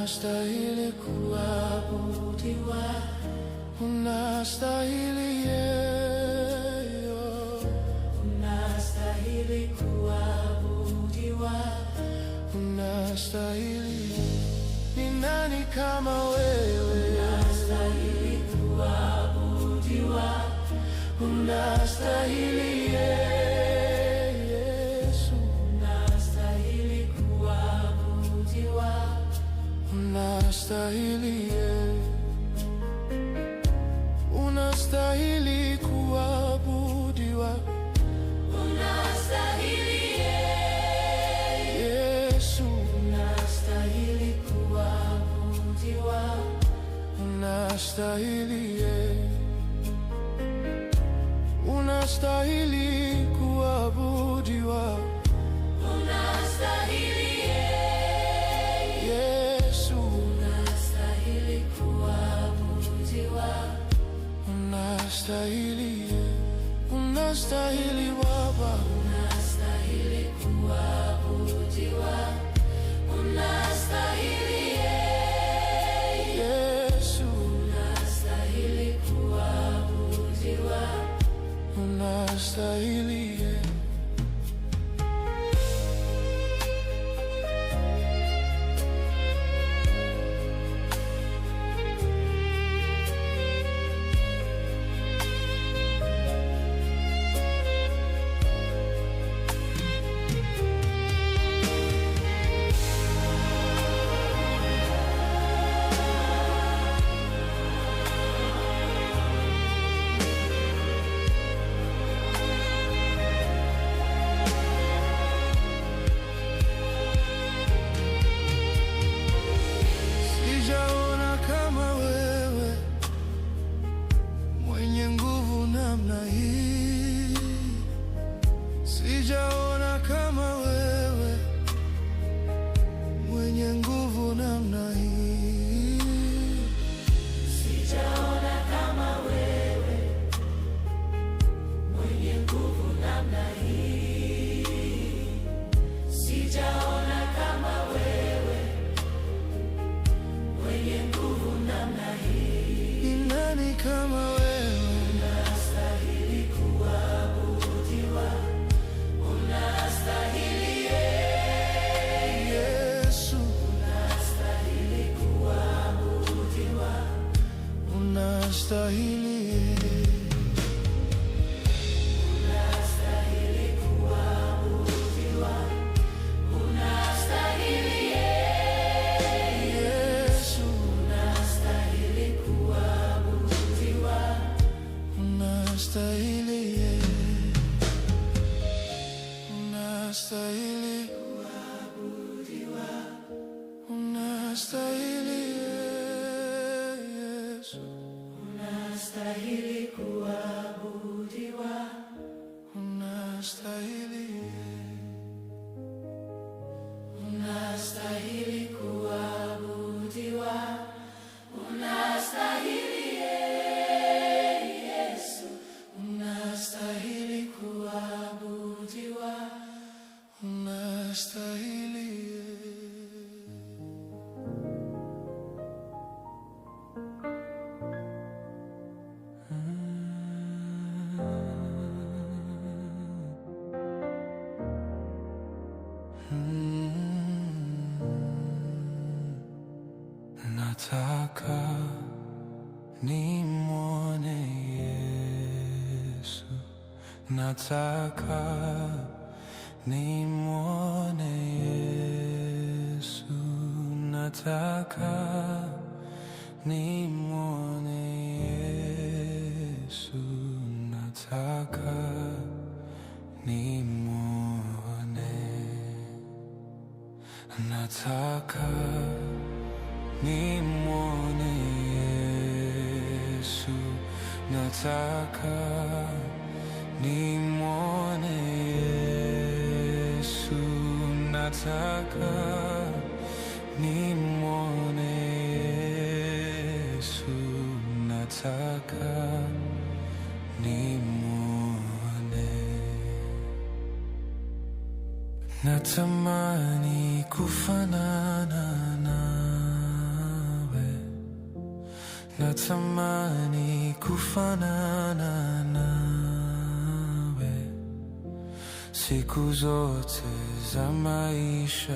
unastahili kuabudiwa, unastahili unastahili kuabudiwa, unastahili. Ni nani kama wewe? Unastahili kuabudiwa, unastahili Yesu, unastahili kuabudiwa, unastahili unastahili kuabudiwa, unastahili Yesu, unastahili kuabudiwa, unastahili unastahili kuabudiwa, unastahili Yesu, unastahili kuabudiwa, unastahili unastahili Baba, unastahili kuabudiwa, unastahili Yesu, unastahili kuabudiwa, unastahili sijaona kama wewe mwenye nguvu namna hii, sijaona kama wewe mwenye nguvu namna hii, sijaona kama wewe mwenye nguvu namna hii. Ni nani kama wewe? Unastahili kuabudiwa, unastahili Yesu, unastahili kuabudiwa, unastahili unastahili kuabudiwa, unastahili Yesu, unastahili kuabudiwa, unastahili unastahili kuabudiwa, unastahili Yesu, unastahili kuabudiwa, unastahili unastahili kuabudiwa, unastahili Yesu, unastahili kuabudiwa, unastahili. Nataka nimwone Yesu, nataka nimwone Yesu, nataka nimwone Yesu, nataka nimwone, nataka nimwone Yesu, nataka nimwone Yesu, nataka nimwone Yesu, nataka nimwone. Natamani kufanana naye. natamani kufanana nawe siku zote za maisha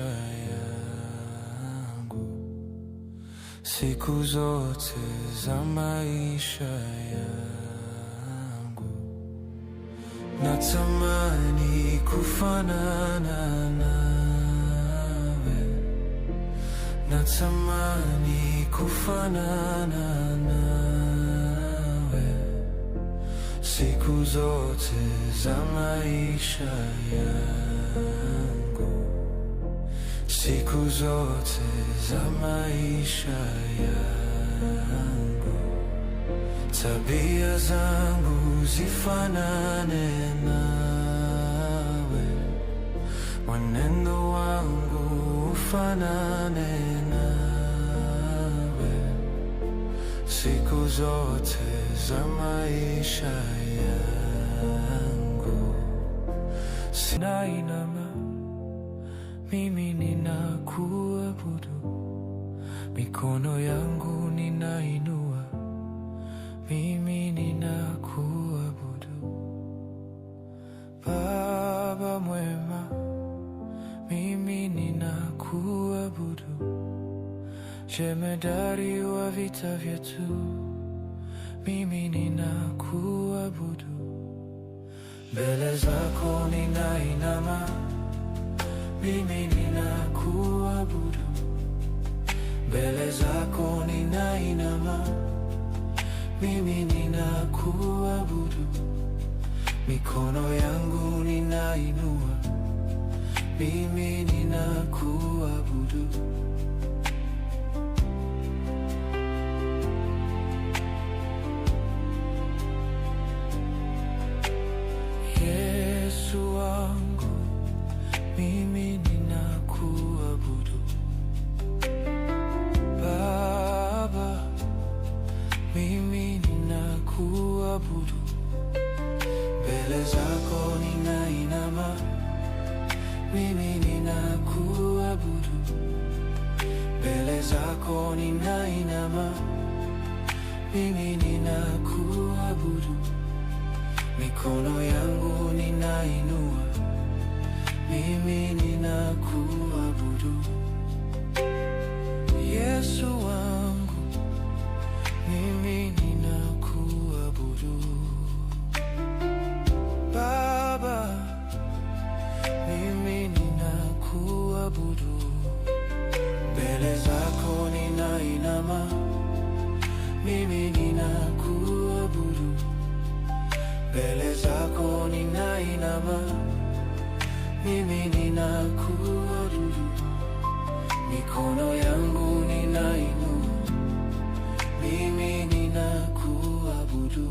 yangu, siku zote za maisha yangu. Natamani kufanana nawe, natamani kufanana nawe siku zote za maisha yangu, siku zote za maisha yangu. Tabia zangu zifanane nawe, mwenendo wangu ufanane nawe siku zote za maisha yangu. Sinainama, mimi ninakuabudu, mikono yangu ninainua, mimi ninakuabudu. Baba mwema, mimi ninakuabudu, jemedari wa vita vyetu, mimi ninakuabudu. Mbele zako ninainama, mimi ninakuabudu. Mbele zako ninainama, mimi ninakuabudu. Mikono yangu ninainua, mimi ninakuabudu. Yesu wangu, mimi ninakuabudu. Baba, mimi ninakuabudu. Mbele zako ninainama, mimi ninakuabudu. Mbele zako ninainama, mimi ninakuabudu. Mikono yangu ninainua, mimi ninakuabudu. Yesu wangu, mimi ninakuabudu. Baba, mimi ninakuabudu. Mbele zako ninainama, mimi ninakuabudu. Mbele zako ninainama, mimi ninakuabudu. Mikono yangu ninainua, mimi ninakuabudu.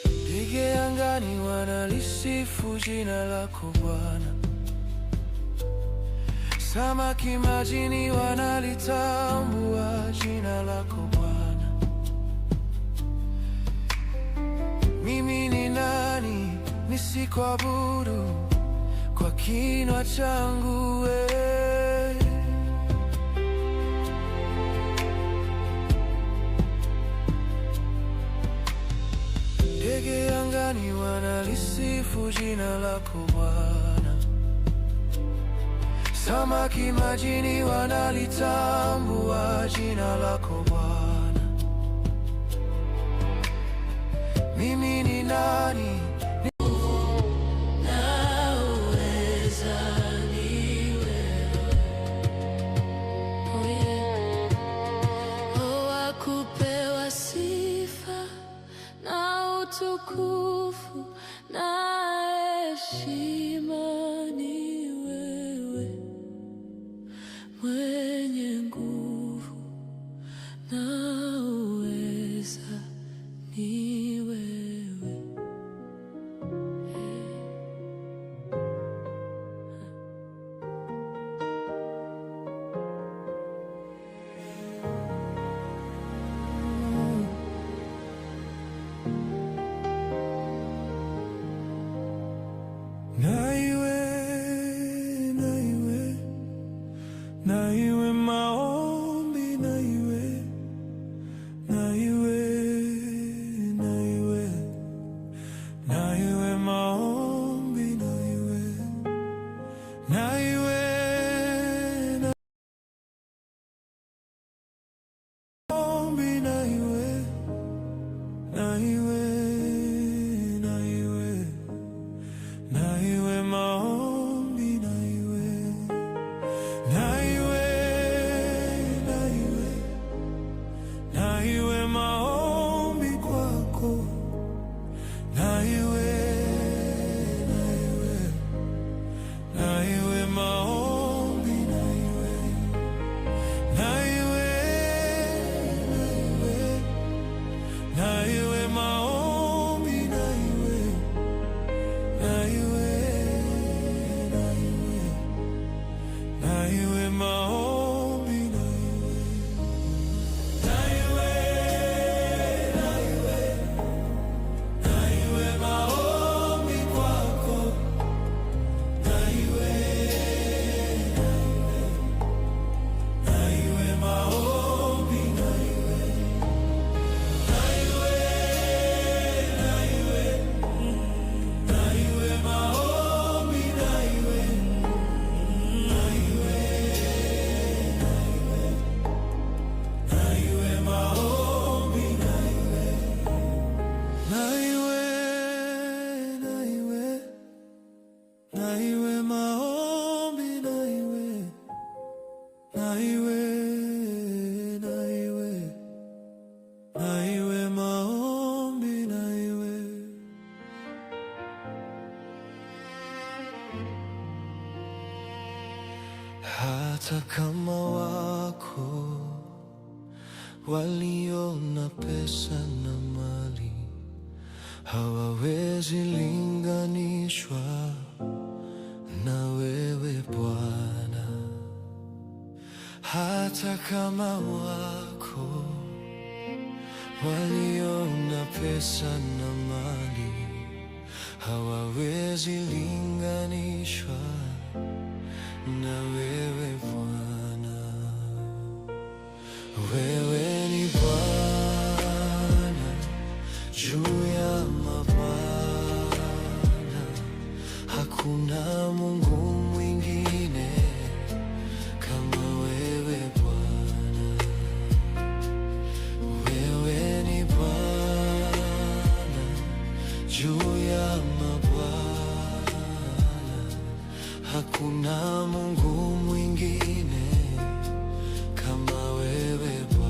Ndege angani wanalisifu jina lako Bwana, samaki majini wanalitambua jina lako Bwana. Mimi ni nani nisikuabudu kwa kinywa changu wewe? Ndege angani wanalisifu jina lako Bwana, samaki majini wanalitambua jina lako Bwana. Mimi ni nani? Tukufu na heshima ni wewe, mwenye nguvu na uweza ni wewe. na iwe maombi, na iwe, na iwe, na iwe, na iwe maombi, na iwe, na iwe, na maombi, na iwe, na iwe, na iwe, na iwe maombi, na iwe, na iwe, na iwe, na iwe maombi kwako, na iwe, na iwe, na iwe maombi, na iwe, na iwe, na iwe, na iwe maombi, na iwe, na iwe, na iwe, na iwe maombi, na iwe, na iwe, na iwe, na iwe maombi kwako, na iwe, na iwe, na iwe maombi, na iwe, na iwe, na iwe, na iwe maombi, na iwe, na iwe, na iwe maombi, na iwe, na iwe, na iwe, na iwe maombi, na iwe, na iwe, na iwe, na iwe maombi, na iwe. Hata kama wako walio na pesa na mali hawawezi linganishwa na wewe Bwana. Hata kama wako walio na pesa na mali hawawezi linganishwa na wewe Bwana. Wewe ni Bwana juu ya mabwana, hakuna Mungu mwingine kama wewe Bwana. Wewe ni Bwana juu ya mabwana, hakuna Mungu mwingine kama wewe Bwana.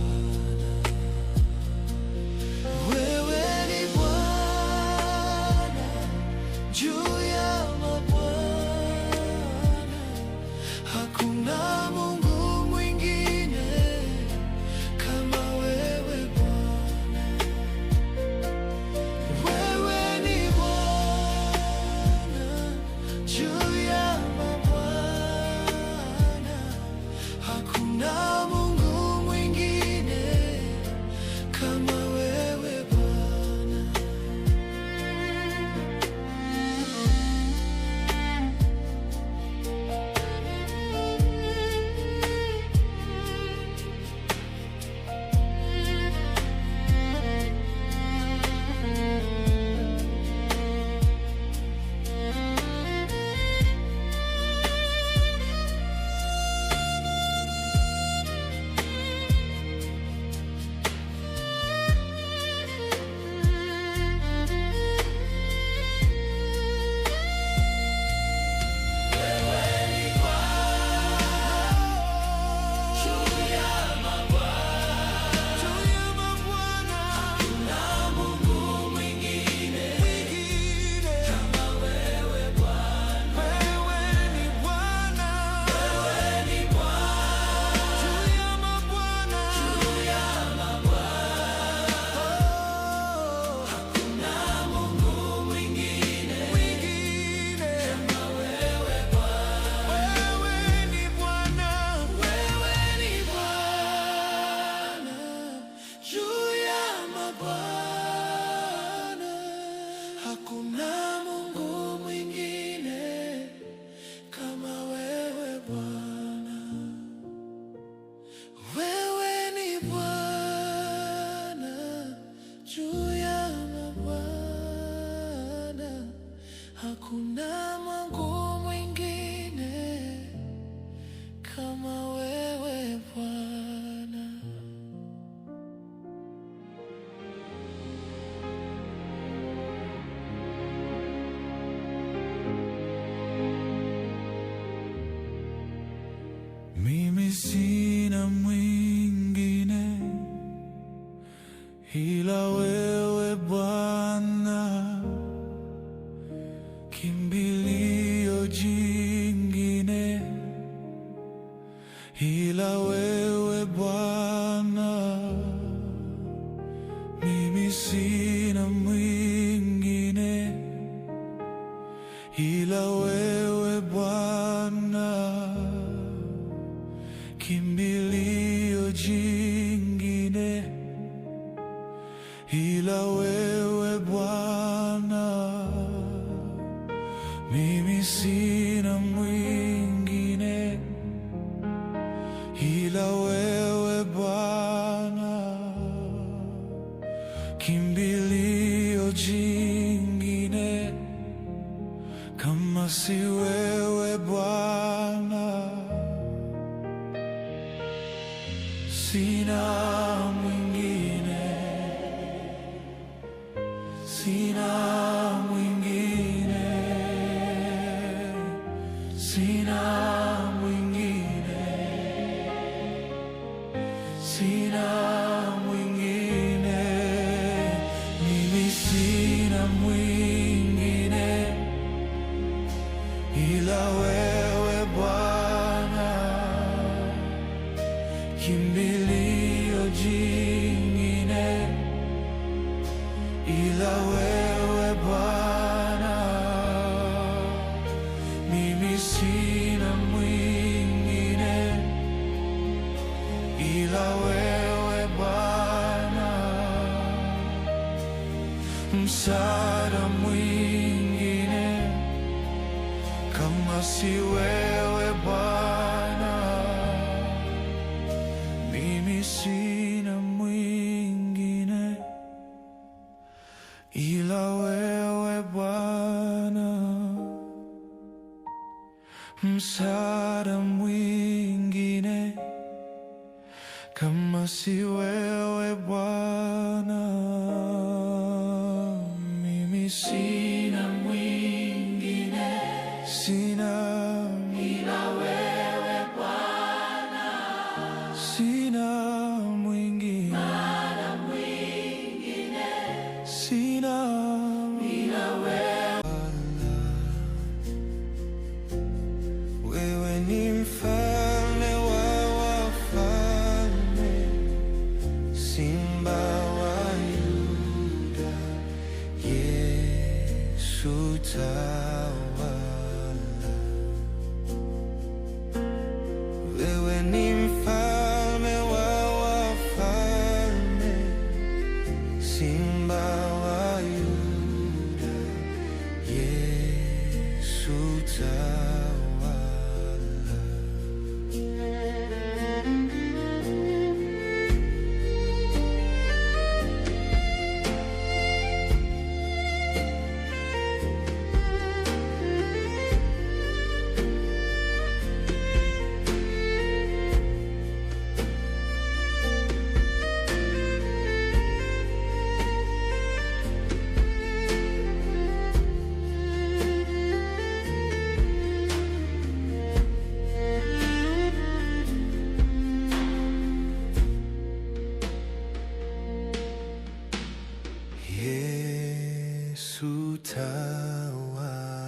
Bwana juu ya mabwana, hakuna Mungu mwingine kama wewe Bwana. Mimi sina mwingine ila wewe Bwana, kimbilio jingine ila wewe Bwana. Mimi sina mwingine ila wewe Bwana, kimbilio jingine ila wewe Bwana. Mimi sina mwingine ila wewe Bwana, kimbilio jingine kama si wewe Bwana. Sina mwingine, sina mwingine, sina mwingine, sina mwingine. Mimi sina mwingine ila wewe Bwana, kimbilio jingine ila wewe Bwana. Mimi sina mwingine ila wewe Bwana, msaada mwingine kama si wewe Bwana. Mimi sina mwingine ila wewe Bwana, msaada mwingine kama si wewe Bwana. Mimi sina mwingine, sina ila wewe Bwana, sina mwingine, msaada mwingine, sina ila wewe Bwana. Wewe ni mfalme wa wafalme, Simba wa Yuda, Yesu tawala. Wewe ni mfalme wa wafalme, Simba wa Yuda, Yesu tawala. Yesu tawala.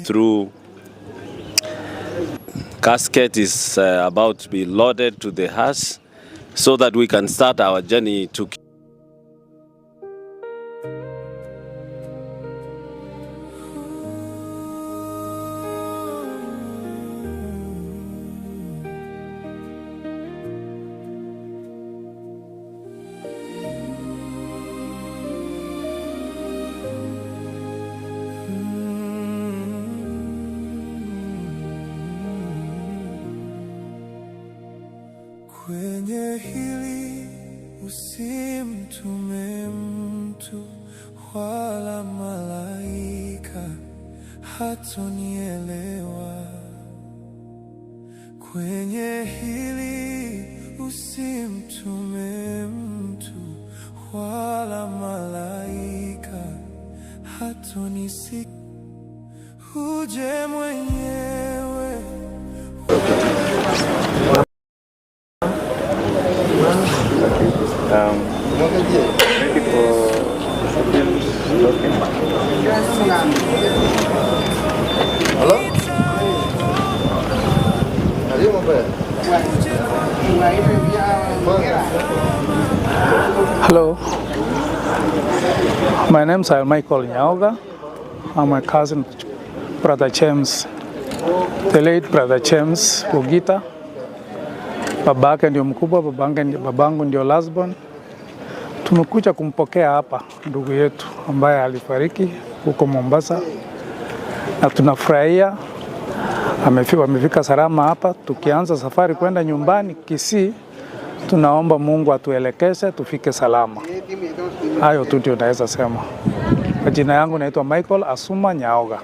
Through casket is about to be loaded to the hearse so that we can start our journey to Kwenye hili usimtume mtu wala malaika, hatonielewa. Kwenye hili usimtume mtu wala malaika, hatonisikia. Uje mwenyewe. Hello, my name is Michael Nyaoga. I'm my cousin, Brother James, the late Brother James Ugita. Babake ndio mkubwa, babangu ndio last born. Tumekuja kumpokea hapa ndugu yetu ambaye alifariki huko Mombasa, na tunafurahia amefika salama hapa. Tukianza safari kwenda nyumbani Kisii, tunaomba Mungu atuelekeze tufike salama. Hayo tu ndio naweza sema. Jina yangu naitwa Michael Asuma Nyaoga.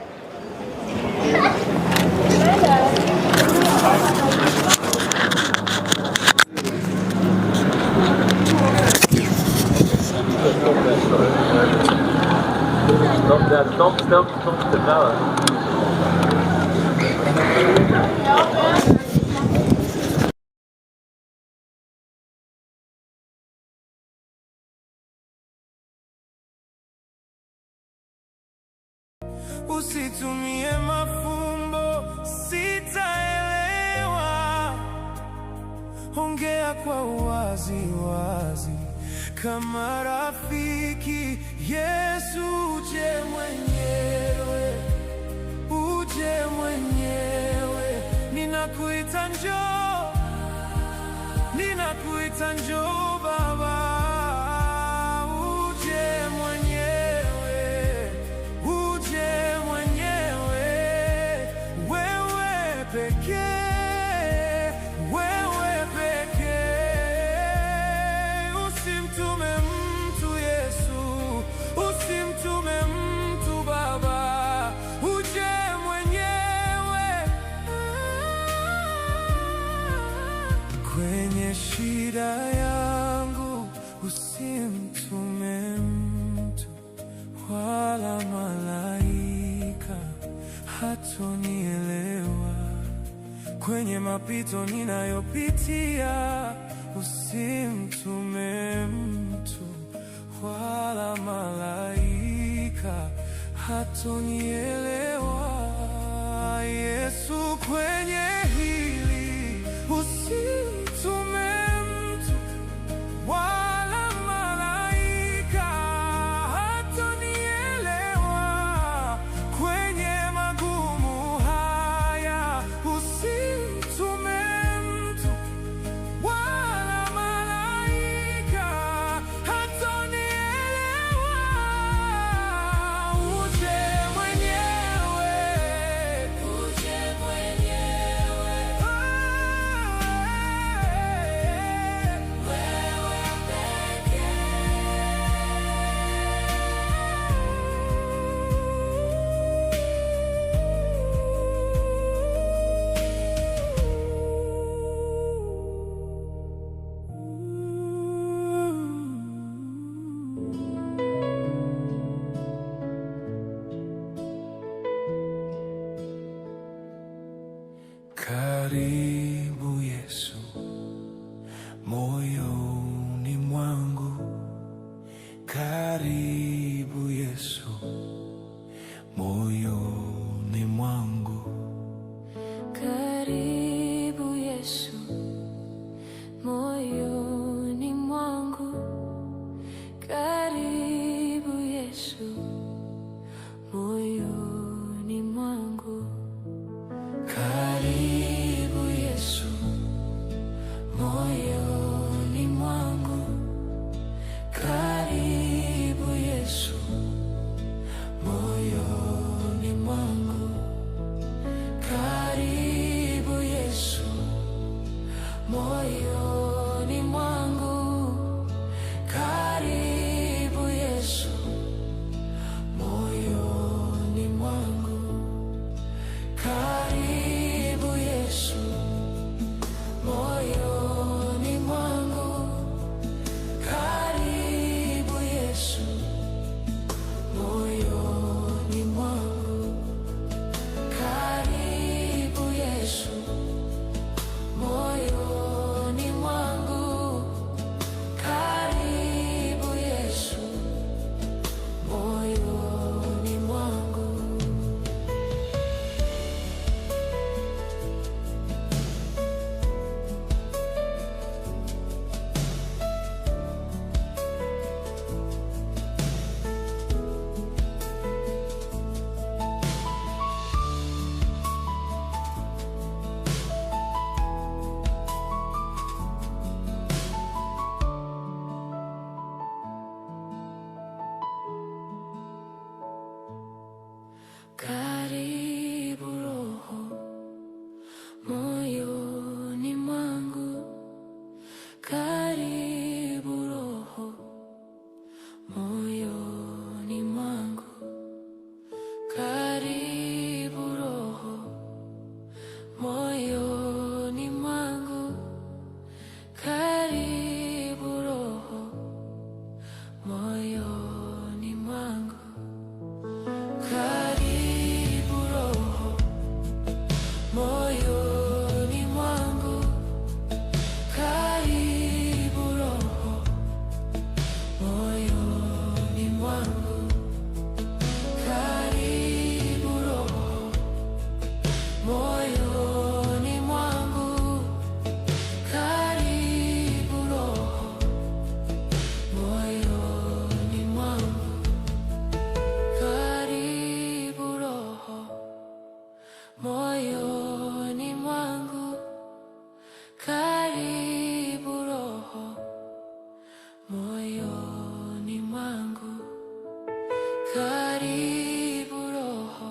Stop the tower. Usitumie mafumbo, sitaelewa. Ongea kwa uwazi wazi kama rafiki. Yesu, uje mwenyewe, uje mwenyewe. Ninakuita njoo, ninakuita njoo Baba. Uje mwenyewe, uje mwenyewe. Wewe pekee, wewe pekee. Usimtume mtu Yesu, usimtume mtu Baba. Uje mwenyewe. Kwenye shida yangu usimtume mtu wala malaika, hatonielewa. Kwenye mapito ninayopitia usimtume mtu wala malaika, hatonielewa. Yesu, kwenye hili usimtume mtu wala malaika, hatonielewa. Kwenye magumu haya usimtume mtu wala malaika, hatonielewa. Uje mwenyewe, uje mwenyewe. Wewe pekee. Karibu Yesu, moyoni mwangu. Karibu Yesu, moyoni mwangu. Karibu Yesu, moyoni mwangu. Karibu Yesu, moyoni mwangu. Karibu Yesu. moyoni mwangu. Karibu Roho, moyoni mwangu. Karibu Roho,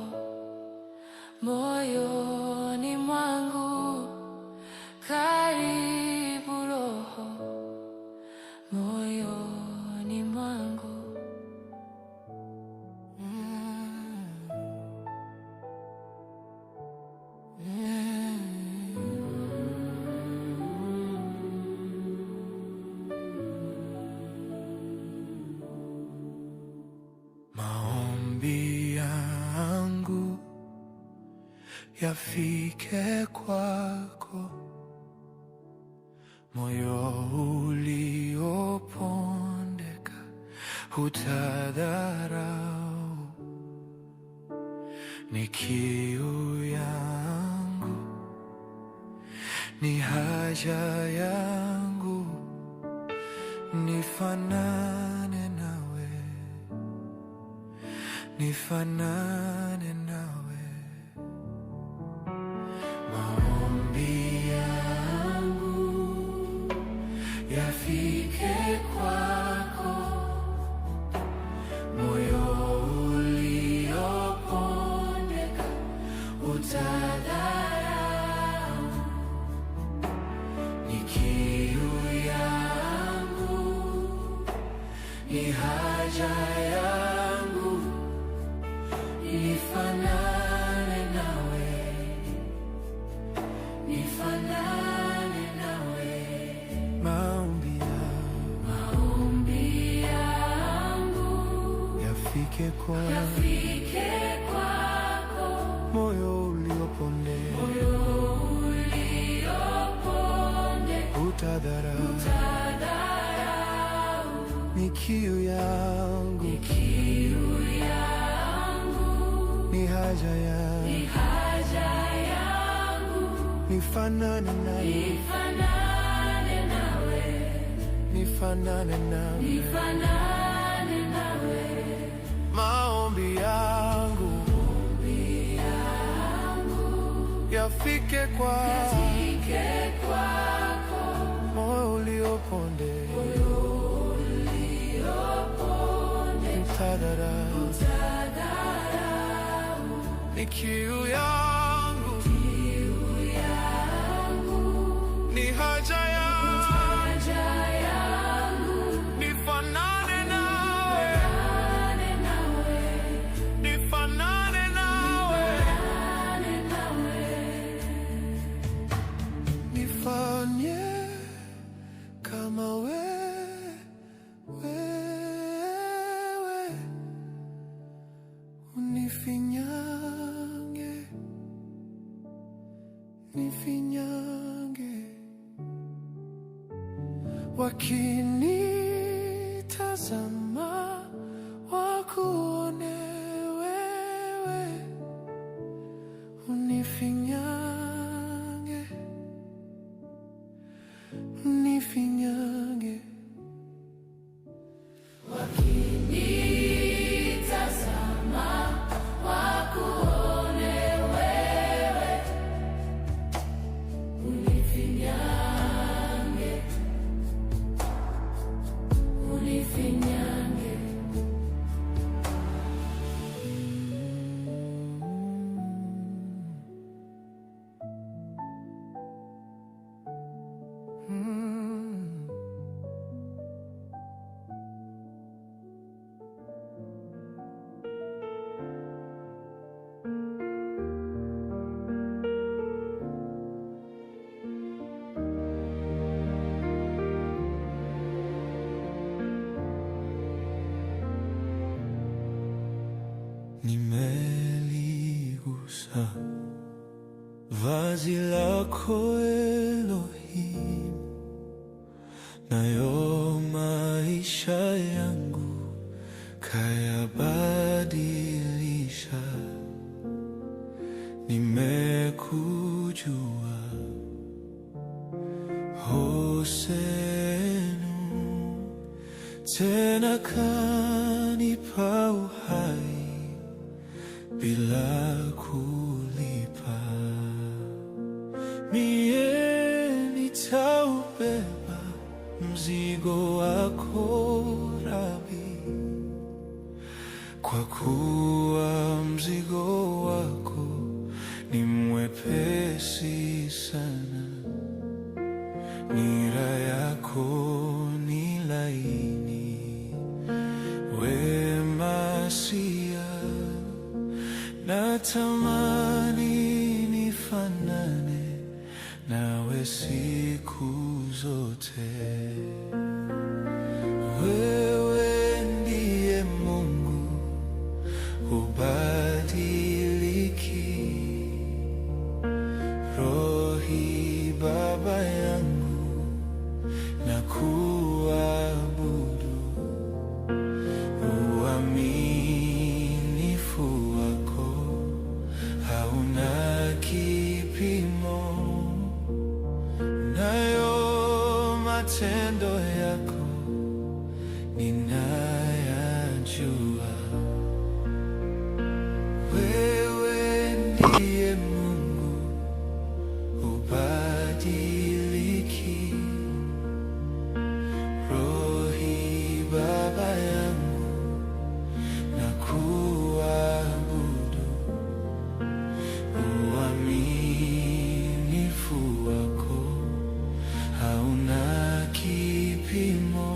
moyoni mwangu. Karibu Roho, moyoni mwangu. Maombi yangu yafike kwako, moyo uliopondeka hutadharau. Ni kiu yangu, ni haja yangu, nifanane nawe, nifanane nawe. Maombi yangu yafike kwako, moyo uliopondeka utadharau. Ni kiu yangu, ni haja yangu, nifanane nawe, nifanane nawe. Maombi yangu yafike kwako, moyo uliopondeka utadharau. Ni kiu yangu, ni haja yangu, nifanane nawe, nifanane nawe. Maombi yangu yafike kwako, moyo uliopondeka utadharau. Ni kiu yangu, ni haja yangu, nifanane nawe, nifanane nawe. Nifanye kama wewe, unifinyange, nifinyange. Wakinitazama wakuone wewe, unifinyange, nifinyange. Wakinitazama wakuone wewe, unifinyange, unifinyange. Nimeligusa vazi lako Elohim, nayo maisha yangu kayabadilisha. Nimekujua Hosenu, tena kanipa uhai bila kulipa. mzigo wako Rabi, kwa kuwa mzigo wako ni mwepesi sana, nira yako ni laini. We Masia, natamani nifanane nawe siku zote. Wewe ndiye Mungu, hubadiliki. Rohi Baba yangu, na kuabudu. Uaminifu wako hauna kipimo, nayo matendo yako ninayajua. Wewe ndiye Mungu, hubadiliki. Rohi Baba yangu, na kuabudu. Uaminifu wako hauna kipimo,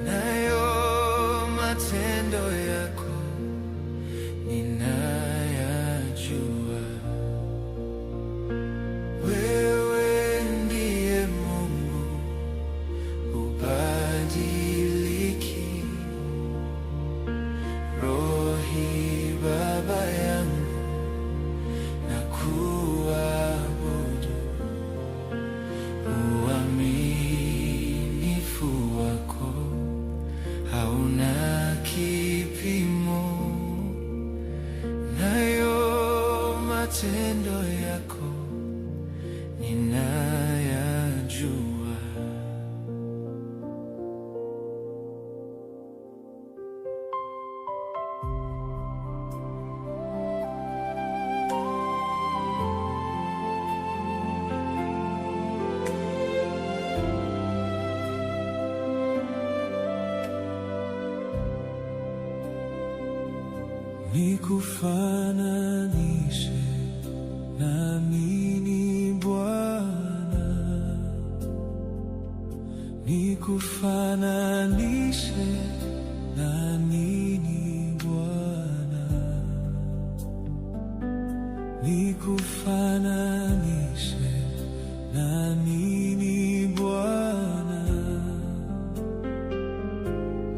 nayo matendo yako ninayajua. Wewe ndiye Mungu, hubadiliki. Rohi Baba yangu, na kuabudu. Uaminifu wako hauna kipimo, nayo matendo yako ninayajua. Nikufananishe na nini Bwana? Nikufananishe na nini Bwana? Nikufananishe na nini Bwana?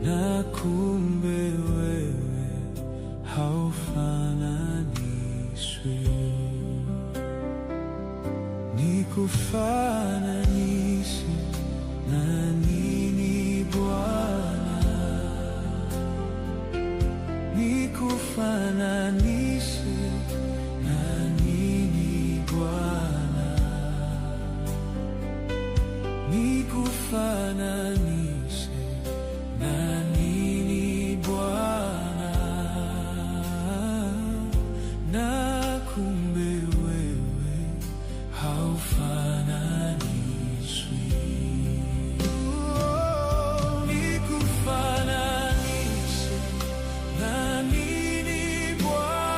Na kumbe wewe haufananishwi. Nikufananishe na nini Bwana? Nikufananishe na nini Bwana? Nikufananishe na nini Bwana? Na kumbe wewe haufananishwi. Nikufananishe na nini Bwana?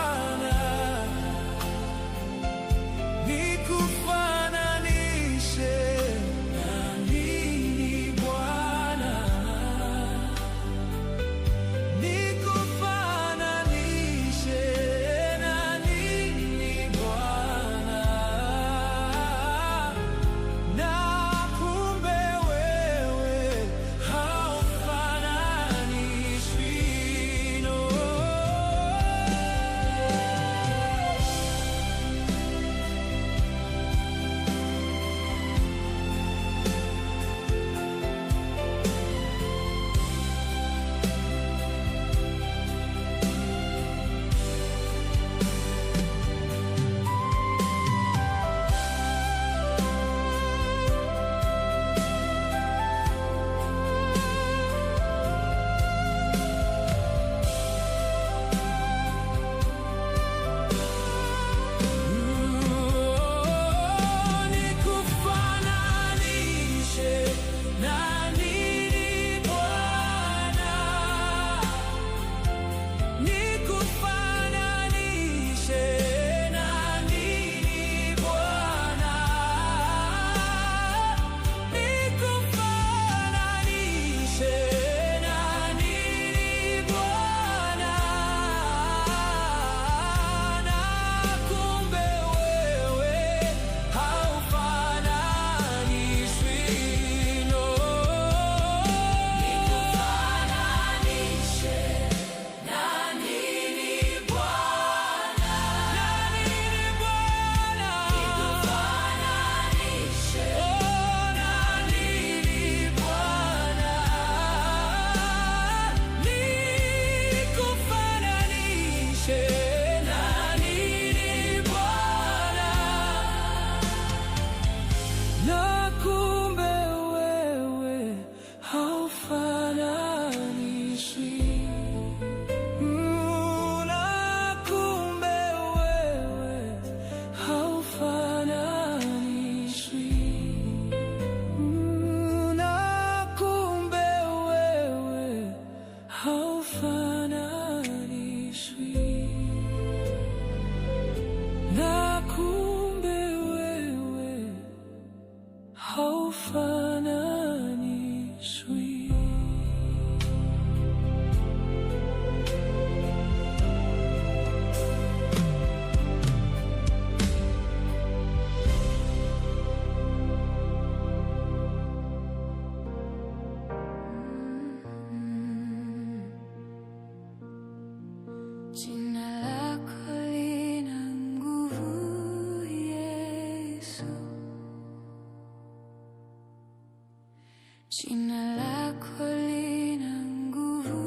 Jina lako lina nguvu,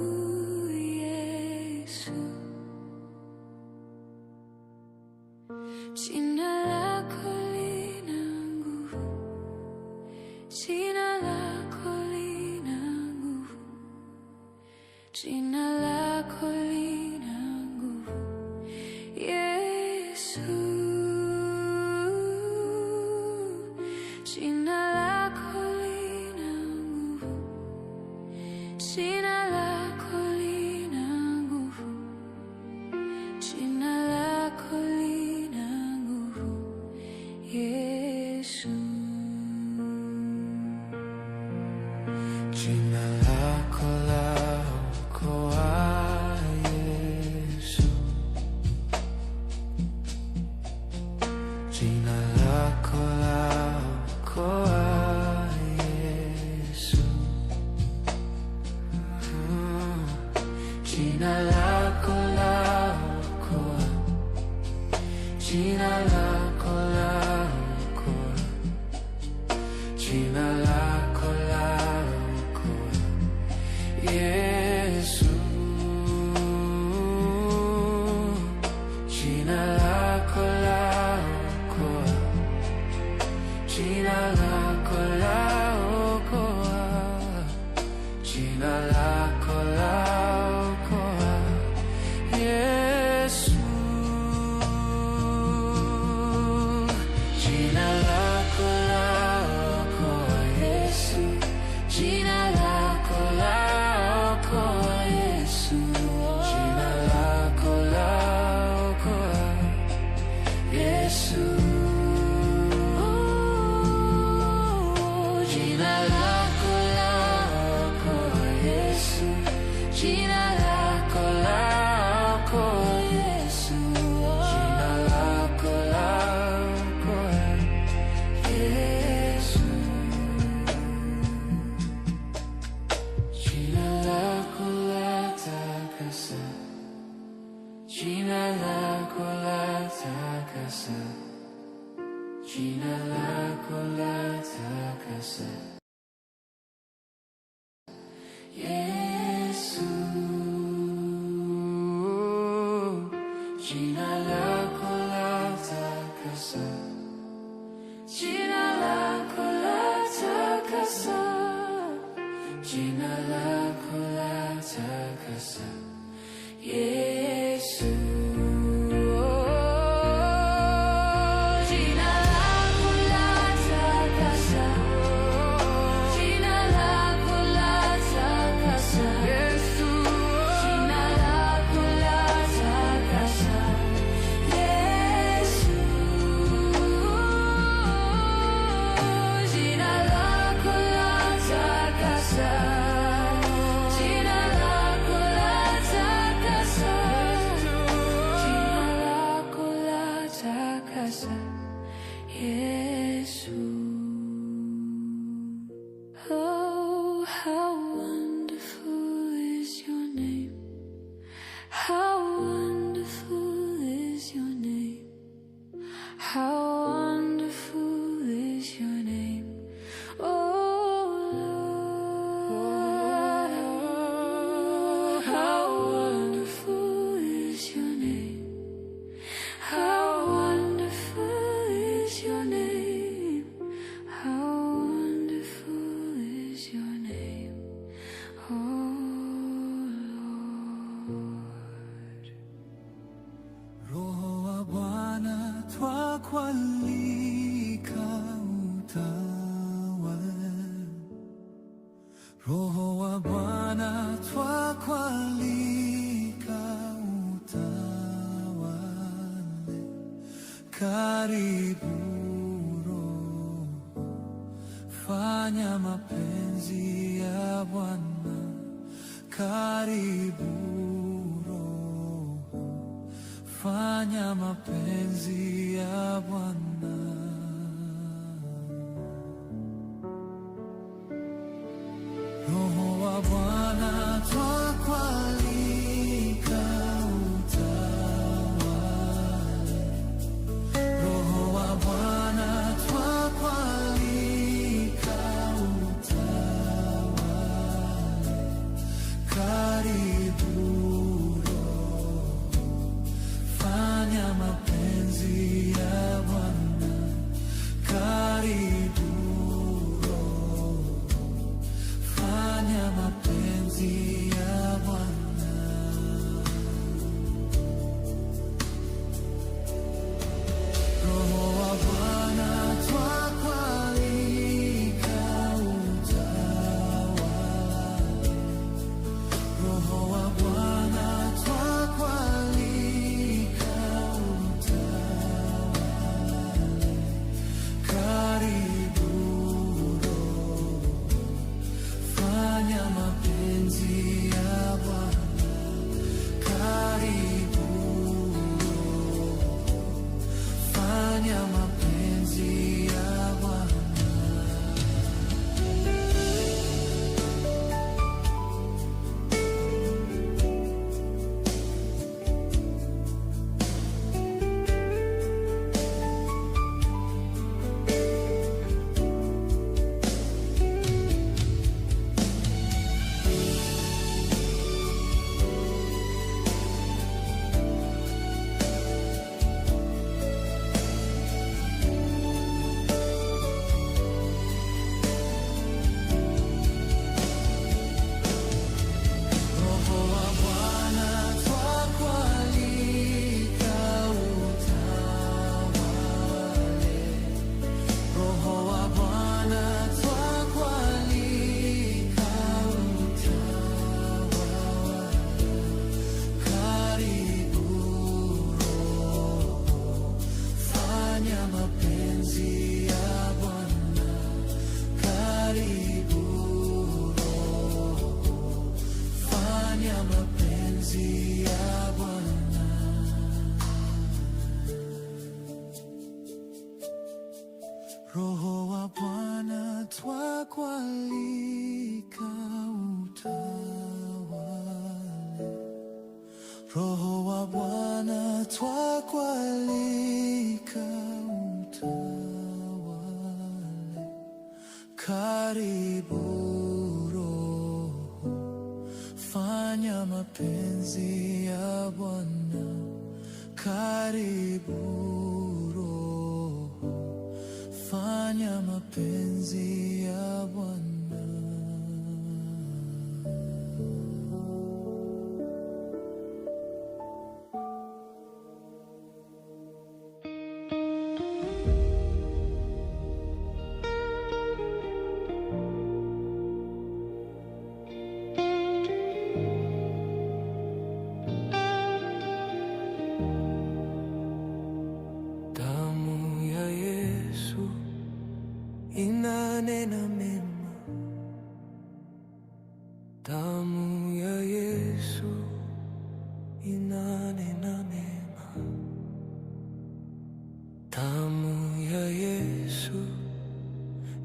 Yesu. Jina lako lina nguvu, jina lako lina nguvu, jina lako lina nguvu, Yesu. Jina lako lina nguvu, jina lako lina nguvu, jina lako lina nguvu, Yesu. Jina lako laokoa, Yesu. Jina lako laokoa, Yesu. Jina lako laokoa, jina lako laokoa, jina lako laokoa, Yesu. Jina lako laokoa, jina lako laokoa, jina lako laokoa, Yesu. Jina lako laokoa, Yesu. Jina lako laokoa, Yesu. Jina lako laokoa, Yesu. Jina lako laokoa, Yesu. Jina lako laokoa, Yesu. Jina lako laokoa, Yesu. Jina lako latakasa, jina lako latakasa, jina lako latakasa, Yesu. Jina lako latakasa, jina lako latakasa, jina lako latakasa, Yesu. Jina lako latakasa, jina lako latakasa, Yesu. Jina lako latakasa, Yesu. Jina lako latakasa, jina lako latakasa, jina lako latakasa, Yesu. Oh, how wonderful is your name. How wonderful is your name. How wonderful is your name. Oh Lord, how wonderful is your name. How wonderful is your name. How wonderful is your name. Oh Lord. Roho wa Bwana twakualika utawale. Roho wa Bwana twakualika utawale. Karibu Roho, fanya mapenzi ya Bwana. Karibu Roho, fanya mapenzi ya Bwana. Roho wa Bwana twakualika utawale. Roho wa Bwana twakualika utawale. Roho wa Bwana twakualika utawale. Roho wa Bwana twakualika utawale. Karibu Roho, fanya mapenzi ya Bwana. Karibu Roho, fanya mapenzi ya Bwana. Damu ya Yesu inanena mema. Damu ya Yesu inanena mema. Damu ya Yesu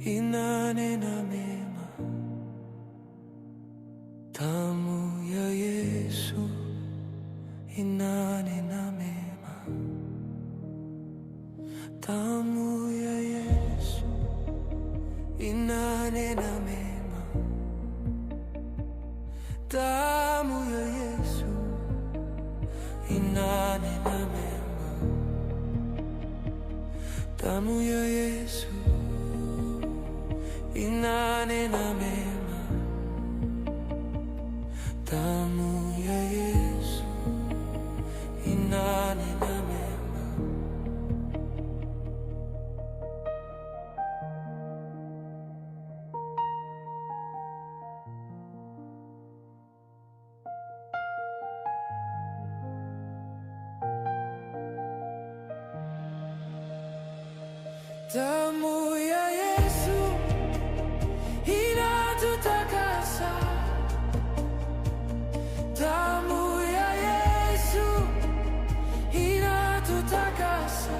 inanena mema. Damu ya Yesu inanena mema. Damu ya Yesu inanena mema. Damu ya Yesu inanena mema. Damu ya Yesu inanena mema. Damu ya Yesu inanena mema. Damu ya Yesu inatutakasa. Damu ya Yesu inatutakasa.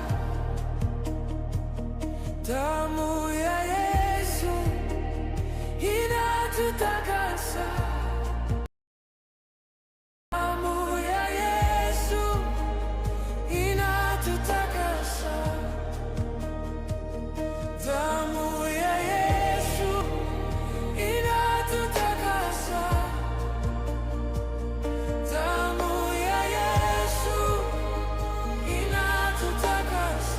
Damu ya Yesu inatutakasa. Damu ya Yesu inatutakasa. Damu ya Yesu inatutakasa. Damu ya Yesu inatutakasa.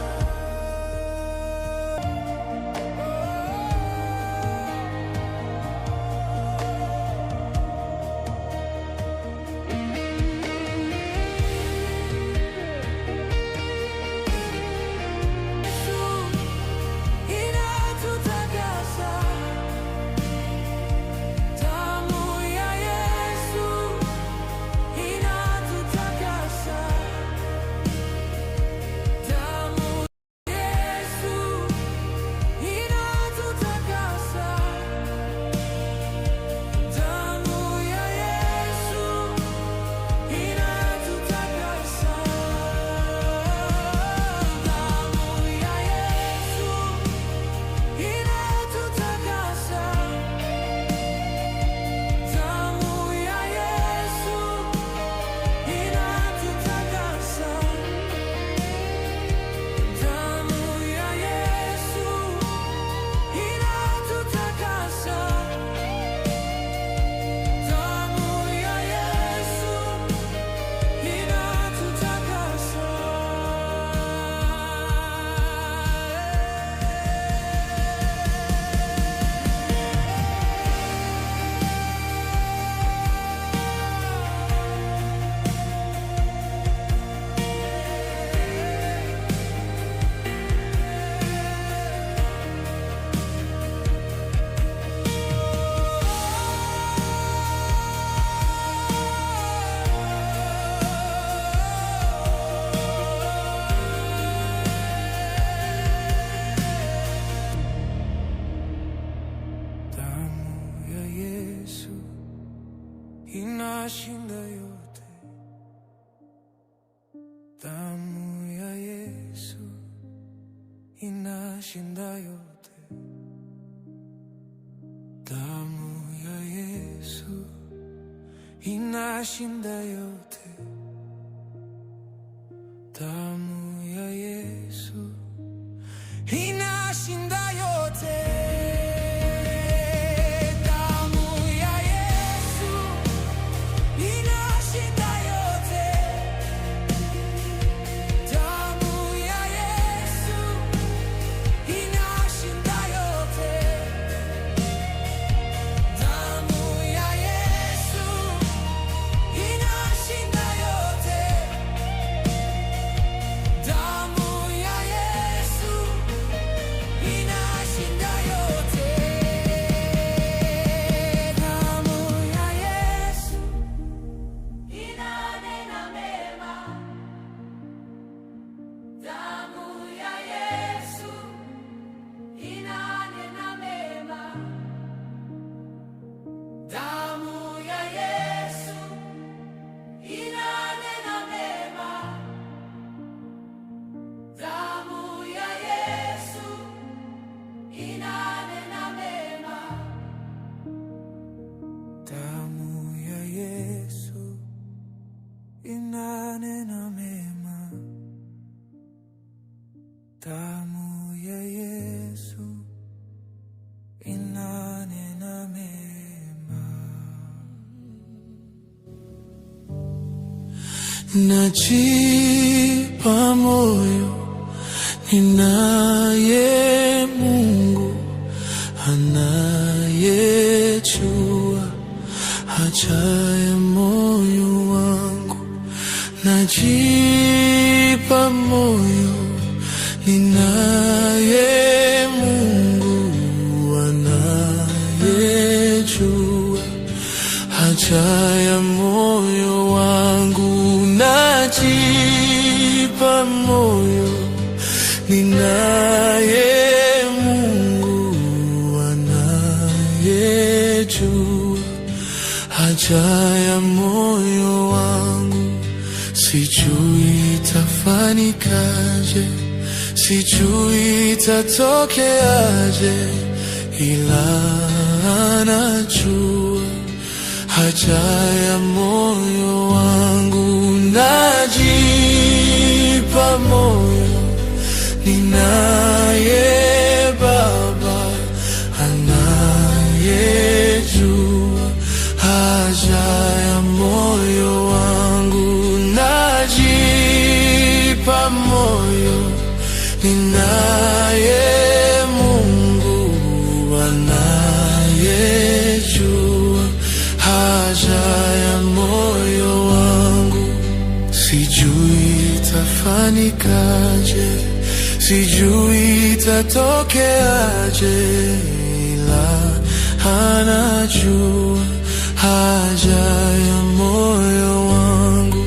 inashinda yote. Damu ya Yesu inashinda yote. Damu ya Yesu inashinda yote. Damu ya Yesu inashinda yote. Damu ya Yesu inanena mema. Najipa moyo ninaye Mungu anayejua haja ya moyo wangu. Najipa moyo ninaye Mungu anayejua haja ya moyo wangu. Najipa moyo ninaye Mungu anayejua haja ya moyo wangu. Sijui itafanikaje, sijui itatokeaje, ila anajua haja ya moyo wangu. Najipa moyo ninaye Baba anayejua haja ya moyo wangu. Najipa moyo ninaye Mungu anayejua haja ya moyo wangu. Sijui itafanikaje, sijui itatokeaje, ila anajua haja ya moyo wangu.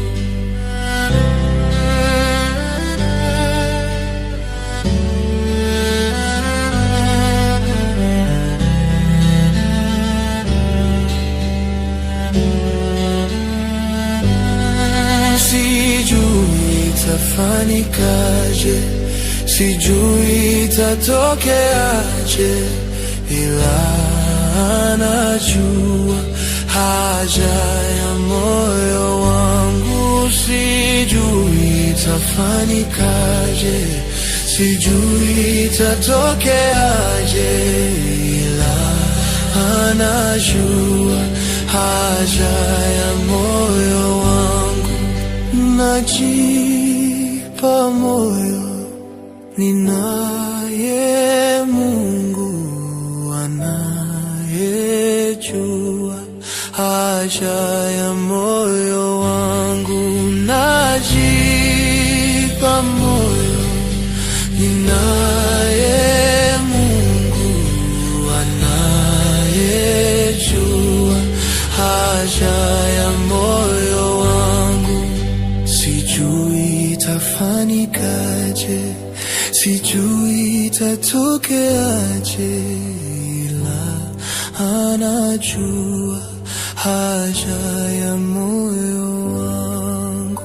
Sijui itafanikaje, sijui itatokeaje, ila anajua haja ya moyo wangu. Sijui itafanikaje, sijui itatokeaje, ila anajua haja ya moyo wangu. Najipa moyo ninaye Mungu anayejua haja ya moyo wangu. Najipa moyo ninaye Mungu anayejua haja ya moyo wangu. Sijui itafanikaje, sijui itatokeaje, ila anajua haja ya moyo wangu.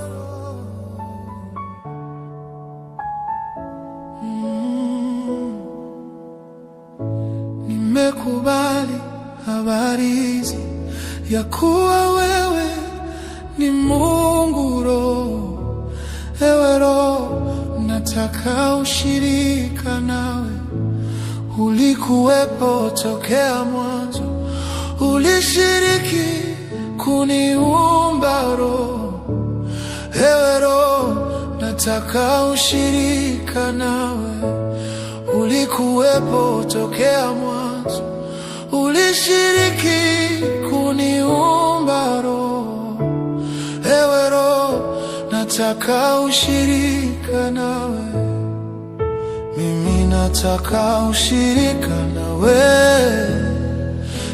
ya kuwa wewe ni Mungu Roho. Ewe Roho, nataka ushirika nawe. Ulikuwepo tokea mwanzo, ulishiriki kuniumba Roho. Ewe Roho, nataka ushirika nawe. Ulikuwepo tokea mwanzo, ulishiriki kuniumba Roho. Ewe Roho, nataka ushirika nawe. Mimi nataka ushirika nawe.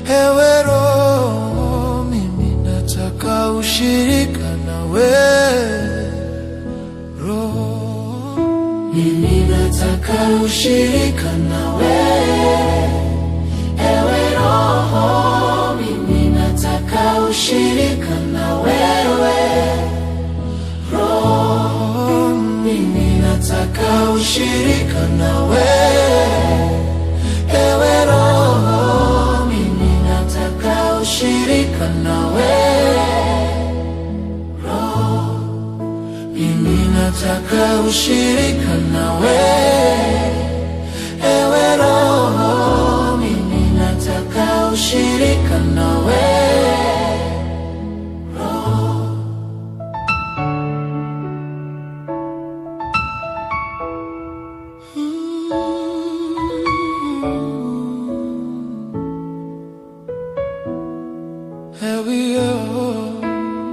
Ewe Roho, mimi nataka ushirika nawe. Roho, mimi nataka ushirika nawe. Ewe Roho, mimi nataka ushirika na wewe. Roho, mimi nataka ushirika na wewe. Ewe Roho, mimi nataka ushirika na wewe. Roho, mimi nataka ushirika na wewe. Ewe Roho, mimi nataka ushirika na wewe.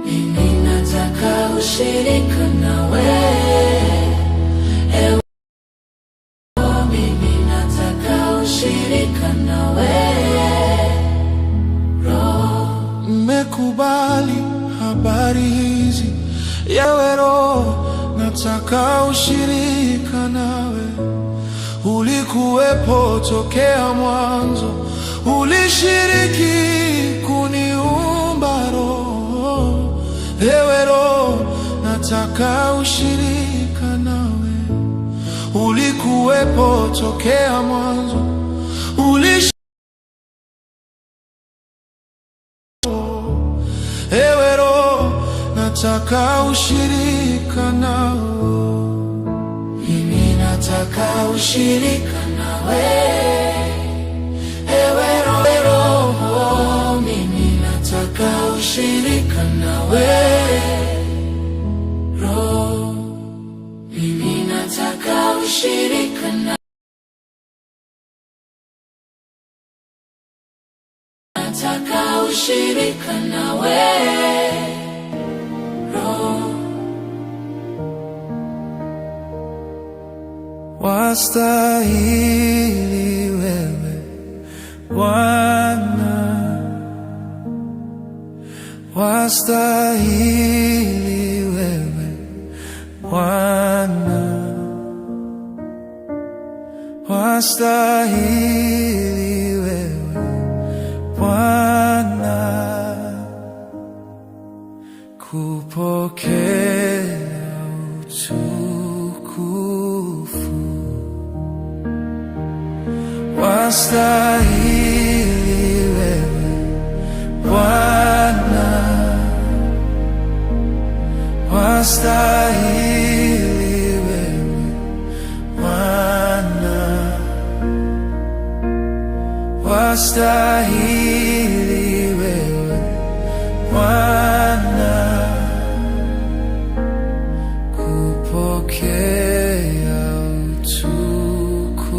Mimi nataka ushirika na wewe. Ewe Roho, mimi nataka ushirika na wewe. Roho, nimekubali habari hizi. Ewe Roho, nataka ushirika nawe. Ulikuwepo tokea mwanzo, ulishiriki kuniumba Roho. Ewe Roho, nataka ushirika nawe. Ulikuwepo tokea mwanzo, ulishiriki. Ewe Roho, nataka ushirika nawe. Mimi nataka ushirika nawe. Ewe Roho, mimi nataka ushirika nawe. Roho, mimi nataka ushirika na nataka ushirika nawe. Roho, wastahili wewe Bwana, wastahili wewe Bwana, wastahili wewe Bwana, kupokea utukufu. Wastahili wewe Bwana, wastahili wewe Bwana, wastahili wewe Bwana, kupokea utukufu.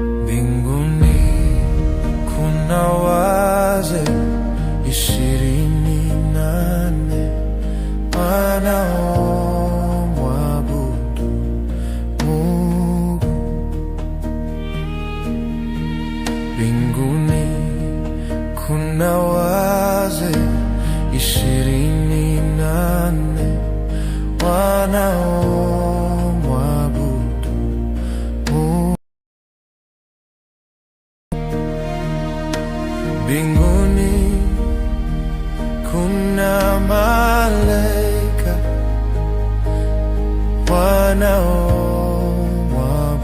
Mbinguni kuna wazee 24 wanaomwabudu Mungu. Mbinguni kuna wazee 24 wanaomwabudu Mungu. Mbinguni kuna malaika wanaomwabudu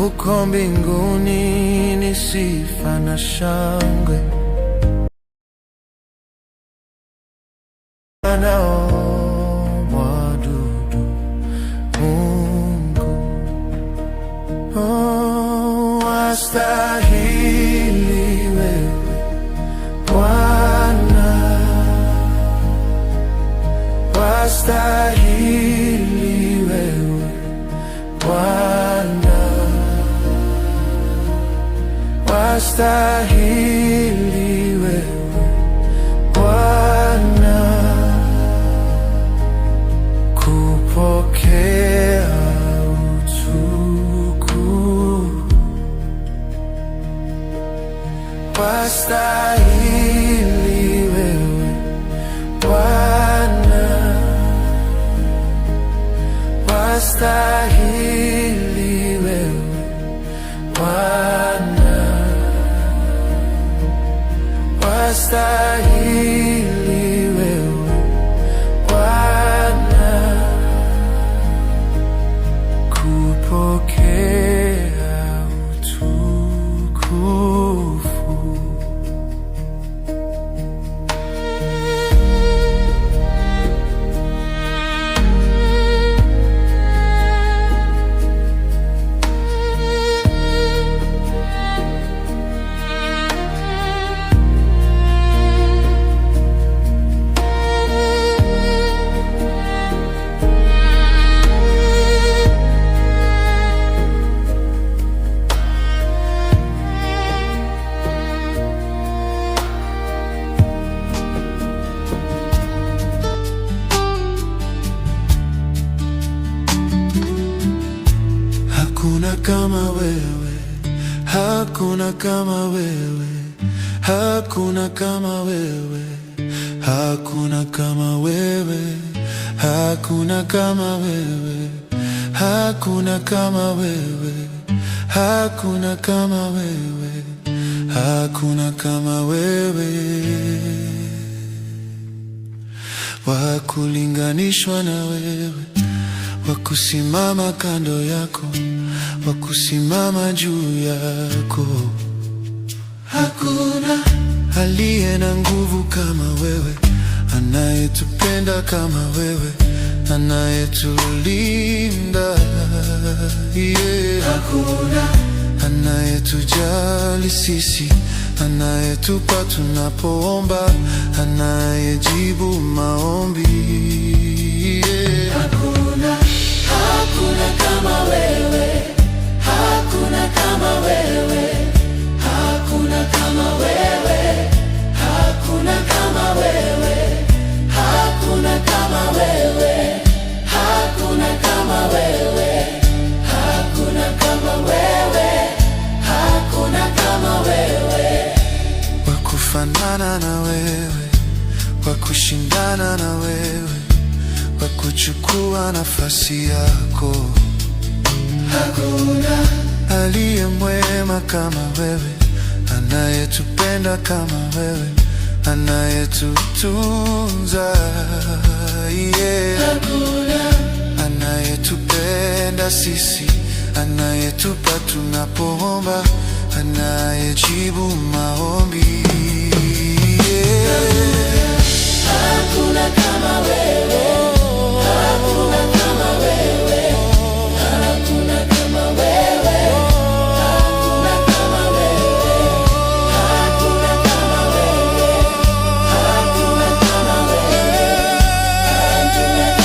huko mbinguni ni sifa na shangwe. Wanaomwabudu Mungu, wastahili wewe Bwana, wastahili wewe Bwana, wastahili wewe Bwana, kupokea utukufu. Wastahili wewe Bwana, wastahili wewe Bwana, wastahili wewe Bwana, kupokea utukufu. Hakuna kama wewe, hakuna kama wewe, hakuna kama wewe, hakuna kama wewe, hakuna kama wewe, hakuna kama wewe, hakuna kama wewe, hakuna kama wewe, wa kulinganishwa na wewe, wa kusimama kando yako, wa kusimama juu yako. Hakuna aliye na nguvu kama wewe, anayetupenda kama wewe, anayetulinda, yeah. Hakuna anayetujali sisi, anayetupa tunapoomba, anayejibu maombi, yeah. Hakuna kama wewe, hakuna kama wewe, hakuna kama wewe, hakuna kama wewe, hakuna kama wewe, hakuna kama wewe, hakuna kama wewe, hakuna kama wewe, wa kufanana na wewe, wa kushindana na wewe, wa kuchukua nafasi yako. Hakuna aliye mwema kama wewe, anayetupenda kama wewe, anayetutunza, yeah. Hakuna anayetupenda sisi, anayetupa tunapoomba, anayejibu maombi, yeah. Hakuna kama wewe, hakuna kama wewe, hakuna kama wewe, hakuna kama wewe, hakuna kama wewe, hakuna kama wewe, hakuna kama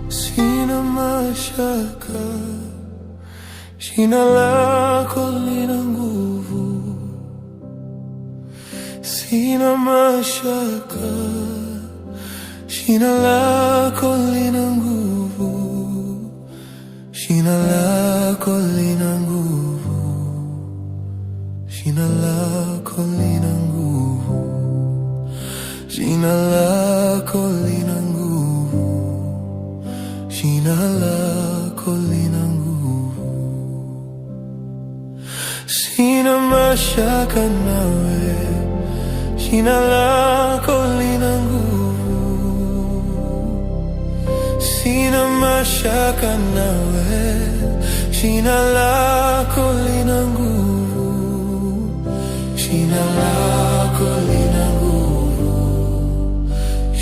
Sina mashaka, jina lako lina nguvu. Sina mashaka, Jina lako lina nguvu, jina lako lina nguvu, jina lako lina nguvu, jina lako lina nguvu, jina lako lina nguvu. Sina mashaka nawe, jina lako lina nguvu. Sina mashaka nawe, jina lako lina nguvu, jina lako lina nguvu,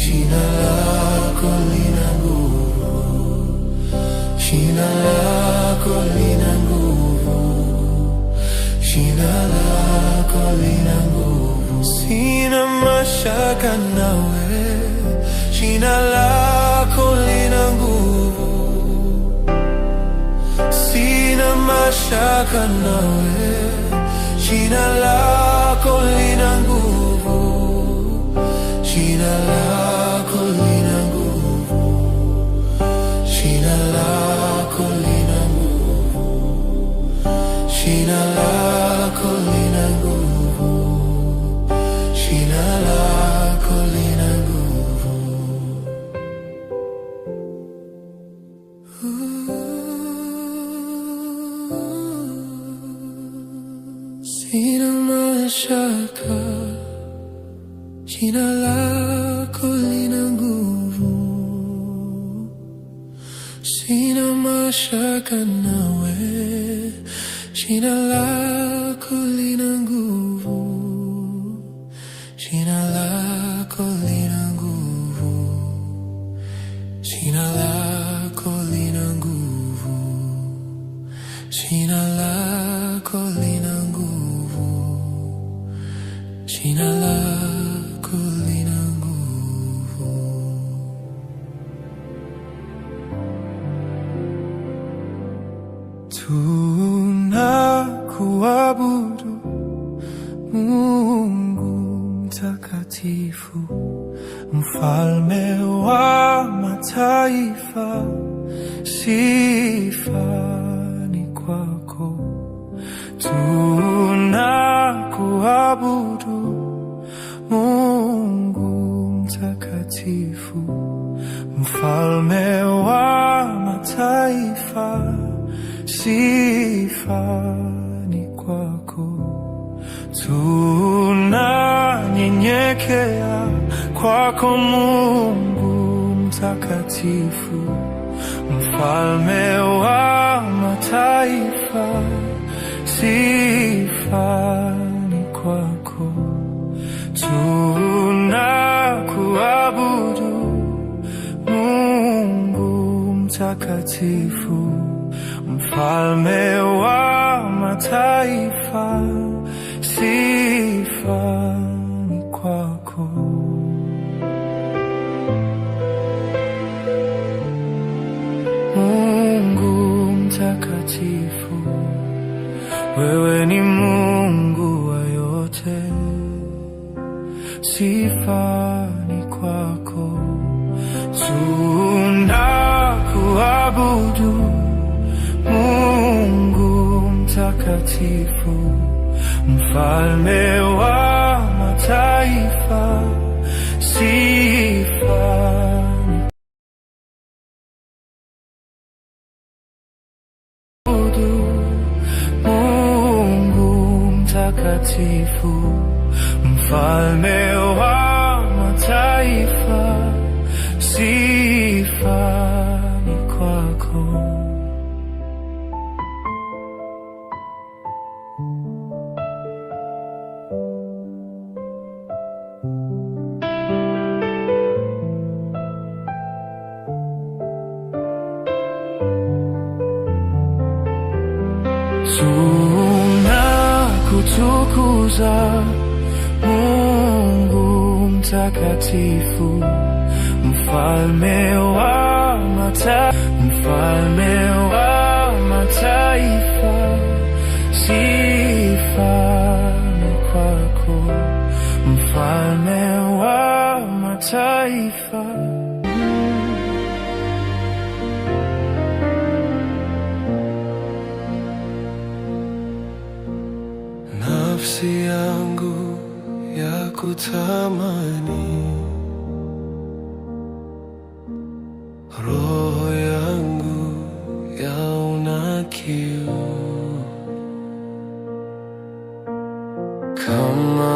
jina lako lina nguvu, jina lako lina nguvu, jina lako lina nguvu. Sina mashaka nawe, jina lako lina nguvu. Sina mashaka nawe, jina lako lina nguvu, jina lako lina nguvu, jina lako lina nguvu, jina lako lina nguvu, jina lako lina nguvu. Sina mashaka, jina lako lina nguvu. Sina mashaka nawe, jina lako lina nguvu, jina lako lina nguvu, jina lako lina nguvu, jina lako lina nguvu, jina lako lina nguvu. Tunakuabudu Mungu mtakatifu, mfalme wa mataifa, sifa ni kwako. Tunakuabudu Mungu mtakatifu, mfalme wa mataifa, sifa ni kwako. Tunanyenyekea kwako Mungu mtakatifu, mfalme wa mataifa, sifa ni kwako. Tunakuabudu Mungu mtakatifu, mfalme wa mataifa, sifa ni kwako. Mungu mtakatifu, wewe ni Mungu wa yote, sifa ni kwako. Tunakuabudu Mungu mtakatifu, mfalme wa mataifa, sifa ni Mungu mtakatifu, mfalme wa mataifa, sifa ni kwako. Tunakutukuza Mungu mtakatifu, mfalme wa mataifa, sifa ni kwako, mfalme wa mataifa. kutamani, roho yangu yaona kiu kama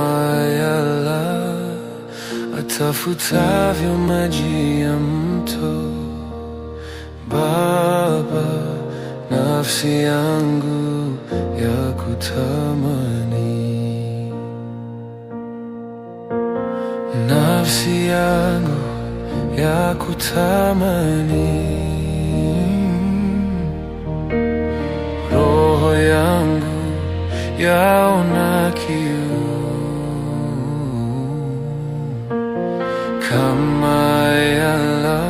yala atafutavyo maji ya mto. Baba, nafsi yangu ya kutamani, nafsi yangu ya kutamani, roho yangu yaona kiu kama yala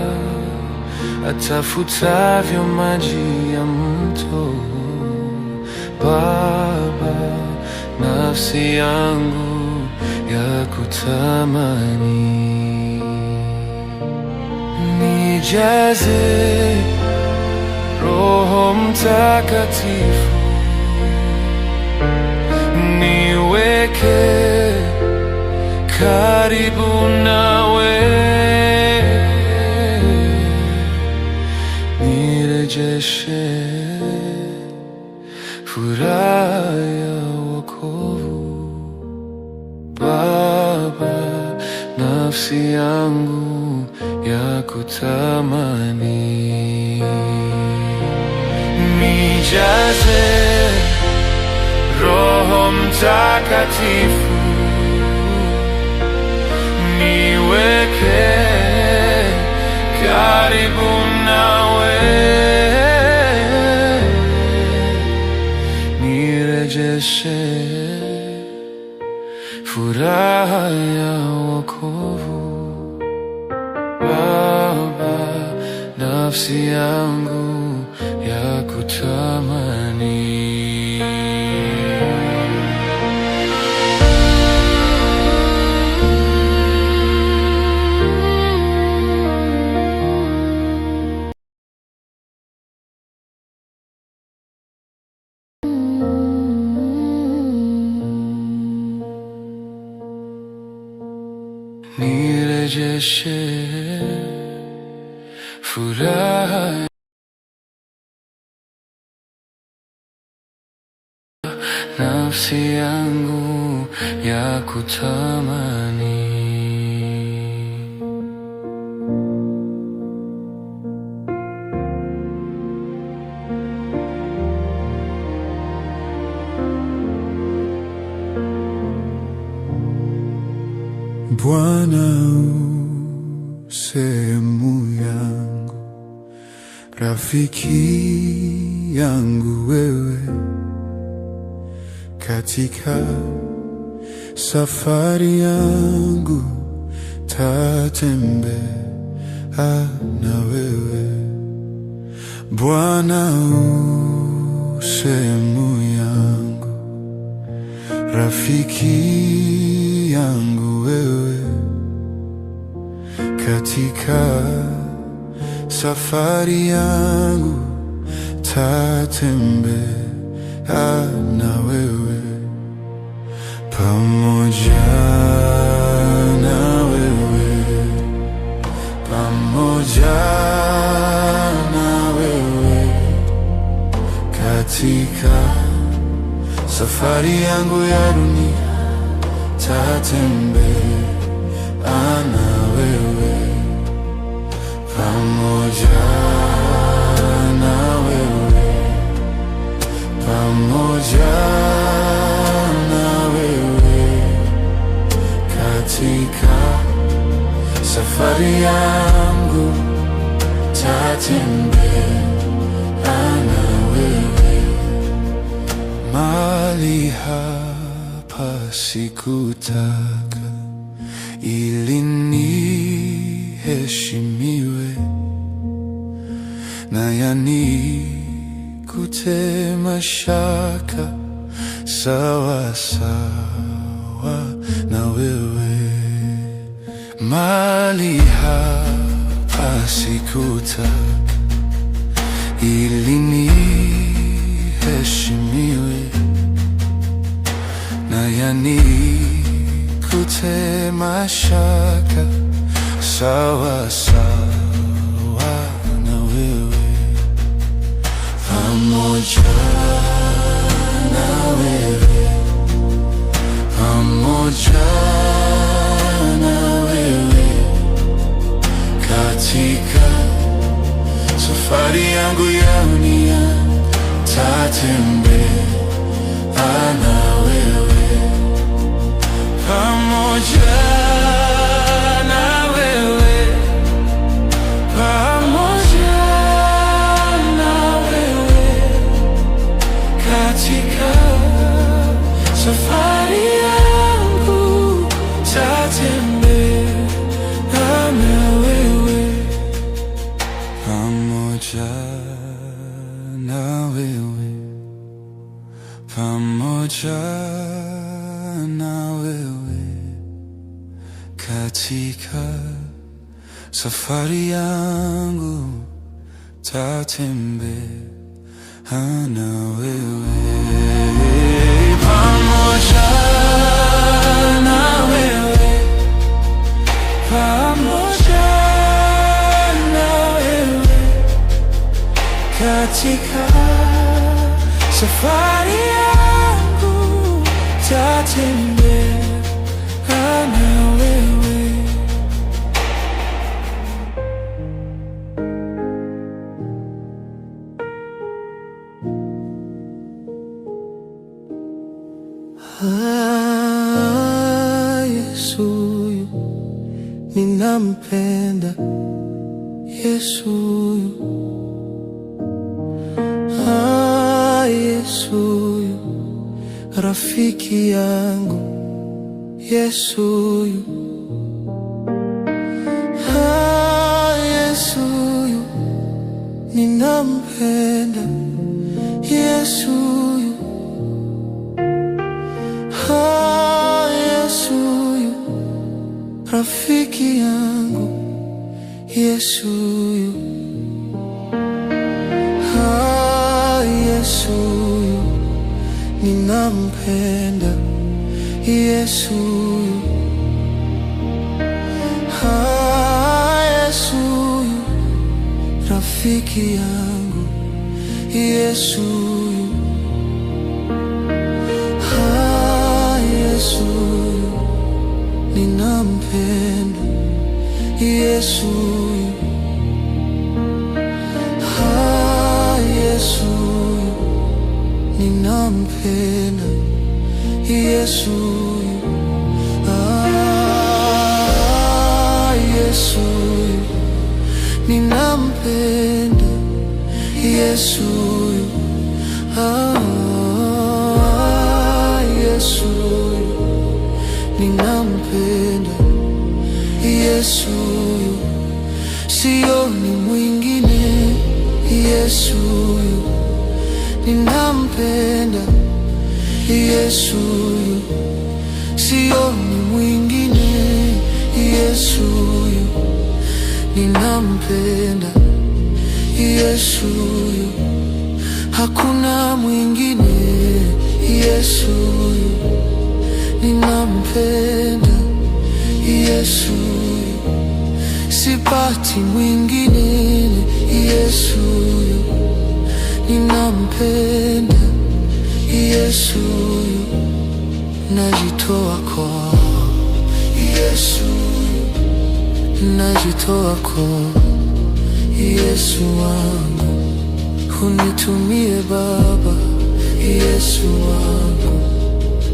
atafutavyo maji ya mto. Baba, nafsi yangu ya kutamani, nijaze Roho Mtakatifu, niweke karibu nawe, nirejeshe furaha ya wokovu. Baba, nafsi yangu ya kutamani, nijaze Roho Mtakatifu, niweke karibu nawe, nirejeshe furaha ya wokovu. Baba, nafsi yangu ya kutamani, nirejeshe furaha, nafsi yangu ya kutamani. Bwana u sehemu yangu, rafiki yangu wewe, katika safari yangu tatembea na wewe. Bwana u sehemu yangu, rafiki yangu wewe, katika safari yangu tatembea na wewe, pamoja na wewe, pamoja na wewe, katika safari yangu ya dunia tatembea na wewe, pamoja na wewe, pamoja na wewe, katika safari yangu tatembea na wewe. Mahali hapa sikutaka ili niheshimiwe, na yanikute mashaka sawa sawa na wewe. Mahali hapa sikutaka ili niheshimiwe, na yanikute usivute mashaka, sawa sawa na wewe, pamoja na wewe, pamoja na wewe, katika safari yangu ya dunia tatembea na wewe, pamoja na wewe, pamoja na wewe, katika safari yangu tatembea na wewe, pamoja na wewe, pamoja na wewe, katika safari yangu tatembea na wewe, pamoja na wewe, pamoja na wewe, katika safari yangu tatembea na wewe. Yesu ninampenda, Yesu Yesu rafiki yangu, Yesu Yesu ninampenda, Yesu Yesu rafiki yangu, Yesu Yesu ninampenda, Yesu Yesu rafiki yangu, Yesu Yesu ninampenda, Yesu Yesu ninampenda, Yesu Yesu ninampenda, Yesu Yesu ninampenda, Yesu sioni mwingine, Yesu ninampenda, Yesu sioni mwingine, Yesu ninampenda, Yesu hakuna mwingine, Yesu ninampenda, Yesu sipati mwingine, Yesu ninampenda, Yesu najitoa kwa Yesu, najitoa kwa Yesu wangu, unitumie Baba, Yesu wangu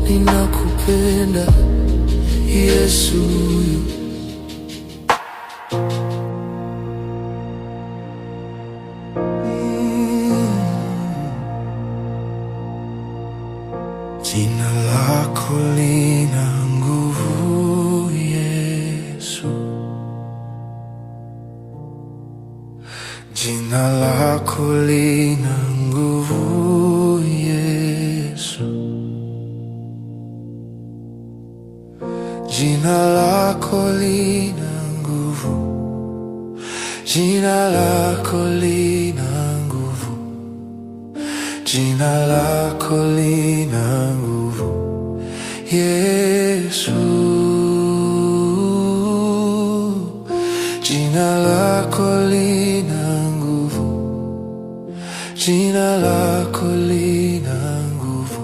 ninakupenda, Yesu. Jina lako lina nguvu, Yesu. Jina lako lina nguvu, Yesu. Jina lako lina nguvu. Jina lako lina nguvu. Jina lako lina nguvu, Yesu. lako lina nguvu, jina lako lina nguvu,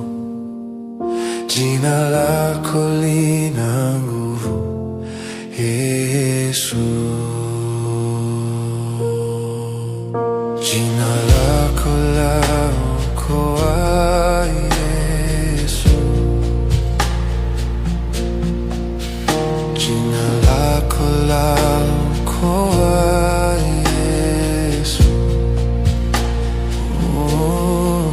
jina lako lina nguvu, Yesu. Jina lako laokoa, Yesu. Jina lako laokoa, Yesu. Oh,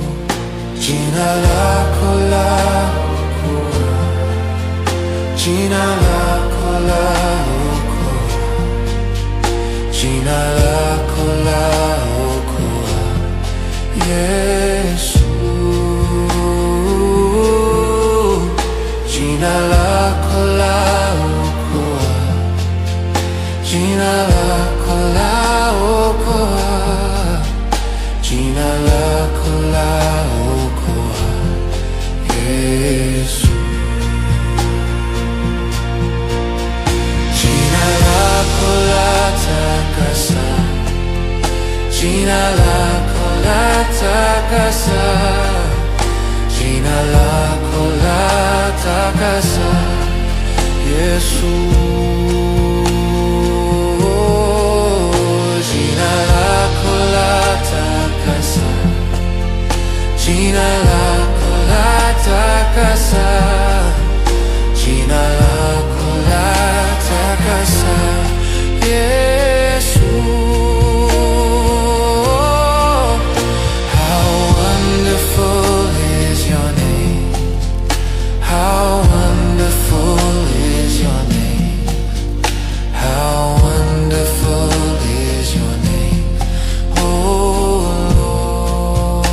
jina lako laokoa, jina lako laokoa, jina lako laokoa, Yesu. Jina lako laokoa, jina lako laokoa, jina lako laokoa, Yesu. Jina lako latakasa, jina lako latakasa, jina lako latakasa, Yesu. Jina lako latakasa, jina lako latakasa, jina lako latakasa, Yesu. How wonderful is your name, how wonderful is your name, how wonderful is your name, oh Lord,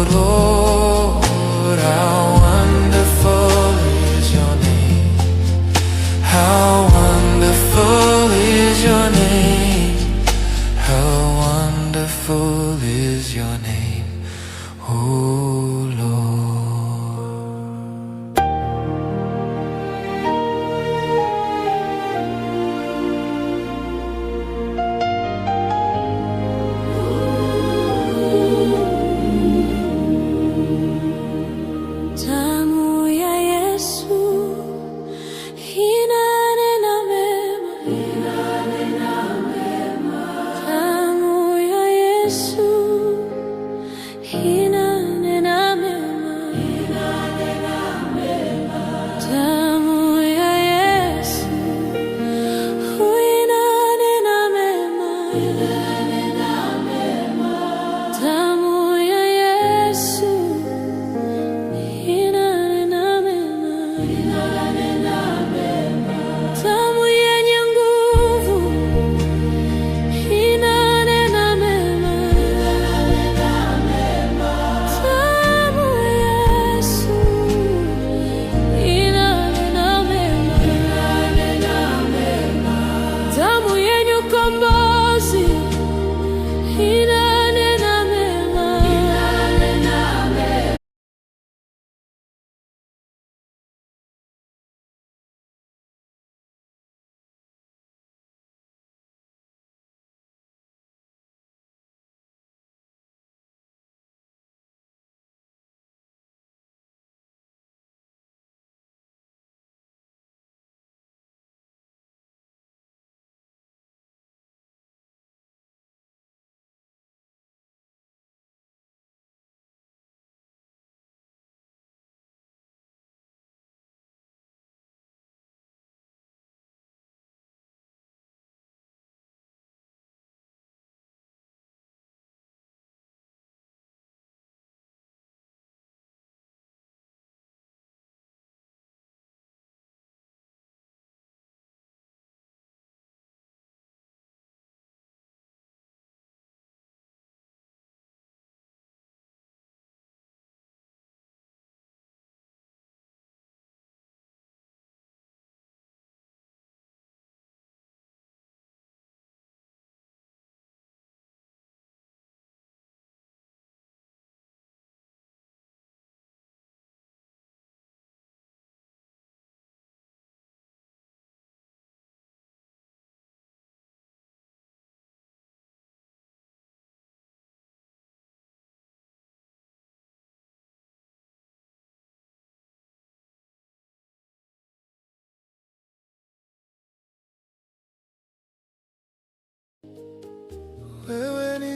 oh Lord. How wonderful is your name, how wonderful is your name, how wonderful is your name, oh Lord. Damu ya Yesu inanena mema, damu ya Yesu inanena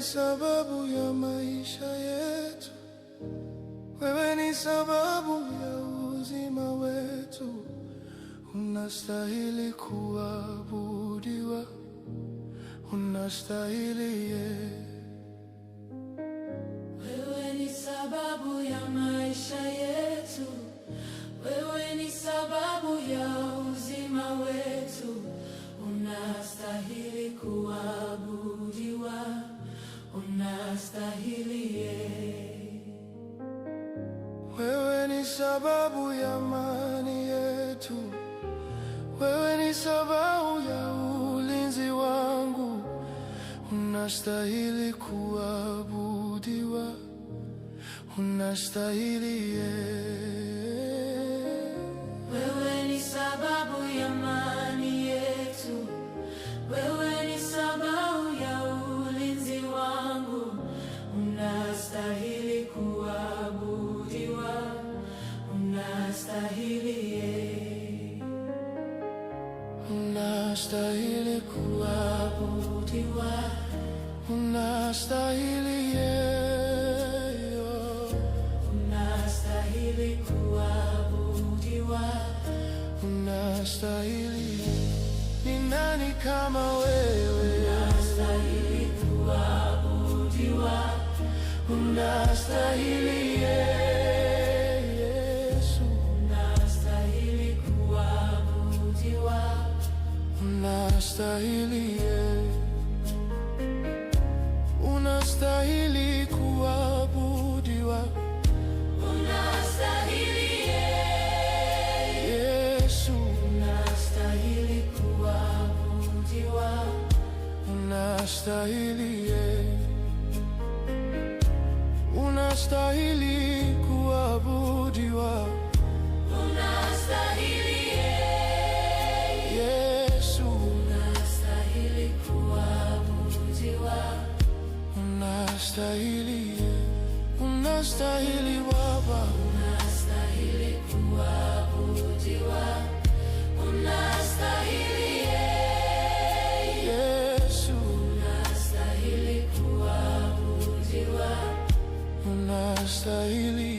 ni sababu ya maisha yetu, wewe ni sababu ya uzima wetu. Unastahili kuabudiwa, unastahili Wewe ni sababu ya maisha yetu, wewe ni sababu ya uzima wetu. Unastahili kuabudiwa, unastahili Wewe ni sababu ya amani yetu, wewe ni sababu ya ulinzi wangu. Unastahili kuabudiwa, unastahili Wewe ni sababu ya amani yetu, wewe ni sababu ya ulinzi wangu. Unastahili kuabudiwa, unastahili unastahili kuabudiwa, unastahili unastahili kuabudiwa, unastahili. Ni nani kama wewe? unastahili kuabudiwa, Unastahili Yesu, unastahili kuabudiwa, unastahili unastahili kuabudiwa, unastahili Yesu, unastahili kuabudiwa, unastahili unastahili kuabudiwa, unastahili Yesu, unastahili kuabudiwa, unastahili unastahili Baba, unastahili kuabudiwa, unastahili Yesu, unastahili kuabudiwa, unastahili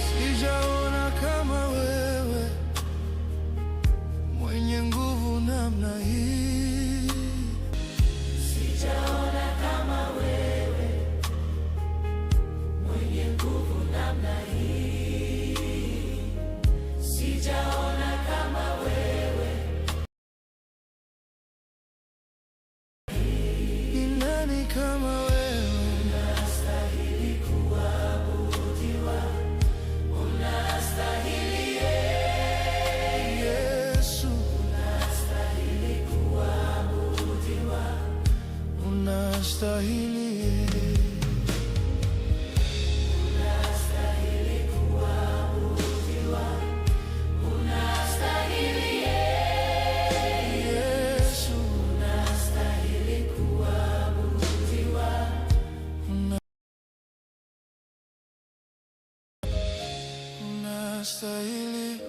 Sijaona kama wewe, mwenye nguvu namna hii. sijaona kama wewe, mwenye nguvu namna hii, sijaona kama wewe. Ni nani kama wewe? Unastahili kuabudiwa, unastahili Yesu, unastahili kuabudiwa, unastahili unastahili kuabudiwa, unastahili Yesu, unastahili kuabudiwa, unastahili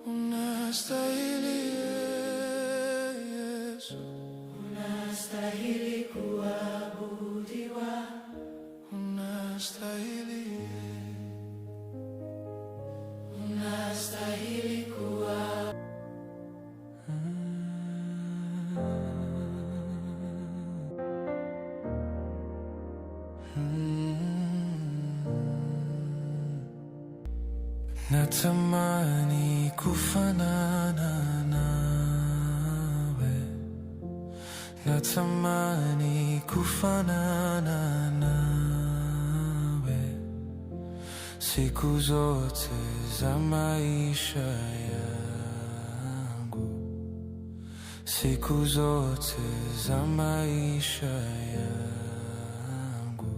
unastahili Yesu, unastahili kuabudiwa, unastahili unastahili kuabudiwa. Natamani kufanana nawe, natamani kufanana nawe siku zote za maisha yangu, siku zote za maisha yangu.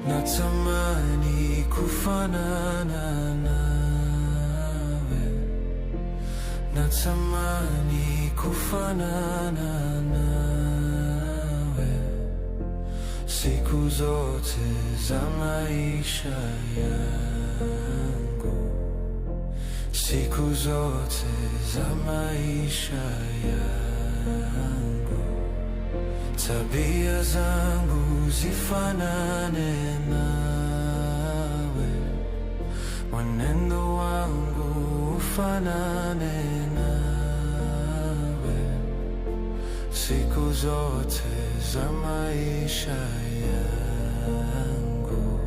Natamani kufanana nawe, natamani kufanana nawe, siku zote za maisha yangu, siku zote za maisha yangu. Tabia zangu zifanane nawe, mwenendo wangu ufanane nawe, siku zote za maisha yangu,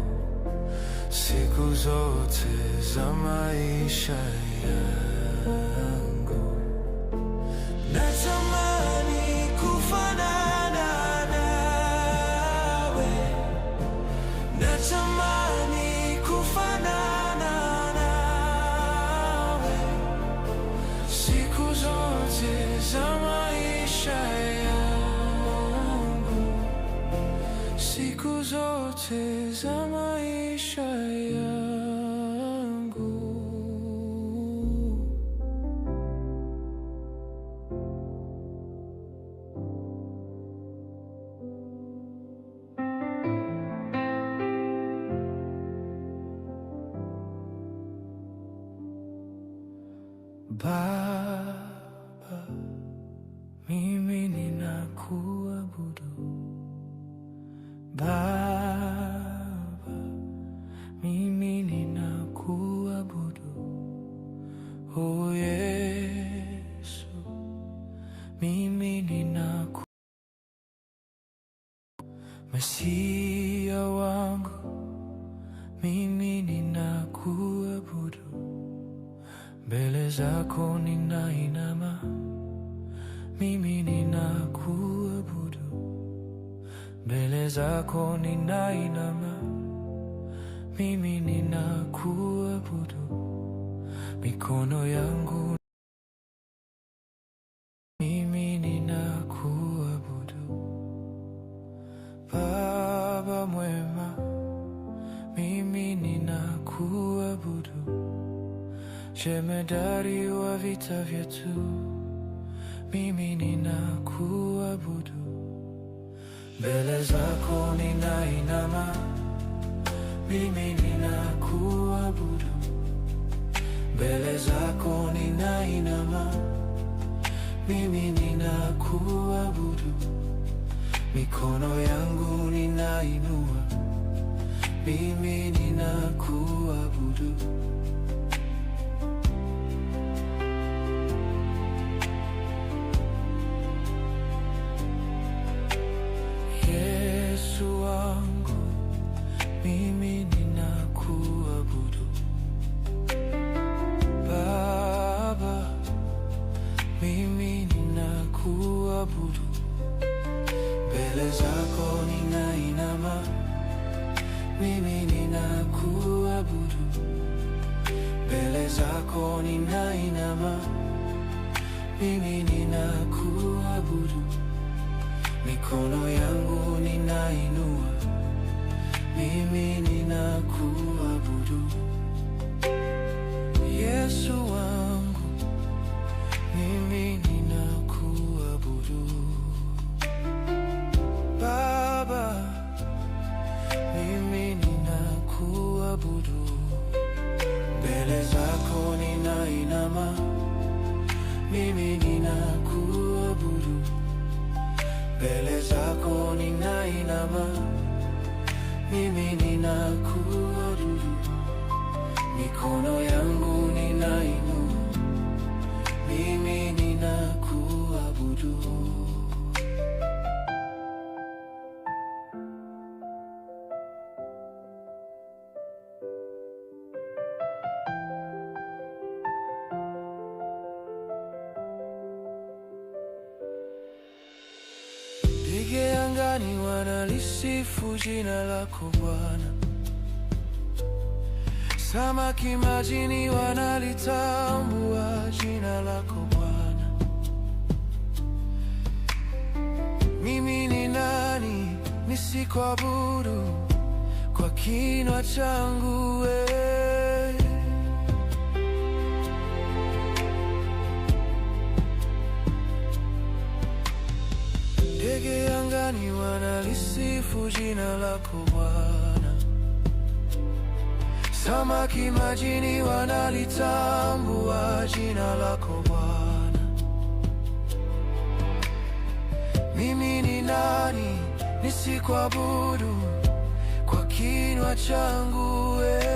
siku zote za maisha yangu. Natamani kufanana nawe, natamani kufanana nawe, siku zote za maisha yangu, siku zote za maisha yangu. Baba, mimi ninakuabudu. Baba, mimi ninakuabudu. Oh Yesu, mimi ninakuabudu. Masia wangu, mimi ninakuabudu. Mbele zako ninainama, mimi ninakuabudu. Mbele zako ninainama, mimi ninakuabudu. Mikono yangu mimi ninakuabudu. Baba mwema, mimi ninakuabudu. Jemedari wa vita vyetu, mimi ninakuabudu. Mbele zako ninainama, mimi ninakuabudu. Mbele zako ninainama, mimi ninakuabudu. Mikono yangu ninainua, mimi ninakuabudu. Yesu wangu, mimi ninakuabudu. Baba, mimi ninakuabudu. Mbele zako ninainama, mimi ninakuabudu. Mbele zako ninainama, mimi ninakuabudu. Mikono yangu ninainua, mimi ninakuabudu. Yesu wangu, mimi ninakuabudu. Baba, mimi ninakuabudu. Mbele zako ninainama, mimi ninakuabudu. Mbele zako ninainama, mimi ninakuabudu. Mikono yangu ninainua, mimi ninakuabudu. Ndege angani wanalisifu jina lako Bwana, samaki majini wanalitambua jina lako Bwana. Mimi ni nani nisikuabudu kwa kinywa changu wewe? Ndege angani wanalisifu jina lako Bwana, samaki majini wanalitambua jina lako Bwana. Mimi ni nani nisikuabudu kwa kinywa changu wewe?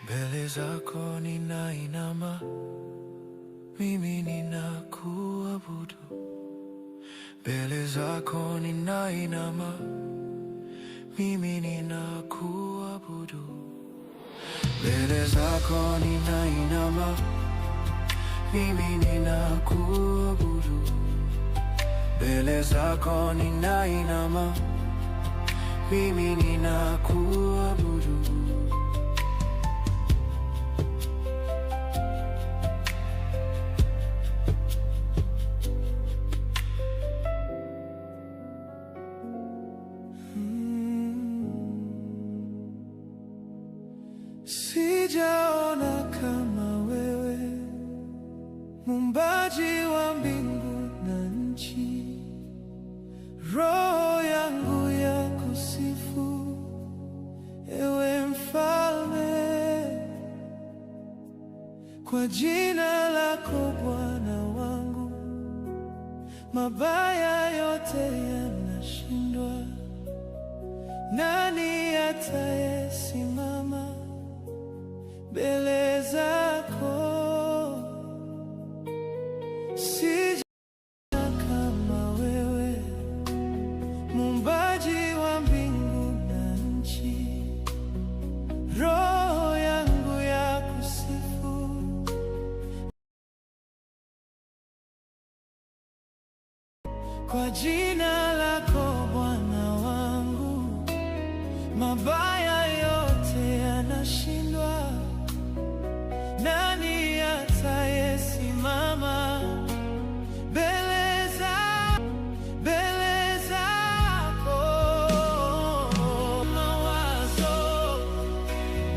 Mbele zako ninainama, mimi ninakuabudu. Mbele zako ninainama, mimi ninakuabudu. Mbele zako ninainama, mimi ninakuabudu. Mbele zako ninainama, mimi ninakuabudu. Sijaona kama wewe, muumbaji wa mbingu na nchi. Roho yangu ya kusifu, ewe Mfalme, kwa jina lako Bwana wangu. Mabaya yote yanashindwa, nani atayesimama mbele zako? Sijaona kama wewe, muumbaji wa mbingu na nchi. Roho yangu ya kusifu, kwa jina lako Bwana wangu. Mabaya yote yanashindwa, nani atayesimama mbele zako? Mawazo,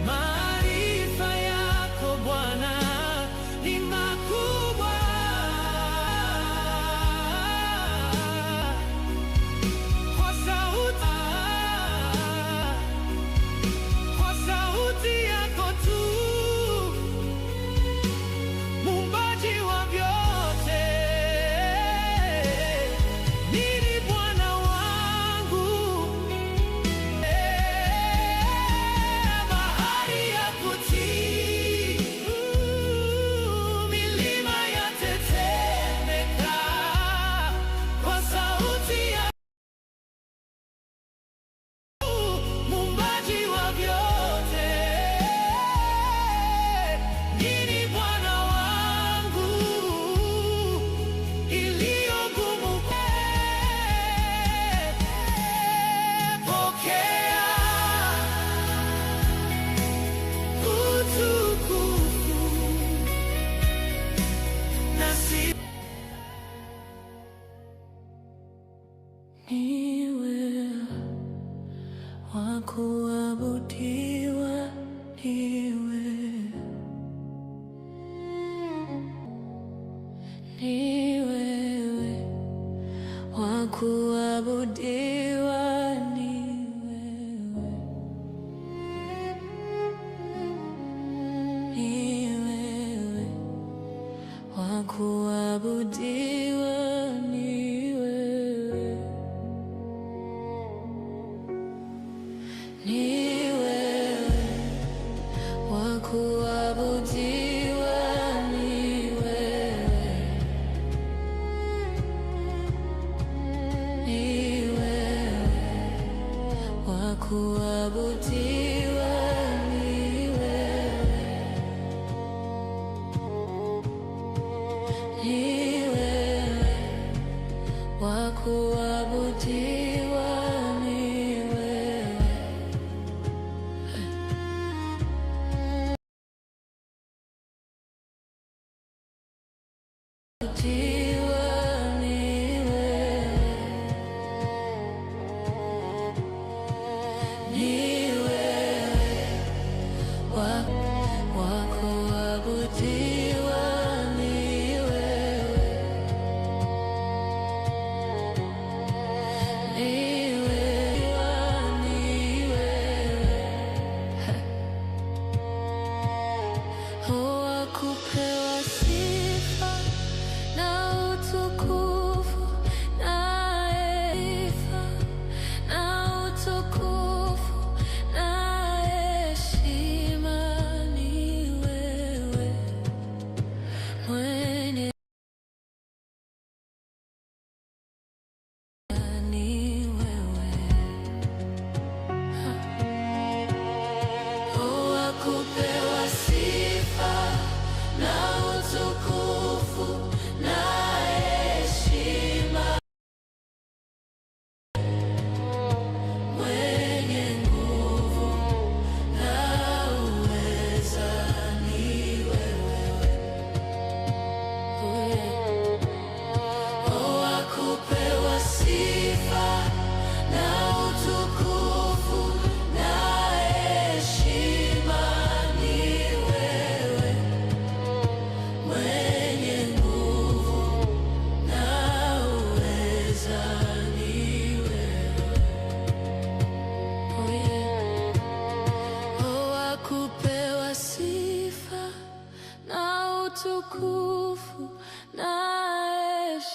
maarifa yako Bwana ni makubwa. Kwa sauti yako tu, muumbaji wa vyote, nini Bwana wangu? Bahari ya kutii, milima yatetemeka kwa sauti ya muumbaji wa vyote, nini Bwana wangu? Iliyo ngumu pokea utukufu na sifa. Niwe wa kuabudiwa, niwe wewe wa kuabudiwa, ni wewe, ni wewe wa kuabudiwa, ni wewe, ni wewe wa kuabudiwa, ni wewe, ni wewe wa kuabudiwa, ni wewe, ni wewe wa kuabudiwa.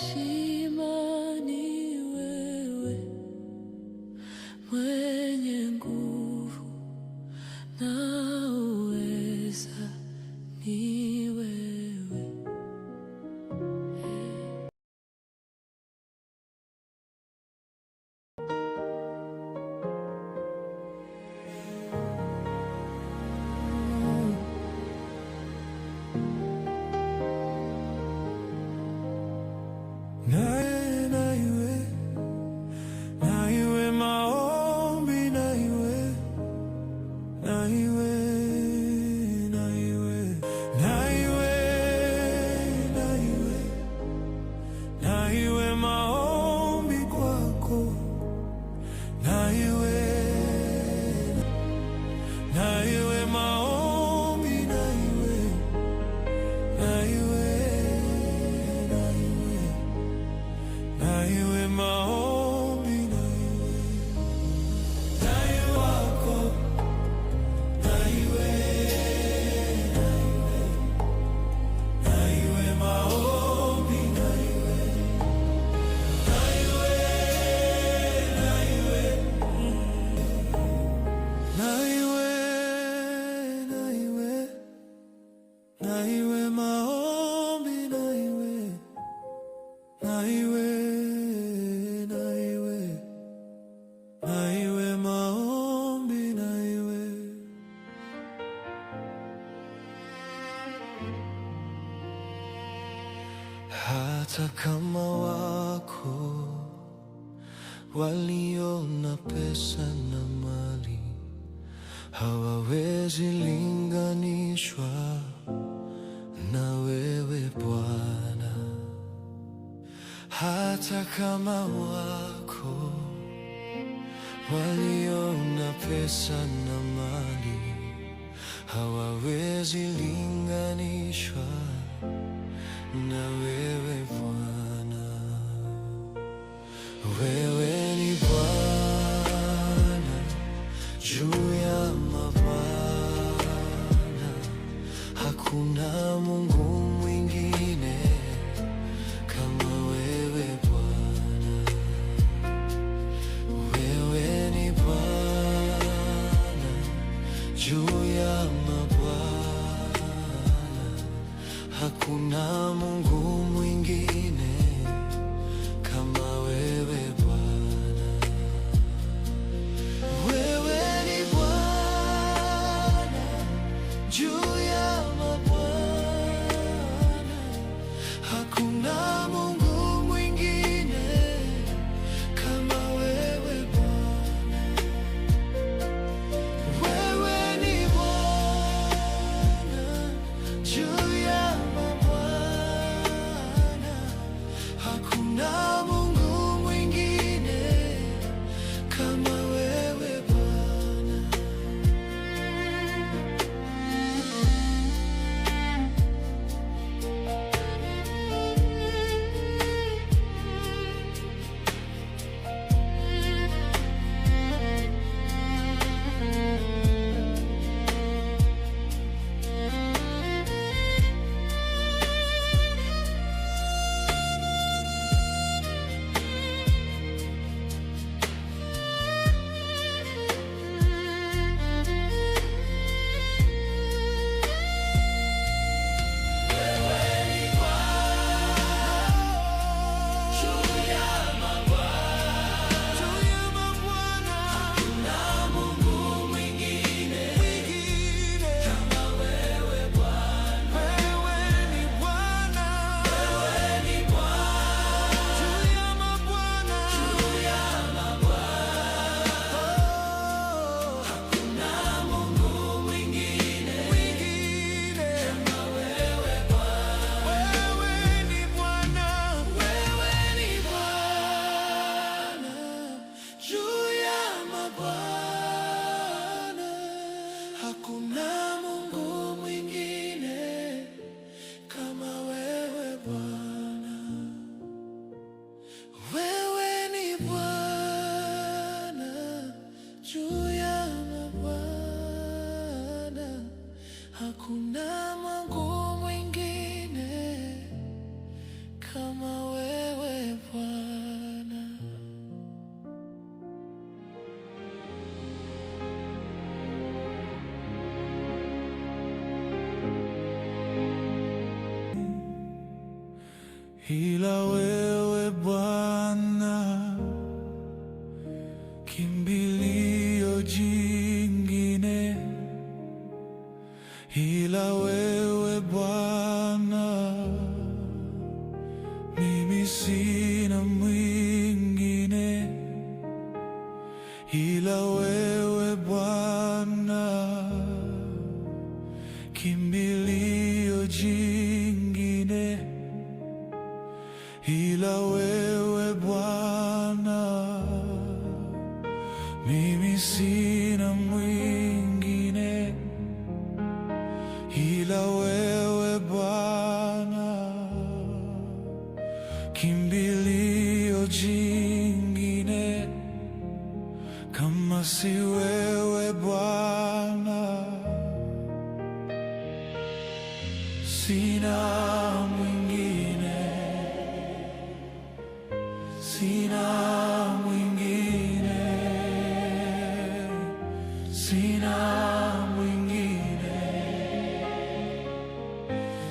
heshima ni wewe, mwenye nguvu na uweza ni wewe. Na iwe maombi, na iwe maombi kwako, na iwe maombi, na iwe maombi, naye wako, naiwe maombi, naiwe maombi, naiwe maombi, hata kama wako waliona pesa na mali hawawezi linganishwa na wewe Bwana. Hata kama wako waliona pesa na mali hawawezi linganishwa na wewe Bwana. Wewe ni Bwana juu ya mabwana, hakuna Mungu mwingine kama wewe Bwana. Wewe ni Bwana juu ya mabwana, hakuna Mungu mwingine ila wewe Bwana, kimbilio jingine, ila wewe Bwana, mimi sina mwingine, ila wewe Bwana, kimbilio jingine, ila wewe Bwana, mimi sina mwingine, ila wewe Bwana, kimbilio jingine, kama si wewe Bwana, sina mwingine, sina mwingine, sina mwingine,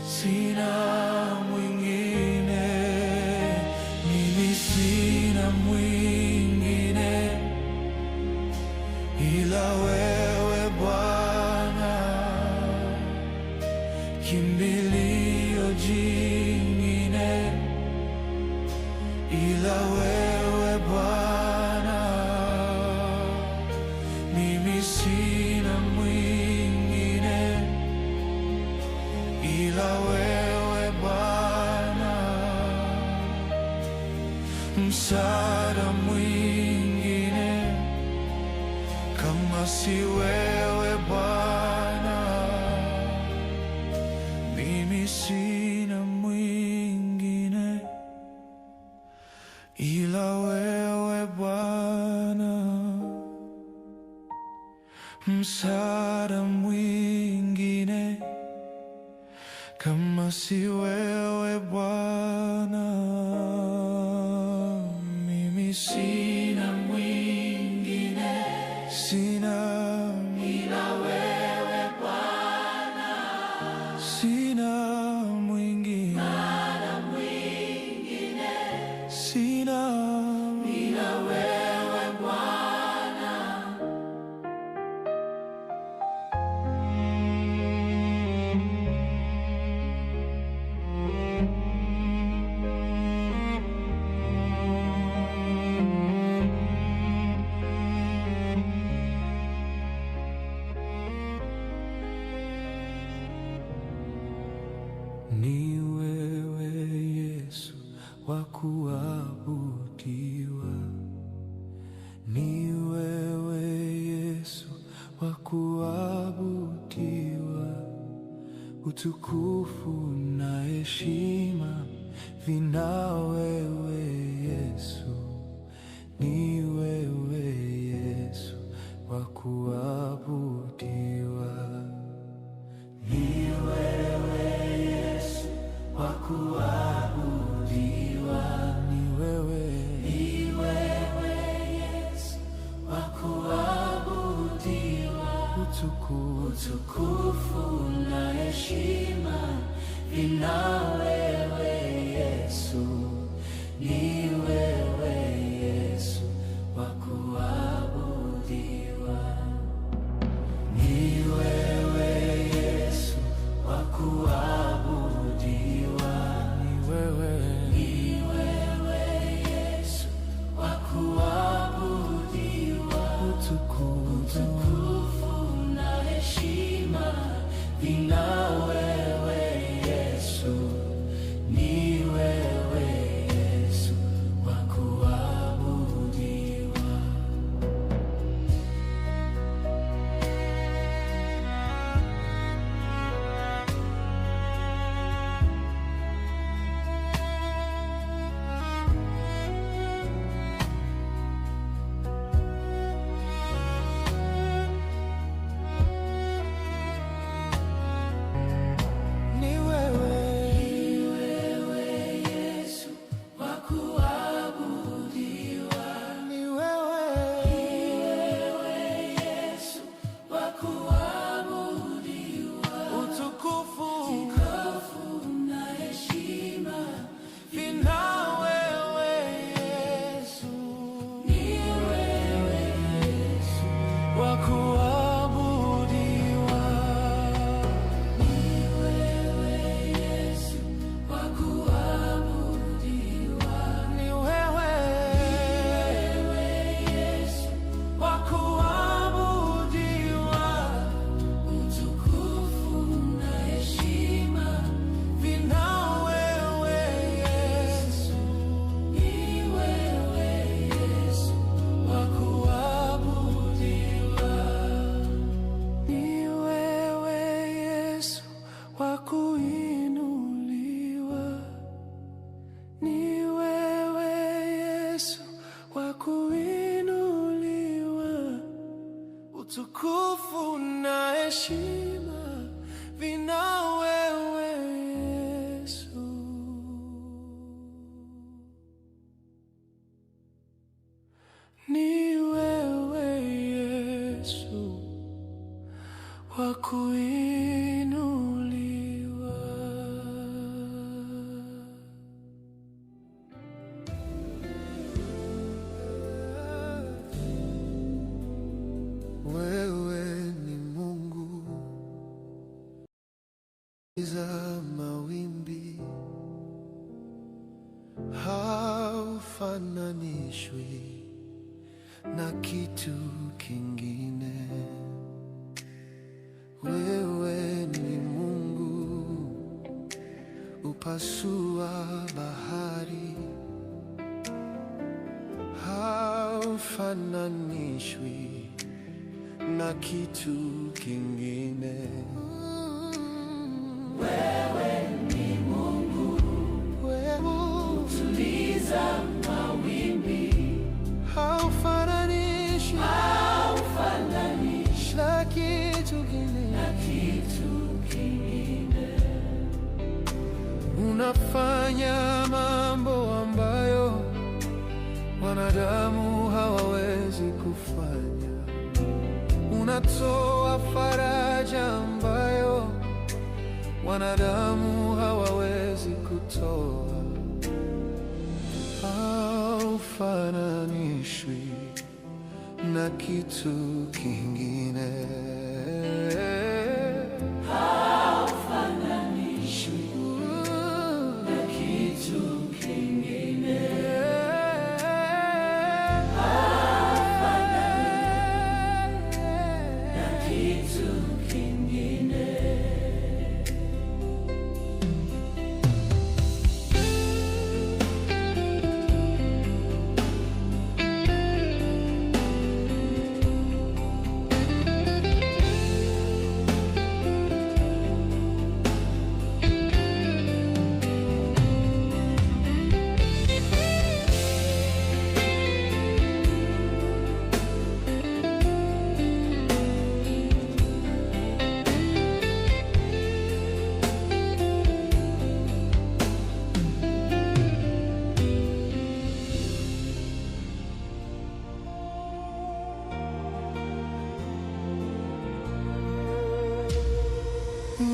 sina mwingine, mimi sina mwingine, ila wewe Bwana, kimbilio jingine, ila wewe Bwana, mimi sina mwingine, ila wewe Bwana, msaada mwingine, kama si wewe Bwana, mimi sina mwingine, ila wewe Bwana, msaada mwingine, kama si wewe Bwana, mimi sina mwingine, sina, ila wewe Bwana, sina mwingine, msaada mwingine, sina, ila wewe Bwana. Ni wewe Yesu wa kuabudiwa, ni wewe Yesu wa kuabudiwa, utukufu na heshima vina wewe Yesu, ni wewe Yesu wa kuabudiwa, ni wewe Yesu wa kuabudiwa, ni wewe Yesu wa kuabudiwa, utukufu na heshima vina wewe Yesu, kuinuliwa. Wewe ni Mungu za mawimbi, haufananishwi na kitu kingine. Wewe ni Mungu upasua bahari, haufananishwi na kitu kingine. Wewe ni Mungu, utuliza mawimbi, haufananishwi na kitu kingine. Unafanya mambo ambayo wanadamu hawawezi kufanya. Unatoa faraja ambayo wanadamu hawawezi kutoa. Haufananishwi na kitu kingine. haufananishwi na kitu kingine. Haufananishwi na kitu kingine.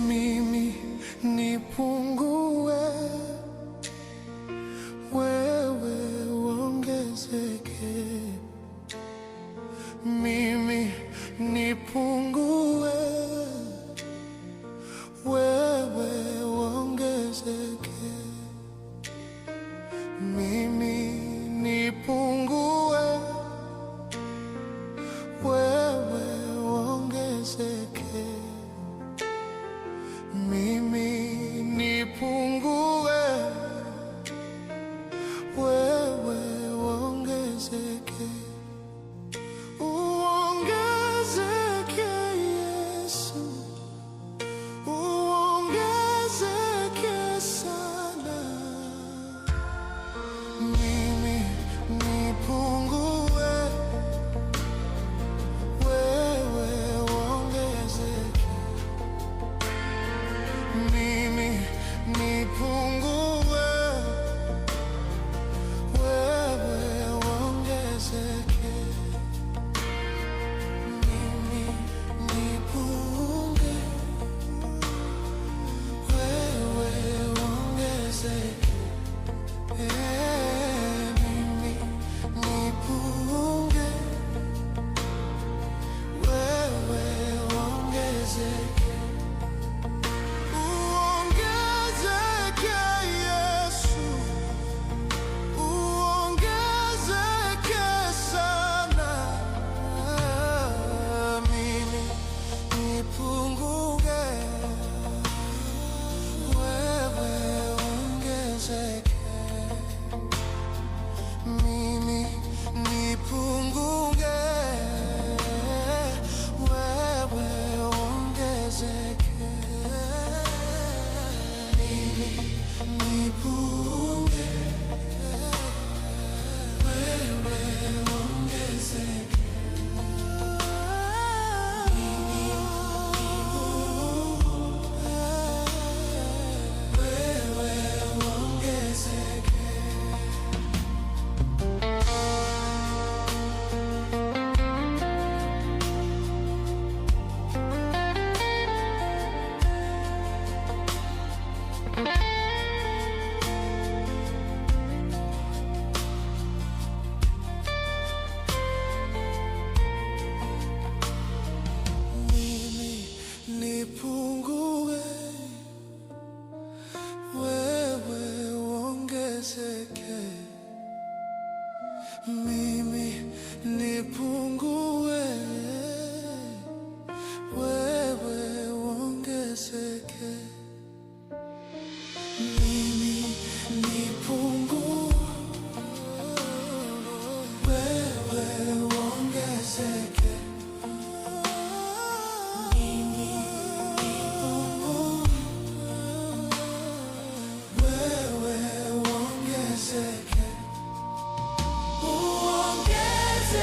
Mimi nipungue, wewe uongezeke. Mimi nipungue, wewe uongezeke. Mimi nipungue, wewe uongezeke. Mimi nipungue, wewe uongezeke. Uongezeke Yesu, uongezeke sana. uongezeke, mimi nipungue, wewe uongezeke. Mimi nipungue, wewe uongezeke. Mimi nipungue, wewe uongezeke. Uongezeke.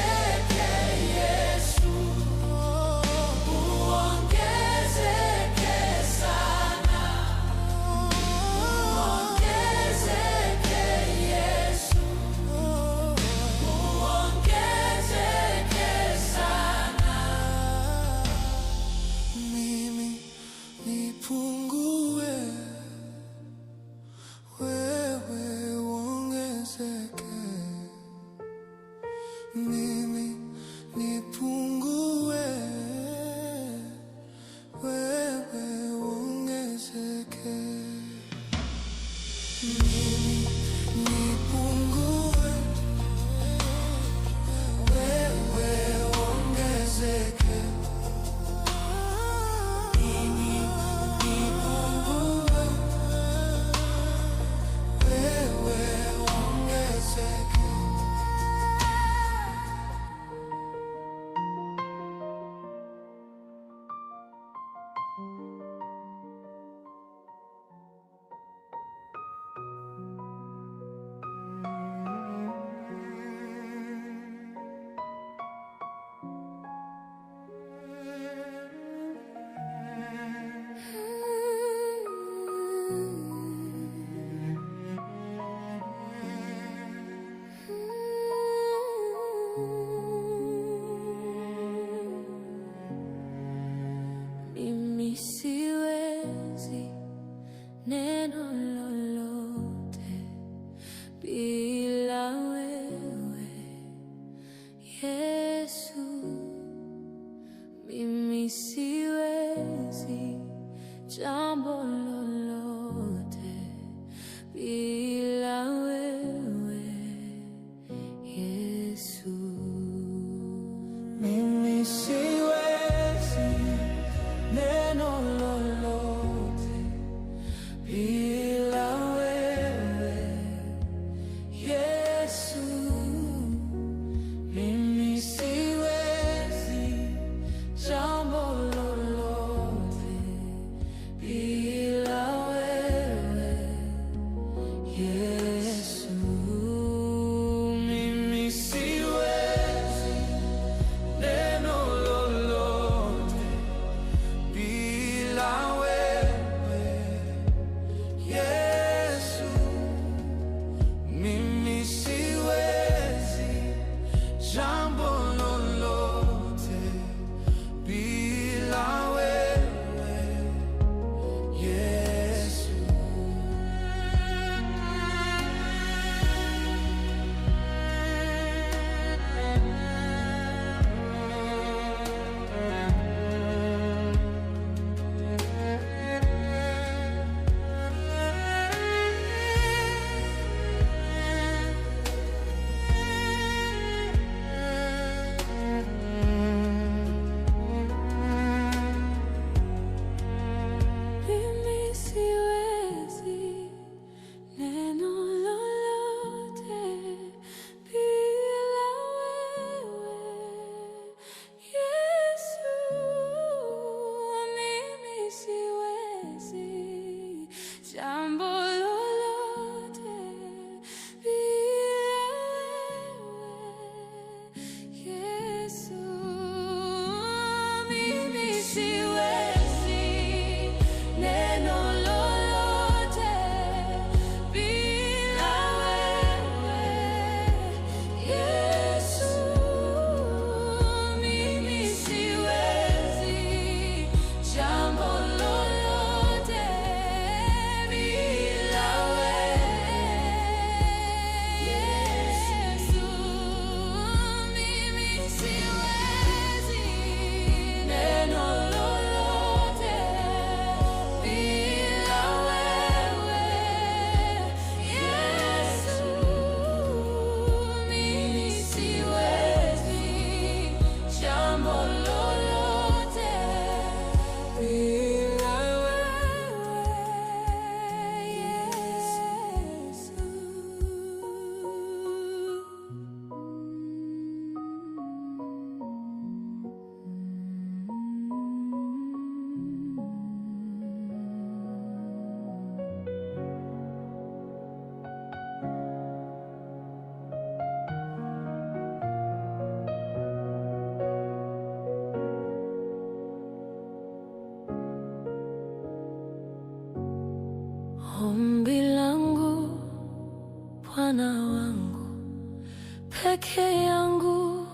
peke yangu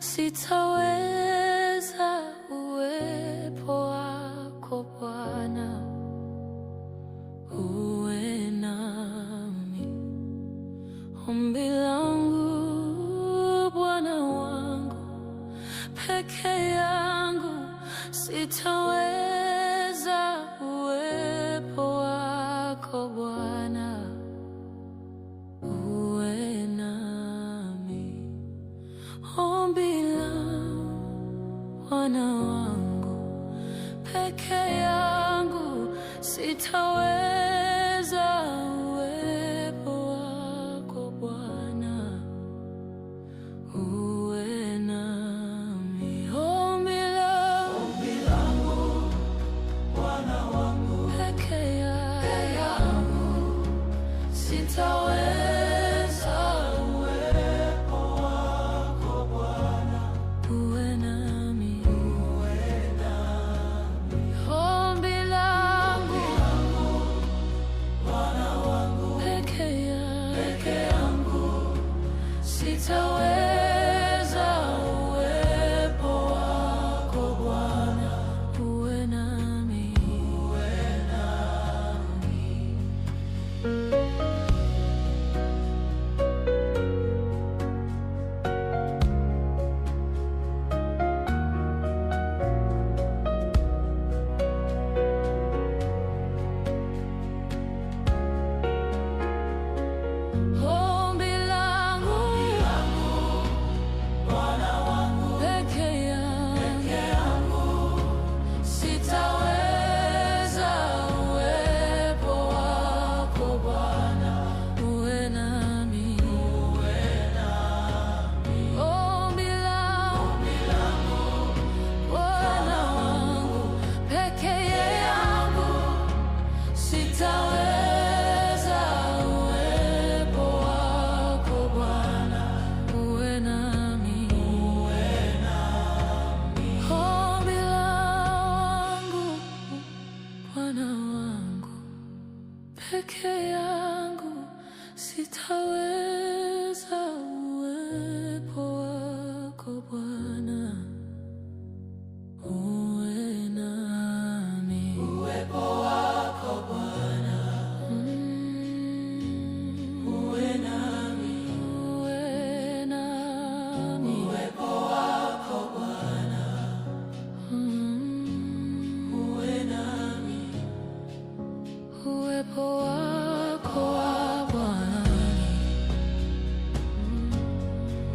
sitaweza, uwepo wako Bwana uwe nami. Ombi langu Bwana wangu, peke yangu sitaweza, uwepo wako Bwana uwe nami. Ombi langu Bwana wangu, peke yangu sitaweza, uwepo wako Bwana uwe nami. Ombi langu Bwana wangu, peke yangu sitaweza, uwepo wako Bwana uwe nami. Ombi langu Bwana wangu, peke yangu sitaweza, uwepo wako Bwana uwe nami. Ombi langu Bwana wangu, peke yangu sitaweza, uwepo wako Bwana uwe nami. Ombi langu Bwana wangu, peke yangu sitaweza, uwepo wako Bwana uwe nami. Ombi langu Bwana wangu, peke yangu sitaweza, uwepo wako Bwana uwe nami. Uwepo wako Bwana uwe nami. Uwe nami. Uwepo wako Bwana uwe nami. Uwepo wako Bwana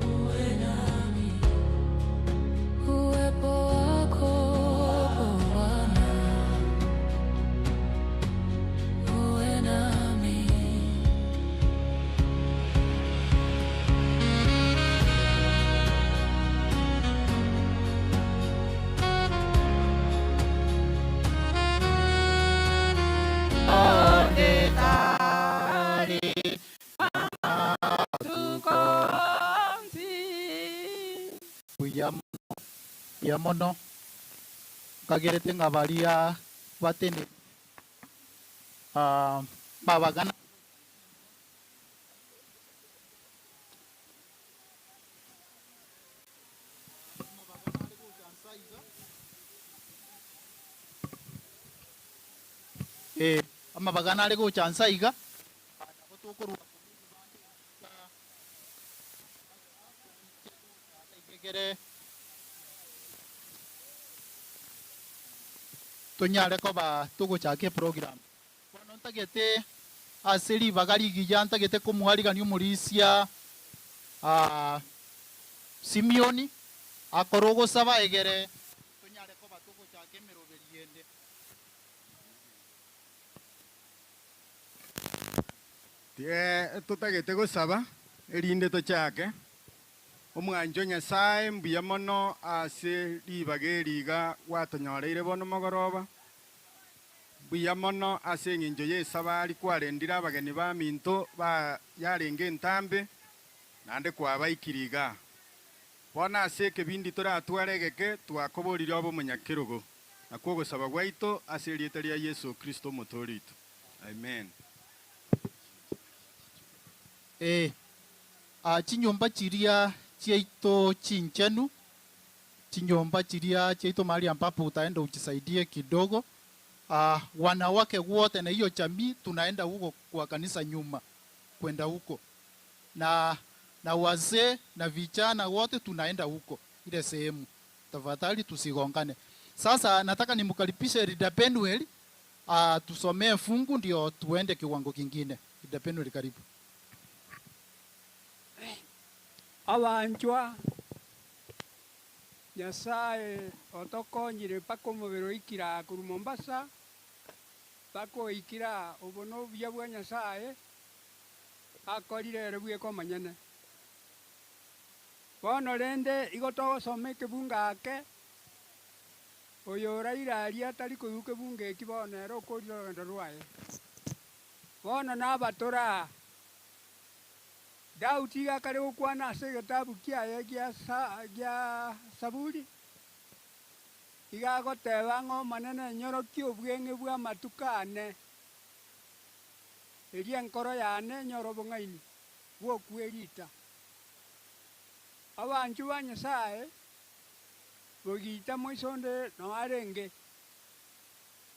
uwe nami. Uwepo wako Bwana uwe nami. ya mono kagerete ngabaria batene babagana amabagana ari guchansa iga tunyare koba tuguchake program bono ntagete aseri bagari gija ntagete kumuharigania umurisia Simeoni akorogo saba egere tunyare koba tuguchake miroberiende tutagete gusaba erinde tochake omwanjo Nyasaye mbuya mono ase ribaga eriga gwatonyoreire bono mogoroba mbuya mono ase eng'encho ya esabari kwarendire abageni ba minto yarenge entambe naende kwabaikire iga bono ase ekebindi toratware egeke twakoborire obo omonyakerogo nakwo ogosaba gwaito ase erieta ria Yesu Kristo omotore itu. Amen. chinyumba chiria chiaito chinchenu, chinyumba chiria chiaito mahali ambapo utaenda ujisaidie kidogo. Wanawake wote na hiyo jamii tunaenda huko kwa kanisa nyuma, kwenda huko na wazee na vijana wote tunaenda huko ile sehemu. Tafadhali tusigongane. Sasa nataka nimkaribishe Rida Penuel tusomee fungu ndio tuende kiwango kingine. Rida Penuel, karibu. Abanjwa Nyasaye otokonyire mpaka omubiri oikira kuru Mombasa mpaka oikira obono buya bwa Nyasaye akorire ere bweka omanyene. Bono rende igo togosoma ekebunga ake oyo Raila aria atari koiga ebunga eki bono ere okorire orogendo rwaye. Bono nabatora Daudi gakare gokwana ase egetabu kiaye gia Saburi igagoteba ng'o manene nyoroki obweng'e bwa amatuko ane eria enkoro yane nyoro obong'aini bwokwa erita. Abanchu ba Nyasaye bogita moiso onde no arenge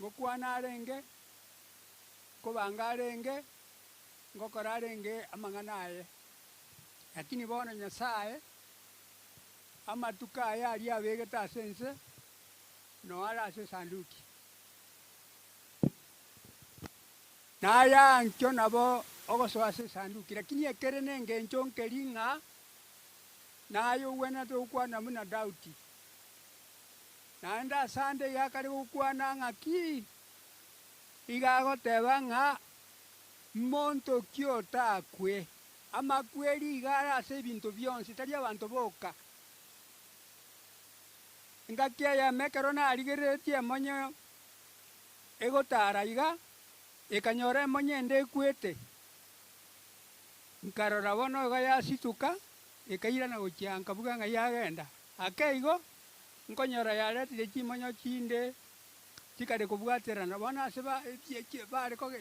ngokwana arenge kobanga arenge ngokora arenge amang'ana aye. Lakini bono Nyasaye amatuko aya aria abegete ase ense no ara ase sanduki. Naya nkyo nabo ogosoa ase sanduki, lakini ekere nengencho nkeri ng'a nayo gwenete gokwana muna Daudi. Naenda asande igakare gokwana ng'aki igagoteba ng'a monto ki otakwe amakweri igara ase ebinto bionsi tari abanto boka. Ngaki aya mekero narigeretie emonyo egotara iga ekanyora emonyo ende ekwete nkarora bono iga yasituka ekairana gochianka buga ng'a yagenda ake igo nkonyora yaretire chimonyo chinde chikare kobwaterana bono ase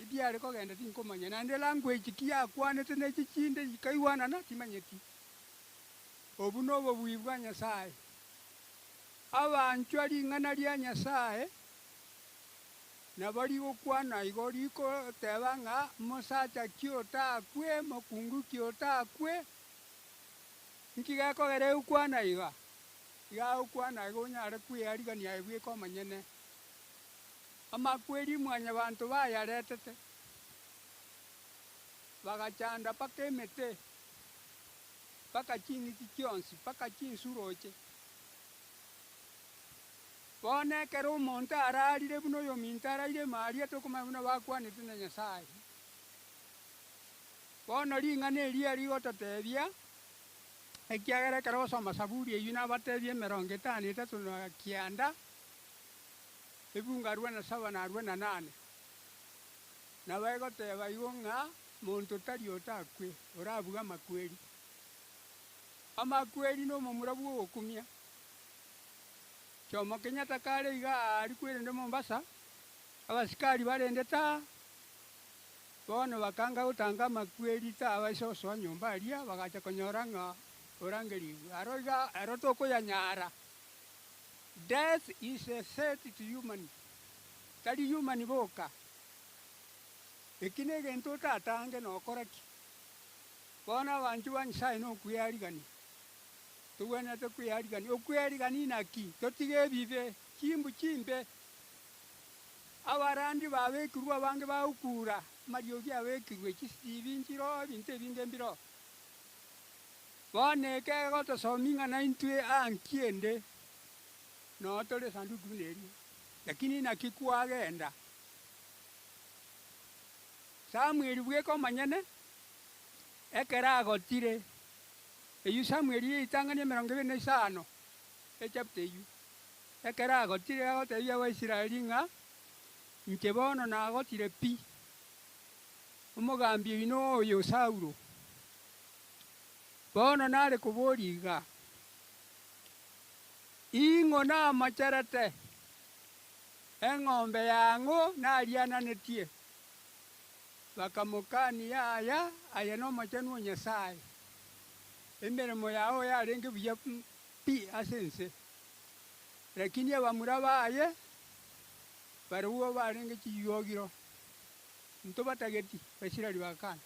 biare kogenda tinkomanya naende language ki yakwanete na echi chinde chikaiwanana timanyeti. Obu nobo bwi bwa Nyasaye. Abanchu ring'ana ria Nyasaye nabo rigokwana igo rikoteba ng'a mosacha ki otakwe mokungu ki otakwe nki gekogera egokwana iga igagokwana igo onyare kweyarigania ebweka omanyene. Amakweri mwanya bantu bayaretete bagachanda paka emete paka ching'iti chionsi paka chinsuroche. Bono ekero omonto ararire buna oyo ominto araire maria tokomanya buna bakwanete na Nyasaye. Bono ring'ana eria rigototebia ekiagera ekero osoma Saburi eywo nabatebia 53 kianda ebunga 47 na 48 nabo egoteba igo ng'a monto tari otakwe orabuga amakweri. Amakweri no omomura bwa ogokumia. Jomo Kenyatta kare iga ari kwerende Mombasa abasikari barende ta bono bakanga gotanga amakweri ta abasosoa nyomba aria bagacha konyora ng'a orangerigu aro iga aro tokoyanyara. Death is a threat to human. Tari human boka. Ekine gento tatange no koraki. Bona bantu ba Nyasaye no kuyarigani. Tuwena to kuyarigani. Okuyarigani naki. Totige bibe chimbu chimbe. Abarandi babekirwa bange baukura. Mariogi abekirwe chisibinjiro binte bingembiro. Bone ke goto sominga na intwe ankiende. No tole sanduku neri. Lakini nakikuwa agenda. Samueli bweko manyene ekera agotire. Eyu Samueli itangania 25 echapte eyu. Ekera agotire agotebia wa Israeli ng'a nke bono na agotire pi. Omogambi bino oyo Saulo. Bono nare kuboriga. Ingo na macharate. Eng'ombe yango nariananetie. Bakamukani aya no machanu Nyasaye. emeremo yao yarenge buya pi ase ense lakini abamura baye bariwo barenge chiyogiro nto batageti basirari bakana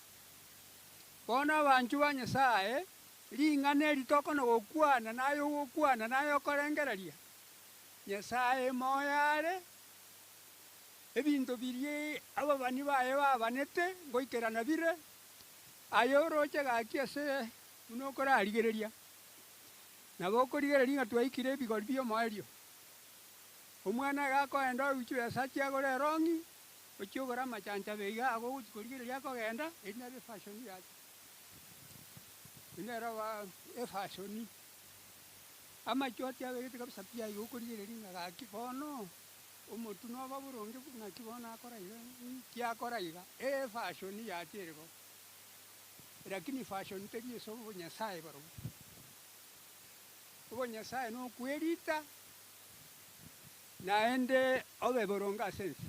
bona abanchu ba Nyasaye ring'ana eritokona gokwana nayo okorengeraria Nyasaye moyare ebinto birie ababani baye babanete ngoikerana bire ayo oroche gaki ase buna okorarigereria nabo okorigereria ng'a twaikire ebigori bia omoerio omwana gakoenda oichu esa chiagora erong'i ochiogora amachancha beiga ago ogochi korigereria akogenda eri naro efashion yake inero efashion amacho atiabegete kabisa pia igo okorigereria ng'a gaki bono omotu noba boronge ng'aki bono akora iga kiakora iga efashion yate erigo lakini fashion teri ase obonyasaye barobo obonyasaye nokwerita naende obe boronge ase ense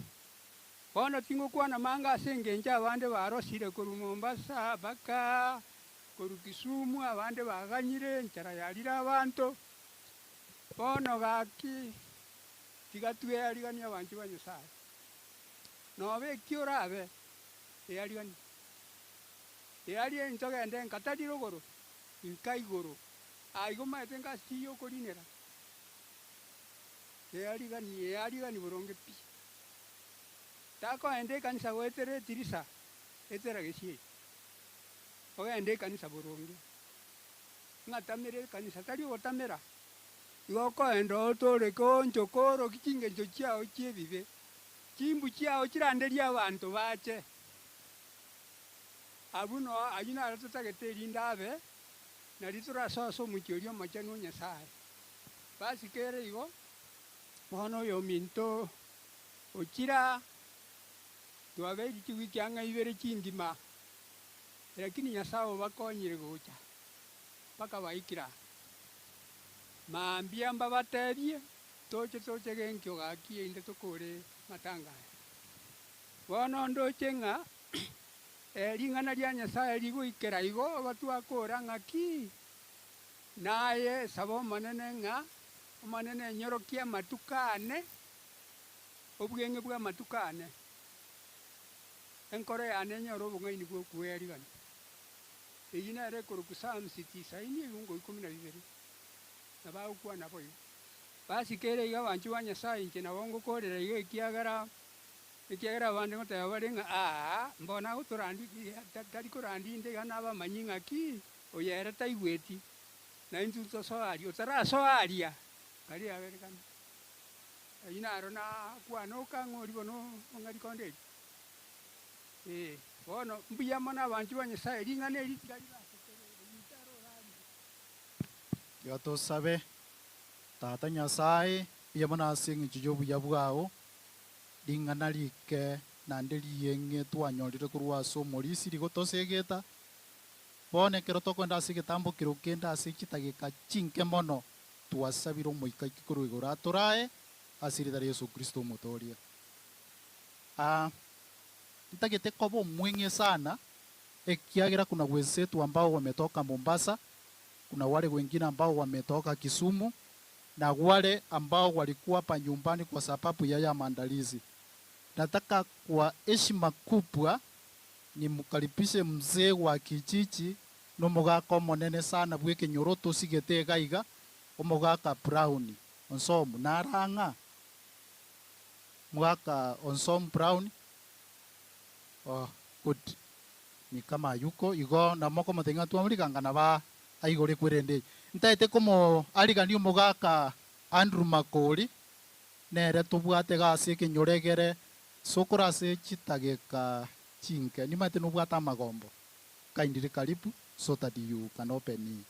bono tingokwana manga ase engencho abande barosire korwa Mombasa mpaka korwa Kisumu abande baganyire enchara yarire abanto bono gaki tiga twearigania abanchu ba Nyasaye nobe eki orabe earigani eari entogende nkatari rogoro nka igoro aigo maete ngasi yokorinera earigani boronge pi takoende ekanisa goetere etirisa etera gesie ogende ekanisa boronge ng'atamere ekanisa tari ogotamera igo okoenda otoreke onchoka oroki chingencho chiao chiebibe chimbu chiao chiranderia abanto bache abuno aywo naro totagete erinde abe nari torasosa omochi oria omochenu Nyasaye basi kere igo bono oyo ominto ochira twabeiri chiwiki ang'a ibere chingima lakini Nyasaye obakonyire gocha mpaka baikira mambia mbabatebie toche genkio gaki inde tokore matangaya bono ndoche ng'a ring'ana ria Nyasaye rigoikera igo batwakora ng'aki naye saba omonene ng'a omonene enyorokia amatuko ane obweng'e bwa amatuko ane enkoro yane enyora obong'aini bwa okuerigani eywo nere ekoroku Psalms 90 egungo 12 nabagokwana boigo basi kere iga abanchu ba Nyasaye inche nabo ngokorera iga ekiagera abande ngoteba bare ng'a mbona gotorandi tari korandinde iga nabamanyi ng'aki oyere taigweti na intwe tosoaria otarasoaria kari aberekana eywo naro nakwana okang'ori bono ong'ari konde bono mbuya mono abanchu ba Nyasaye ring'ana eri tigari Tiga tosabe tata Nyasaye buya mono ase eng'encho ya obuya bwao ring'ana rike naende rieng'e twanyorire korwa ase omorisi rigotosegeta bono ekero tokoenda ase egetambo kero kende ase chitageka chinke mono twasabire omoikaiki korwa igoro atorae ase eritara Yesu Kristo omotoria ntagete koba omweng'e sana ekiagera kuna wenzetu ambao wametoka Mombasa, kuna wale wengine ambao wametoka Kisumu na wale ambao walikuwa hapa nyumbani kwa sababu ya maandalizi. Nataka kwa heshima kubwa nimkaribishe mzee wa kijiji nomogaka monene sana bweke nyoroto sigete gaiga omogaka Brown onsomu naranga mwaka onsomu Brown. Good ni kama yuko igo na moko matenga tuamurikanga na ba aigore kwerende ntaete komo aligani omogaka Andrew Makori nere tobwate gase kenyoregere sokorase chitageka chinke ni mate no bwata magombo kindly karibu so that you can open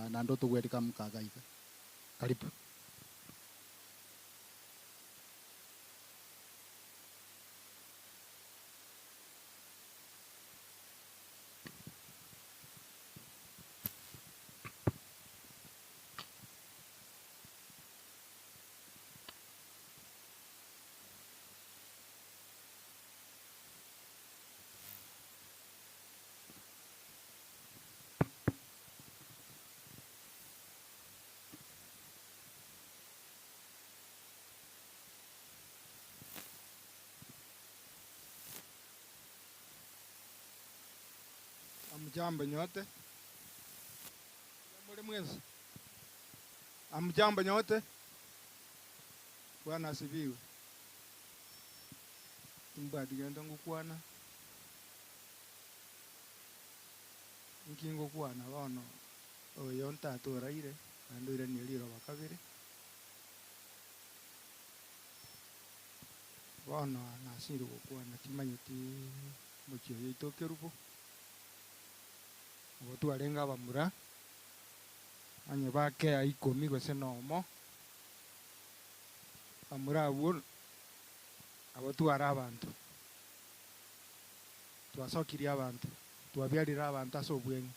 na ndo to welcome kagaiga karibu. Hamjambo nyote. Jambo mwezi. Hamjambo nyote. Bwana asifiwe. Tumbadi genda ngukwana. Nkingo kwana bono. Oyo ntatu raire. Andure niliro bakabiri. Bono nasiro gukwana kimanyiti mukiyo yitokerupo. Otu arenga bamura. Anye bake aikomi gose nomo. Bamura abun. Abotu ara abantu. Twasokiri abantu. Twabyalira abantu asobwenyi.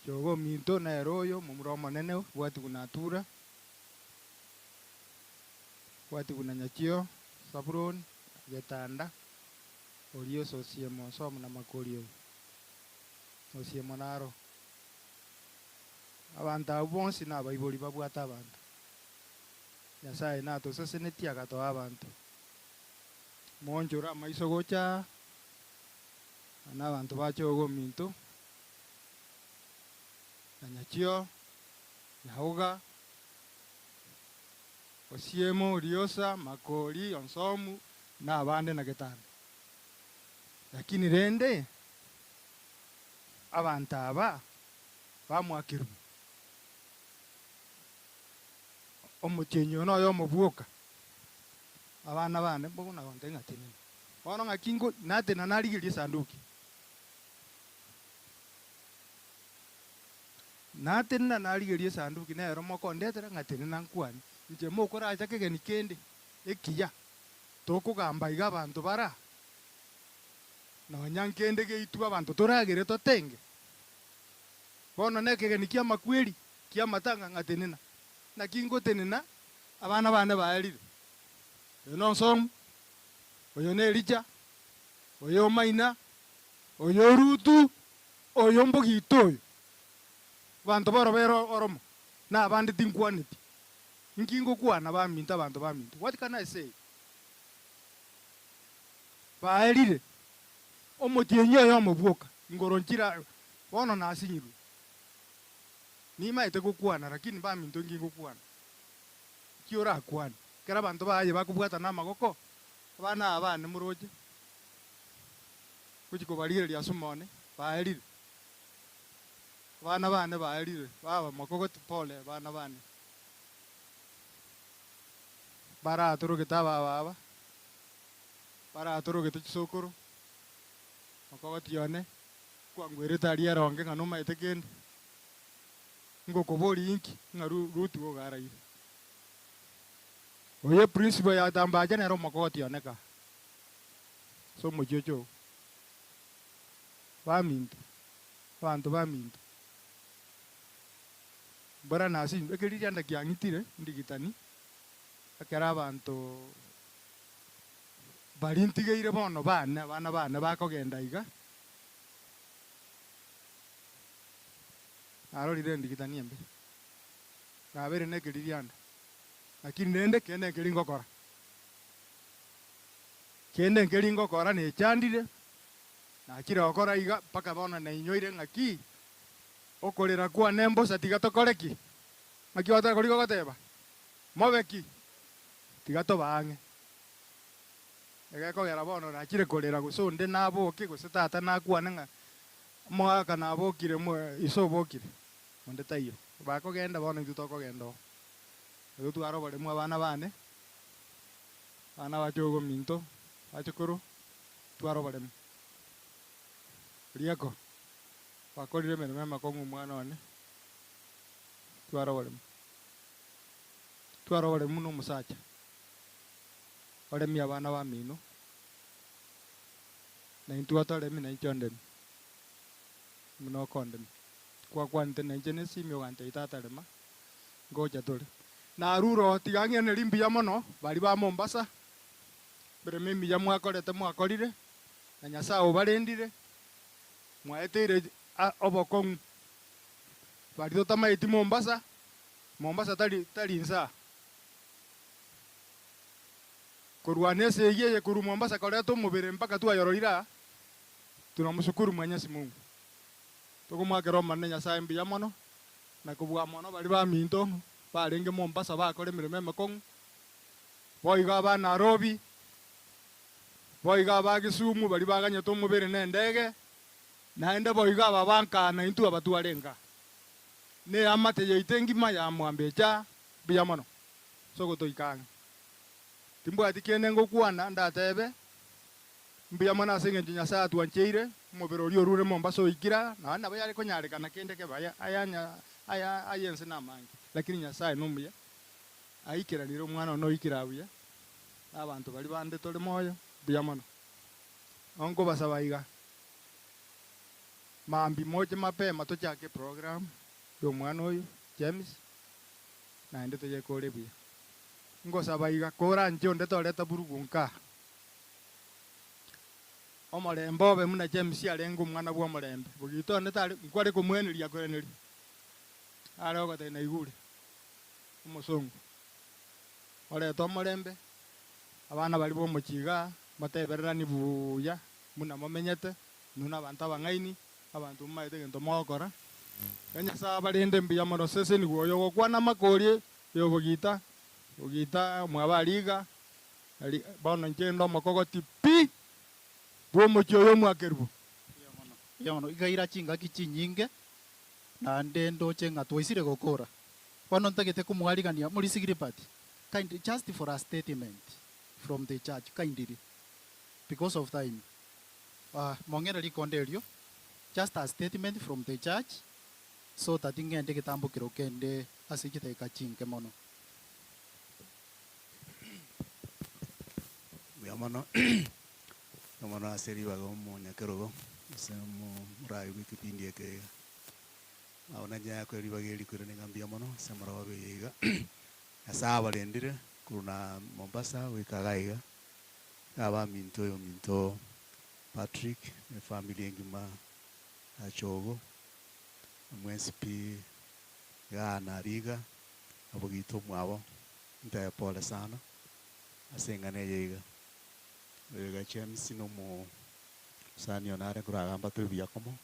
Jogo minto na eroyo mumuro monene watu kunatura. Watu kunanyachio Sabron Getanda. Olio sosiemo somo na makorio. Sosiemo naro. Abantu abonsi na baiboli babwata abantu. Nyasaye nato sase netiaga to abantu. Monjora maiso gocha. Ana abantu bacho go minto. Nanyachio Yahoga Osiemo Riosa Makori Onsomu na abande na Getanda. Lakini rende abantu aba bamwakiru omuchenyo no yo mubuoka abana bane mbona kontenga tinene bono ngakingo nate na narigirie sanduki nate na narigirie sanduki na ero moko ndetera ngatene nankwani nje mukora acha kegeni kende ekiya tokugamba iga abantu bara no nyankende geitu abantu turagire totenge bono nekegeni kia makweli kia matanga ngatenena na kingo tenena abana bane baerire eno som oyo ne richa oyo maina oyo rutu oyo mbogito bantu baro bero oromo na abandi tinkwaniti nkingo kwana baminta abantu baminta. What can I say? Baerire omotienyo yo mubuoka ngoronchira bono nasinyiru ni maite gukwana lakini baminto ngingo kwana kiora kwana kera bantu baye bakubwata na magoko abana abane muroje kuchiko barire lya sumone baerire bana bane baerire baba makoko pole bana bane bara atoro kitaba baba bara atoro kitusokoro makoko tione kwa ngwere tari aronge ngano maite kende ngoko bori inki ngaru rutu go garaire oye principle ya tambaje nero makoko tione ka so mojojo baminto bantu baminto bara nasi ekeri janda kyangitire ndigitani akara abantu barintigeire bono bana bakogenda iga arorire ndigitani embe nabere nekeri janda lakini nende kende keringo kora kende keringo kora ne chandire na kira okora iga paka bono na inyoire ngaki okorera kwa nembo satigato koreki makiwata koriko goteba mobeki tigato bange egeko gera bono na kire korera gusonde nabo kigusitata na kwa nga mwaka nabo kire mo isobokire monde tayo bako genda bono itutoko gendo egutu aro bale mwa bana bane bana bachogo minto bachokoro twaro bale riako bakorire mereme makongu mwana one twaro bale muno musacha ole mi abana ba mino na intuata le mi na ichonde muno konde kwa kwante na jenesi mi ogante itata lema goja tole na ruro tigange ne limbi ya mono bali ba Mombasa bere mimi ya mwakorete mwakorire na nyasa obarendire mwaetere obokong bali totama iti Mombasa tali nsa kurwane seye kuru Mombasa kore to mubere mpaka tu ayororira tunamshukuru Mwenyezi Mungu tukumwakira omane Nyasaye mbuya mono na kubwa mono bali baminto barenge Mombasa bakore emirimo emekong'u boiga ba Nairobi boiga ba Kisumu bali baganyeta omubere nendege naende boiga babankana intu abatwarenga ne amate yaite ngima ya mwambecha buya mono sogotoikanga timbwati kene ngokwana ndatebe mbuya mono asenge Nyasaye atwancheire omubere orio orure Mombasa oikira na bana bayari konyarekana kende ke baya aya ayense namangi lakini Nyasaye nomuya aikiranire omwana no ikira buya abantu bali bande tole moyo buya mono onko basabaiga mambi moje mapema tochake program yo mwana oyu James naende toje kore buya ngosabaiga kora njonde toleta burugunka omorembe obe muna James arenga omwana bwa omorembe bugito netari nkware kumweneria kweneri are ogote na igure omosongo oreta omorembe abana bali bo mochiga batebererani buya muna momenyete nuna abantu abang'aini abantu mmaite gento mogokora Nyasaye barinde mbuya mono sese ni gwoyo gokwana makori yobogita ogita mwabariga ali bono nchendo mokogoti pi bwo mochoyo mwakerubo yono igaira chinga kichinyinge na ndendo chenga twaisire gokora bono ntagete kumwarigania muri sigiripati kind just for a statement from the church kindly because of time mongera likondelio just a statement from the church so that ingende kitambukiro kende asikite ikachinke mono Mono mono aseri wa gomo nyakerogo semo murai wikipindi ke aona nya ko ribageri kure ngambia mono semara wa beiga asa balendire kuna Mombasa wikagaiga aba minto Patrick na familia ngima achogo mwesipi ya nariga abogito mwabo nta pole sana asengane yega wega James no mo sani onare kuragamba tubiya komo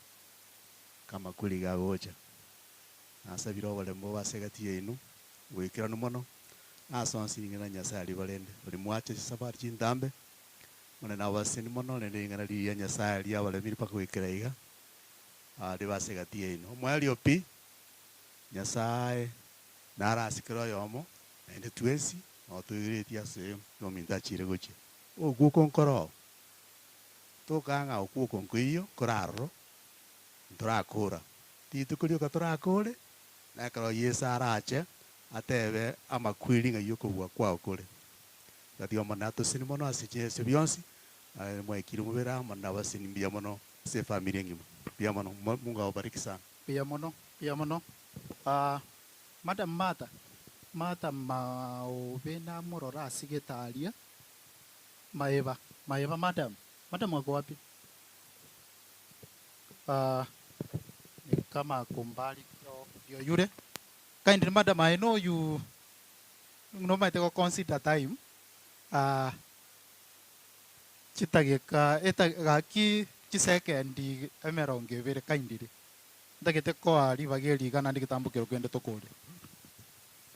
kama kuliga gocha asabiro bale mbo basegati yenu wekira no mono asonsi ngena Nyasaye ali balende bali mwache safari chindambe mona na wasini mono nende ngana li ya Nyasaye ali abale miri paka wekira iga de basegati yenu mwali opi Nyasaye nara asikiro yomo ende twesi otugireti ase no mintachire goche ogukonkoro tokanga okukonkoiyo koraro ntorakora titukurio katorakore nakaro yesara ache atebe amakwiri ngayo kobwa kwa okore gadio manato sinimono asiche sebionsi mwekiri mubera manda basini mbia mono se familia ngima bia mono Mungu awabariki sana bia mono madam Mata maobena morora asigetaria maeva madam wako wapi? Ni kama kumbali yo yure kind madam I know you might consider time chitageka etagaki chisekendi emeronge vere kindly ndagete ko ali bageri kana ndikitambukiro kwende tokole.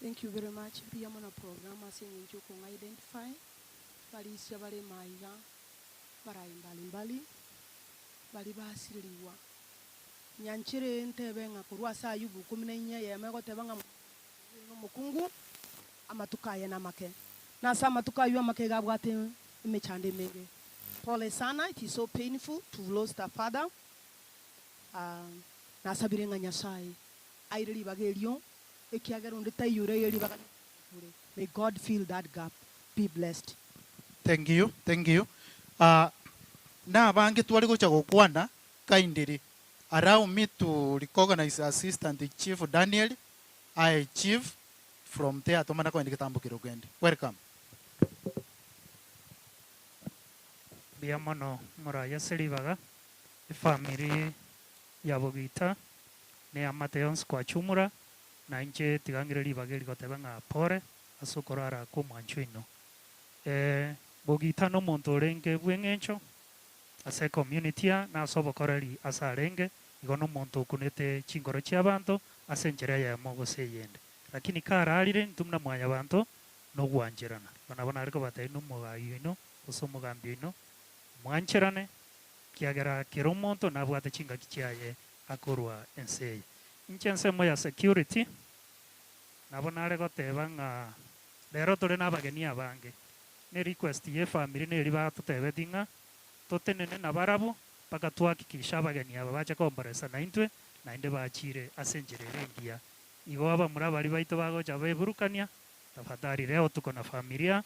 Thank you very much. Pia mwana program asenye njuko identify bali isya bale maiga barai mbali bali basiriwa nyanchire ntebe nga kurwa saa yubu 14 yemego tebanga no mukungu amatukaye na make na sama tukayo make gabwate imechande mege pole sana. It is so painful to lose a father na sabirenga Nyasaye aireli bagelio. May God fill that gap. Be blessed. Thank you. Na bange tuwali kucha kukwana kindly allow me to recognize Assistant Chief Daniel I Chief from there tomana kwa ndikitambukiro gwende. Welcome. Biamono muraya selivaga family yabogita ne amateons kwa chumura na inche tigangireli bageli gotebanga pore asukorara ku manchuino bogita no montorenge bwengencho ase community na ase obokoreri ase arenge igo na omonto okunete chingoro chia abanto ase enchera eyemo gose eyende lakini kararire ntumuna mwanya abanto nogwancherana bana bona ariko batai no mogayi oino gose omogambi oino mwancherane kiagera kero omonto nabwate chingaki chiaye akorwa ense eye inche ensemo ya security nabona are goteba ng'a rero tore n'abageni abange ne request ye family ne riba tutebeti ng'a totenene na barabu paka twakikisha abageni aba bacha komboresa na intwe nainde bachire ase enchera engiya igo abamura bari baito bagocha beburukania tafadhali leo tuko na familia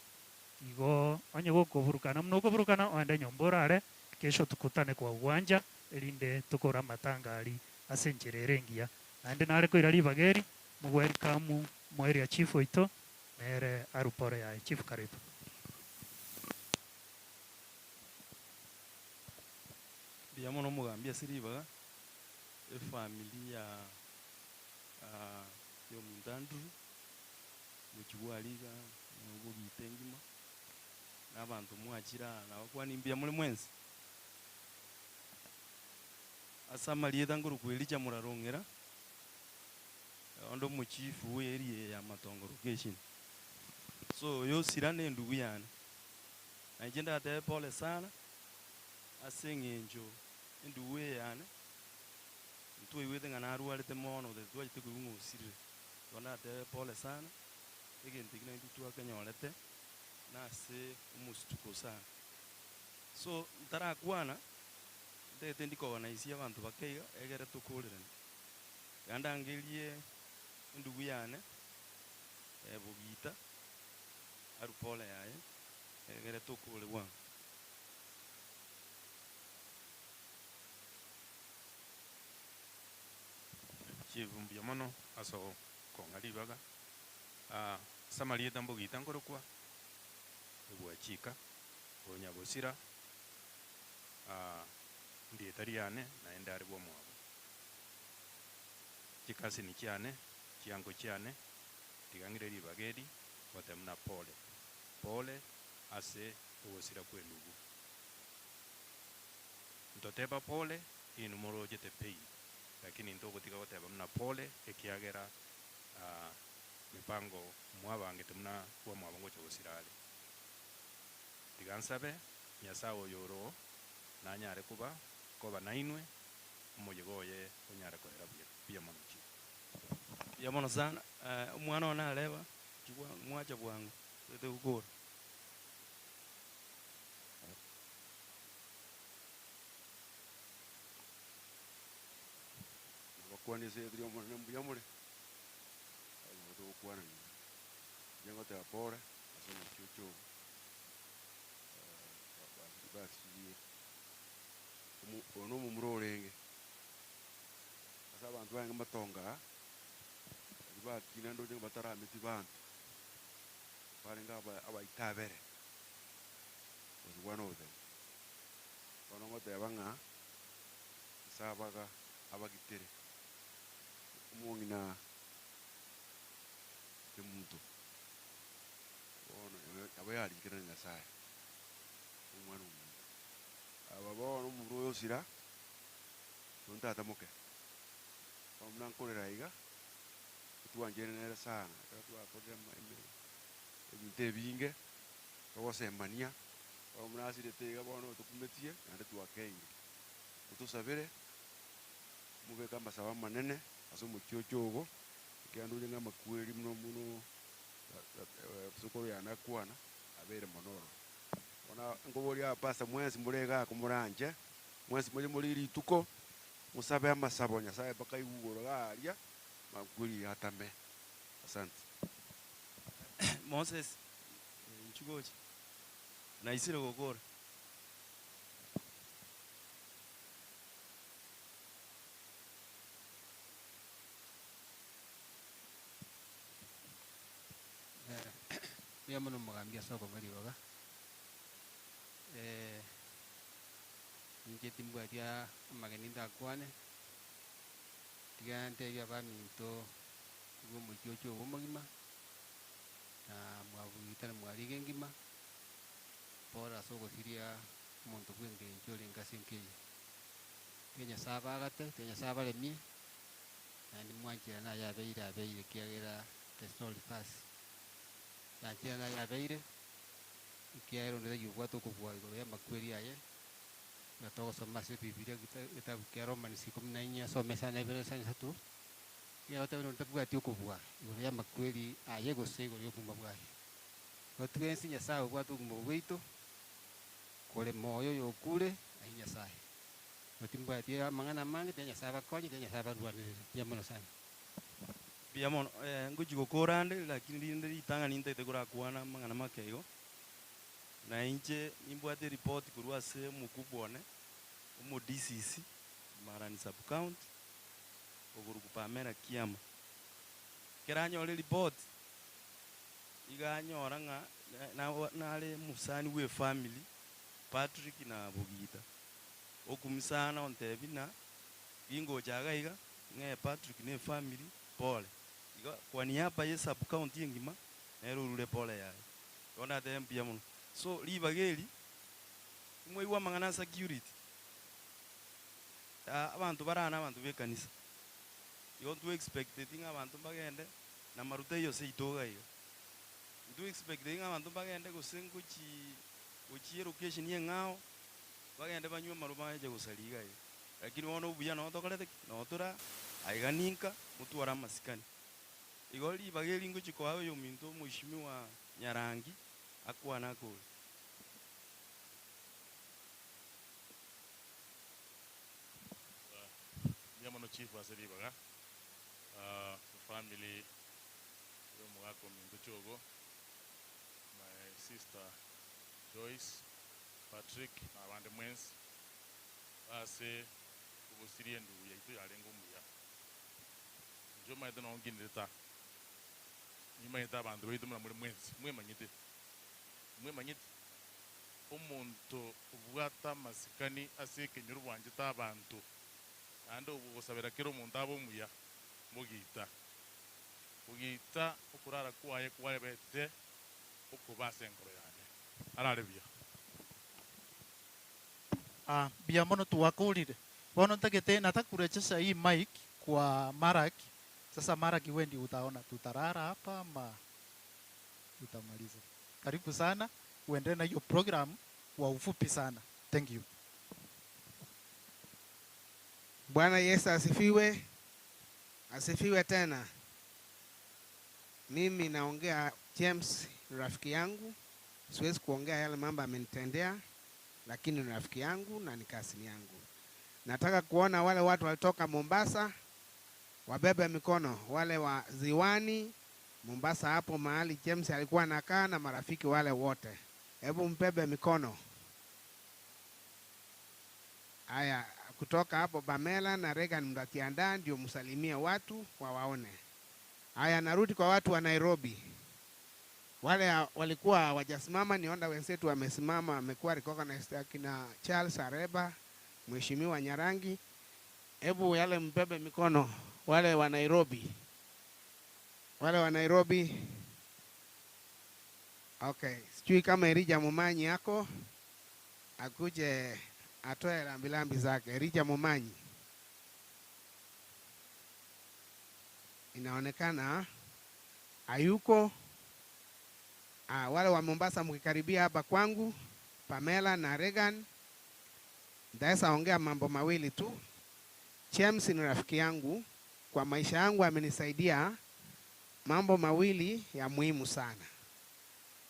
igo onye gokoburukana mno koburukana oende nyomba orare kesho tukutane kwa uwanja erinde tukora matangari ase enchera engiya nainde nare koira ribageri mu welcome mu area chief oito nere arupore ya chief karibu. Biamo no mugambi asiribaga efamilia yo mundandru muchiwaliga nugo bitengima n'abantu mwachira nabakwani mbia muri mwensi asamalie tanguru kwelija murarongera ondo muchifu we area ya Matongo location so yo sirane ndugu yana najenda ate pole sana asengenjo ndugu yana ntwe wete ngana arwarete mono de twajite kuungu sirire ona ate pole sana egente kina ndutu akanyorete nase umustuko sana so ntara kwana ndete ndiko organize abantu bakeiga egere tukurire yandangelie ndugu yane bugita arupole yaye egere tukure bwa chivumbia mono aso kongalibaga samalieta mbugita ngorokwa ebwachika onyabosira ndietariane naende ari bwa mwabo chikasi ni chiane chiango chiane tigangire ribageri watemna pole pole ase ogosira kwenugu ntoteba pole inu morojete pei lakini ntogotiga goteba mna pole ekiagera mipango mwabangete mna kwa mwabongo chogosirale tigansabe nyasawo yoro nanyare kuba koba nainwe moyegoye onyare korera bia mono chi ya mono sana umwana ona aleba chigwa mwacha bwangu tete ukora bakwani se trio mo nembu yamure ayo to kwana ni jengo te apora aso mo chuchu basi ono mu murorenge asa abantu banga matonga ba kina ndo jengo batara miti bantu pale ngaba abaitabere was one of them kono ngote banga sabaga abagitere umongina kemuntu ono abayali kirana nyasaye umwana ababo no muro yosira nonta tamoke omna nkorera iga tuanjene nera sana twa program ebinte binge togosembania omna asire tega bono tukumetie ande twakenge utusabire mube kamba sawa manene aso muchochogo kiandu jenga makweli muno sokoro yana kwana abere monoro ona ngobori apasa mwezi murega kumuranje mwezi muri rituko musabe amasabo nyasaye paka igugoro garia makweli atame asante Moses nchugoje na isire gogora ya mono magambia soko ngalibaga nje timbwatia mageni ndakwane tigante ya baminto gumu chocho bomagima na mwavugita na mwalige ngima pora soko siria muntu gwenge njole ngasinke kenya sabagate kenya sabaremi nandi mwanjira na yabeire kiagera tesol fast yanjira na yabeire kiagero ndere yugwa to kubwa igoro ya makweri aye na to soma se biblia kitabu kia Romans 14 somesa na Hebrews 3 ya watu wanataka ati kubwa igoro ya makweri aye gose igoro yo kumba bwaye otwensi nyasaye watu kumwito kole moyo yokule ahinya sai otimba tia mangana mangi tenya saba konyi tenya saba duanire yamono sana biamono ngujigo korande lakini linde itanga ninte tegura kuana mangana makeigo na inje nimbwate report kurwa se mukubone umu DCC Marani sub county oguru kupamera kiama keranyo le report iganyora nga nale musani we family Patrick na Bugita okumisana ontebina ingo jaga iga nge Patrick ne family pole iga kwa niaba ya sub county ngima nerurule pole yae ona tempia muno so libageli umwe wa mangana security abantu barana abantu bekanisa you to expecting abantu bagende na marute yo se itoga iga do expecting abantu bagende gusenguchi uchi location yengao bagende banywe maruma je gusaliga iga lakini wono buya no tokolete no tura aiganinka mutwara masikani igoli bageli nguchi kwa yo minto mheshimiwa Nyarangi akwana ko Yamono chief waseli baga family yo mwako minto chogo my sister Joyce Patrick na bande mwens ase ubusiriye ndu yaitu yalengo muya njo maite no ngineta nimaita bantu baitu muri mwens mwe manyite umuntu ubwata masikani ase kenyuru bwanje tabantu ando ubusabira kero umuntu abo muya mugita ukurara kwaye bete ukubase ngoro yane ararebia biamono tuwakulire bono ntakete natakurejesha hii mic kwa Marak. Sasa Marak wewe ndio utaona tutarara hapa ama utamaliza. Karibu sana uendelee na hiyo program kwa ufupi sana. Thank you. Bwana Yesu asifiwe. Asifiwe tena. Mimi naongea James rafiki yangu. Siwezi kuongea yale mambo amenitendea, lakini ni rafiki yangu na ni kasini yangu. Nataka kuona wale watu walitoka Mombasa wabebe mikono, wale wa Ziwani Mombasa hapo mahali James alikuwa anakaa na marafiki wale wote. Hebu mbebe mikono. Haya, kutoka hapo Bamela na Regan mtakiandaa ndio msalimie watu wawaone. Haya, narudi kwa watu wa Nairobi. Wale walikuwa hawajasimama, niona wenzetu wamesimama, wamekuwa recognized akina Charles Areba, Mheshimiwa Nyarangi. Hebu yale mbebe mikono wale wa Nairobi. Wale wa Nairobi. Okay, sijui kama Erija Mumanyi yako akuje atoe lambilambi zake. Erija Mumanyi. Inaonekana hayuko. Wale wa Mombasa mkikaribia hapa kwangu, Pamela na Regan, ndaweza ongea mambo mawili tu. James ni rafiki yangu, kwa maisha yangu amenisaidia mambo mawili ya muhimu sana.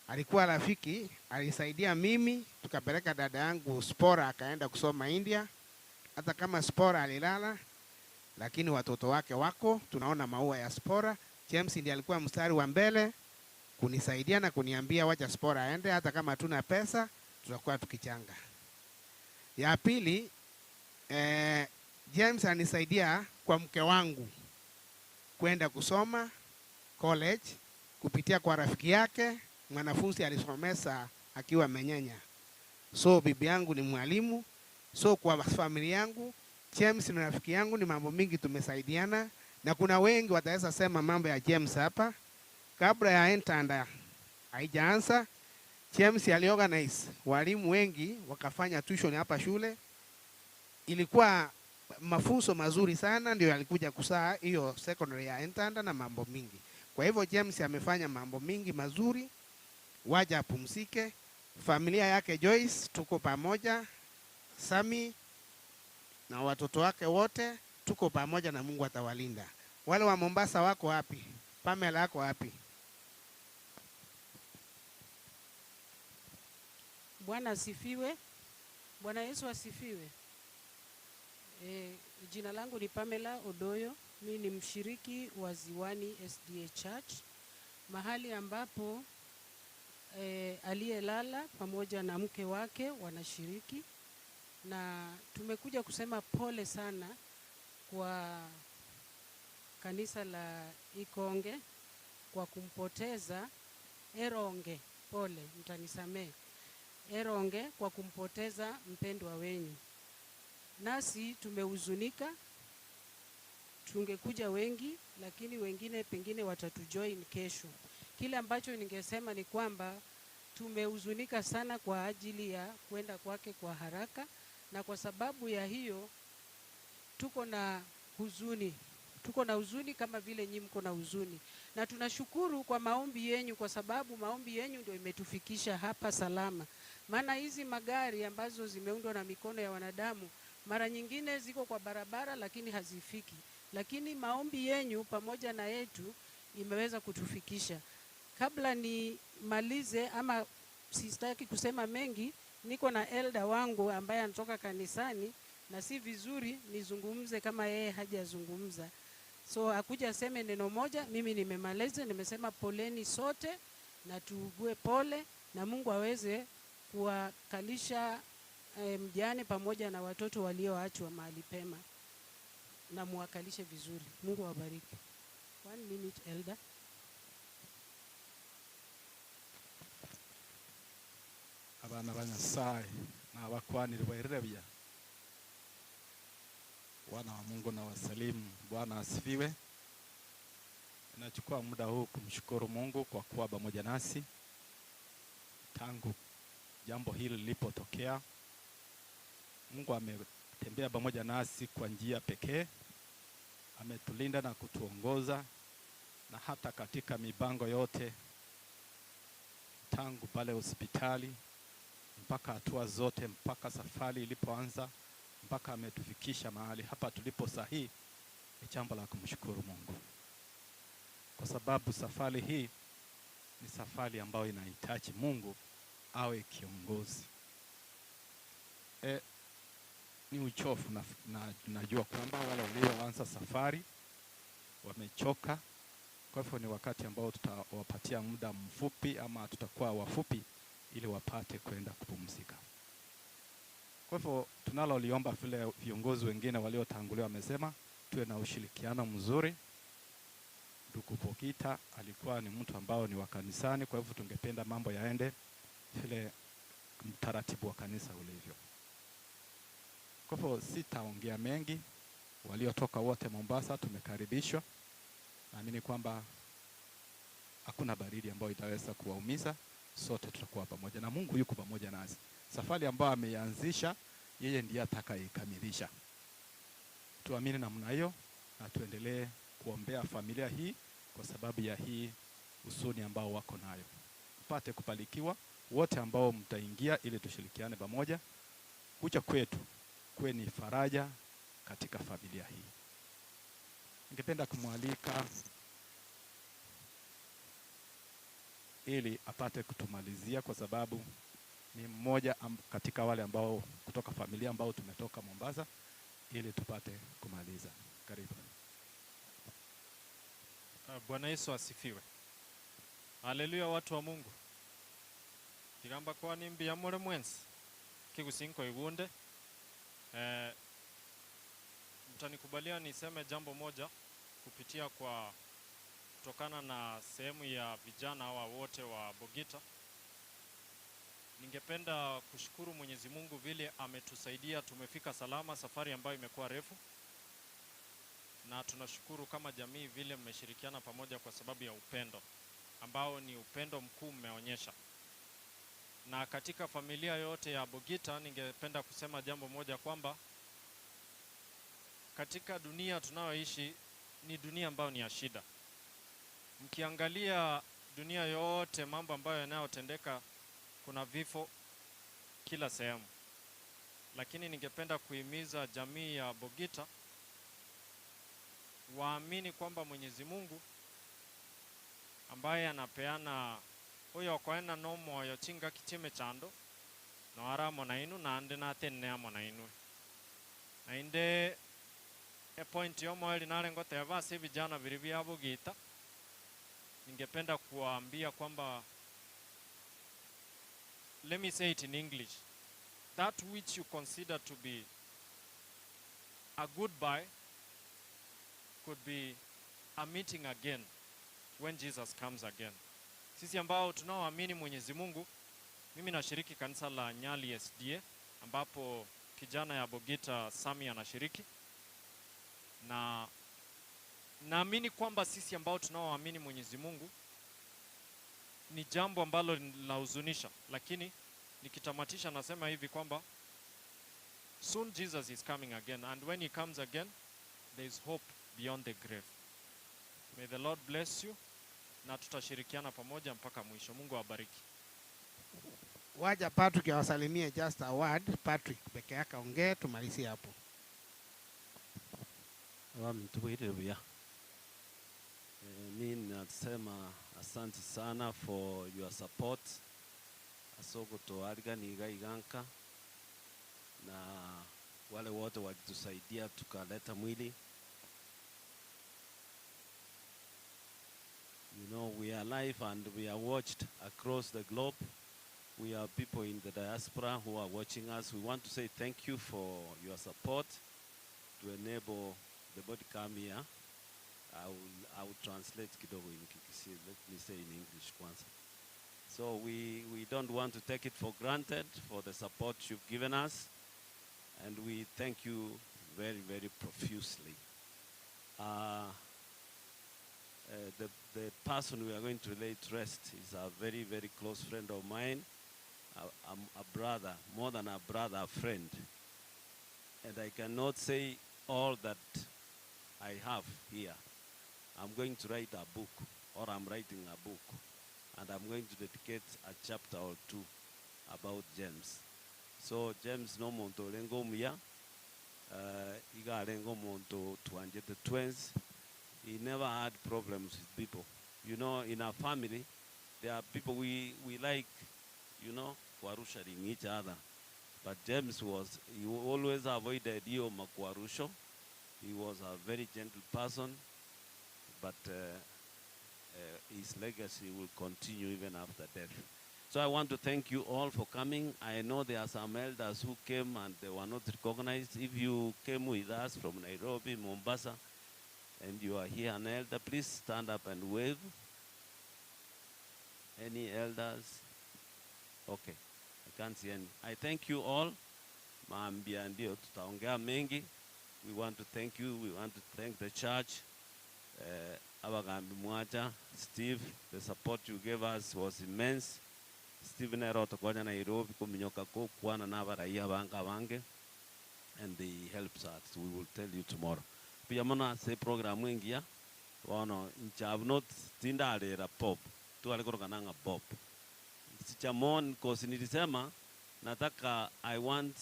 Alikuwa rafiki, alisaidia mimi, tukapeleka dada yangu Spora akaenda kusoma India. Hata kama Spora alilala, lakini watoto wake wako, tunaona maua ya Spora. James ndiye alikuwa mstari wa mbele kunisaidia na kuniambia wacha Spora aende, hata kama hatuna pesa tutakuwa tukichanga. Ya pili, James anisaidia kwa mke wangu kwenda kusoma college kupitia kwa rafiki yake, mwanafunzi alisomesa akiwa Menyenya. So bibi yangu ni mwalimu. So kwa familia yangu, James ni rafiki yangu, ni mambo mingi tumesaidiana, na kuna wengi wataweza sema mambo ya James hapa. Kabla ya Entanda haijaanza, James aliorganize walimu wengi wakafanya tuition hapa shule. Ilikuwa mafunzo mazuri sana, ndio alikuja kusaa hiyo secondary ya Entanda na mambo mingi. Kwa hivyo James amefanya mambo mingi mazuri, waja apumzike. Familia yake Joyce tuko pamoja, Sami na watoto wake wote tuko pamoja na Mungu atawalinda. Wale wa Mombasa wako wapi? Pamela wako wapi? Bwana asifiwe. Bwana Yesu asifiwe. Jina langu ni Pamela Odoyo. Mimi ni mshiriki wa Ziwani SDA Church, mahali ambapo aliyelala pamoja na mke wake wanashiriki, na tumekuja kusema pole sana kwa kanisa la Ikonge kwa kumpoteza Eronge. Pole, mtanisamee. Eronge kwa kumpoteza mpendwa wenyu. Nasi tumehuzunika, tungekuja wengi, lakini wengine pengine watatujoin kesho. Kile ambacho ningesema ni kwamba tumehuzunika sana kwa ajili ya kwenda kwake kwa haraka, na kwa sababu ya hiyo tuko na huzuni. Tuko na huzuni kama vile nyinyi mko na huzuni. Na tunashukuru kwa maombi yenu, kwa sababu maombi yenu ndio imetufikisha hapa salama. Maana hizi magari ambazo zimeundwa na mikono ya wanadamu mara nyingine ziko kwa barabara lakini hazifiki. Lakini maombi yenu pamoja na yetu imeweza kutufikisha. Kabla ni malize ama sistaki kusema mengi, niko na elder wangu ambaye anatoka kanisani na si vizuri nizungumze kama yeye hajazungumza. So akuja aseme neno moja, mimi nimemaliza, nimesema poleni sote na tuugue pole na Mungu aweze kuwakalisha mjane pamoja na watoto walioachwa mahali pema na muwakalishe vizuri. Mungu awabariki. 1 minute elder. Abana ba Nyasaye na abakwaniri bairabya. Wana wa Mungu na wasalimu. Bwana asifiwe. Nachukua muda huu kumshukuru Mungu kwa kuwa pamoja nasi tangu jambo hili lilipotokea. Mungu ametembea pamoja nasi kwa njia pekee. Ametulinda na kutuongoza, na hata katika mipango yote tangu pale hospitali mpaka hatua zote, mpaka safari ilipoanza, mpaka ametufikisha mahali hapa tulipo sahihi. Ni jambo la kumshukuru Mungu, kwa sababu safari hii ni safari ambayo inahitaji Mungu awe kiongozi. Ni uchofu na najua kwamba wale walioanza safari wamechoka. Kwa hivyo ni wakati ambao tutawapatia muda mfupi ama tutakuwa wafupi ili wapate kwenda kupumzika. Kwa hivyo tunaloliomba vile viongozi wengine waliotangulia wamesema, tuwe na ushirikiano mzuri. Ndugu Bogita alikuwa ni mtu ambao ni wa kanisani, kwa hivyo tungependa mambo yaende vile mtaratibu wa kanisa ulivyo. Kwa hivyo sitaongea mengi. Waliotoka wote Mombasa tumekaribishwa. Naamini kwamba hakuna baridi ambayo itaweza kuwaumiza. Sote tutakuwa pamoja na Mungu yuko pamoja nasi. Safari ambayo ameianzisha yeye ndiye atakayeikamilisha. Tuamini namna hiyo na tuendelee kuombea familia hii kwa sababu ya hii huzuni ambao wako nayo. Tupate kubarikiwa wote ambao mtaingia ili tushirikiane pamoja. Kuja kwetu kuwe ni faraja katika familia hii. Ningependa kumwalika ili apate kutumalizia, kwa sababu ni mmoja katika wale ambao kutoka familia ambao tumetoka Mombasa, ili tupate kumaliza. Karibu. Bwana Yesu asifiwe. Haleluya watu wa Mungu. Kigamba kwa nimbi ya mure mwensi kigusinko igunde. Mtanikubalia niseme jambo moja kupitia kwa kutokana na sehemu ya vijana hawa wote wa Bogita. Ningependa kushukuru Mwenyezi Mungu vile ametusaidia tumefika salama, safari ambayo imekuwa refu. Na tunashukuru kama jamii vile mmeshirikiana pamoja kwa sababu ya upendo ambao ni upendo mkuu mmeonyesha. Na katika familia yote ya Bogita ningependa kusema jambo moja kwamba katika dunia tunayoishi ni dunia ambayo ni ya shida. Mkiangalia dunia yote, mambo ambayo yanayotendeka, kuna vifo kila sehemu. Lakini ningependa kuhimiza jamii ya Bogita waamini kwamba Mwenyezi Mungu ambaye anapeana oyo okoena no moyo chinga kichime chando no ara monainu na ande na tenne monainu na inde e point yo moyo linale ngoteva ase vijana biri bya Bogita. Ningependa kuwaambia kwamba, let me say it in English, that which you consider to be a goodbye could be a meeting again when Jesus comes again. Sisi ambao tunaoamini Mwenyezi Mungu, mimi nashiriki kanisa la Nyali SDA ambapo kijana ya Bogita Sami anashiriki, na naamini kwamba sisi ambao tunaoamini Mwenyezi Mungu ni jambo ambalo linahuzunisha, lakini nikitamatisha nasema hivi kwamba soon Jesus is coming again, and when he comes again there is hope beyond the grave. May the Lord bless you, na tutashirikiana pamoja mpaka mwisho. Mungu awabariki. Waja Patrick awasalimie just a word. Patrick peke yake ongee tumalizie hapo. Mtukuirebia. Mimi nasema asante sana for your support. Asoko toarga niga iganka na wale wote walitusaidia tukaleta mwili. You know, we are live and we are watched across the globe. We are people in the diaspora who are watching us. We want to say thank you for your support to enable the body come here. I will translate kidogo in Kikisi. Let me say in English kwanza. So we don't want to take it for granted for the support you've given us, and we thank you very, very profusely. The person we are going to lay to rest is a very, very close friend of mine, a brother, more than a brother, a friend. And I cannot say all that I have here. I'm going to write a book, or I'm writing a book, and I'm going to dedicate a chapter or two about James. So James no monto lengo mia, iga lengo monto tuanje the twins. He never had problems with people. You know, in our family, there are people we like, you know, kuarusharing each other. But James he always avoided iyo makuarusho. He was a very gentle person, but his legacy will continue even after death. So I want to thank you all for coming. I know there are some elders who came and they were not recognized. If you came with us from Nairobi, Mombasa, and you are here an elder, please stand up and wave. Any elders? Okay, I can't see any. I thank you all. Maambia ndio tutaongea mengi. We want to thank you. We want to thank the church. Abagambi Mwacha, Steve, the support you gave us was immense. Steve Nero tokonya Nairobi kuminyoka ko kwana na baraia banga bange, and he helps us. We will tell you tomorrow. Pia mona se program ingia wono have not tindalera pop tu alikoroka nanga pop sichamon cause nilisema nataka I want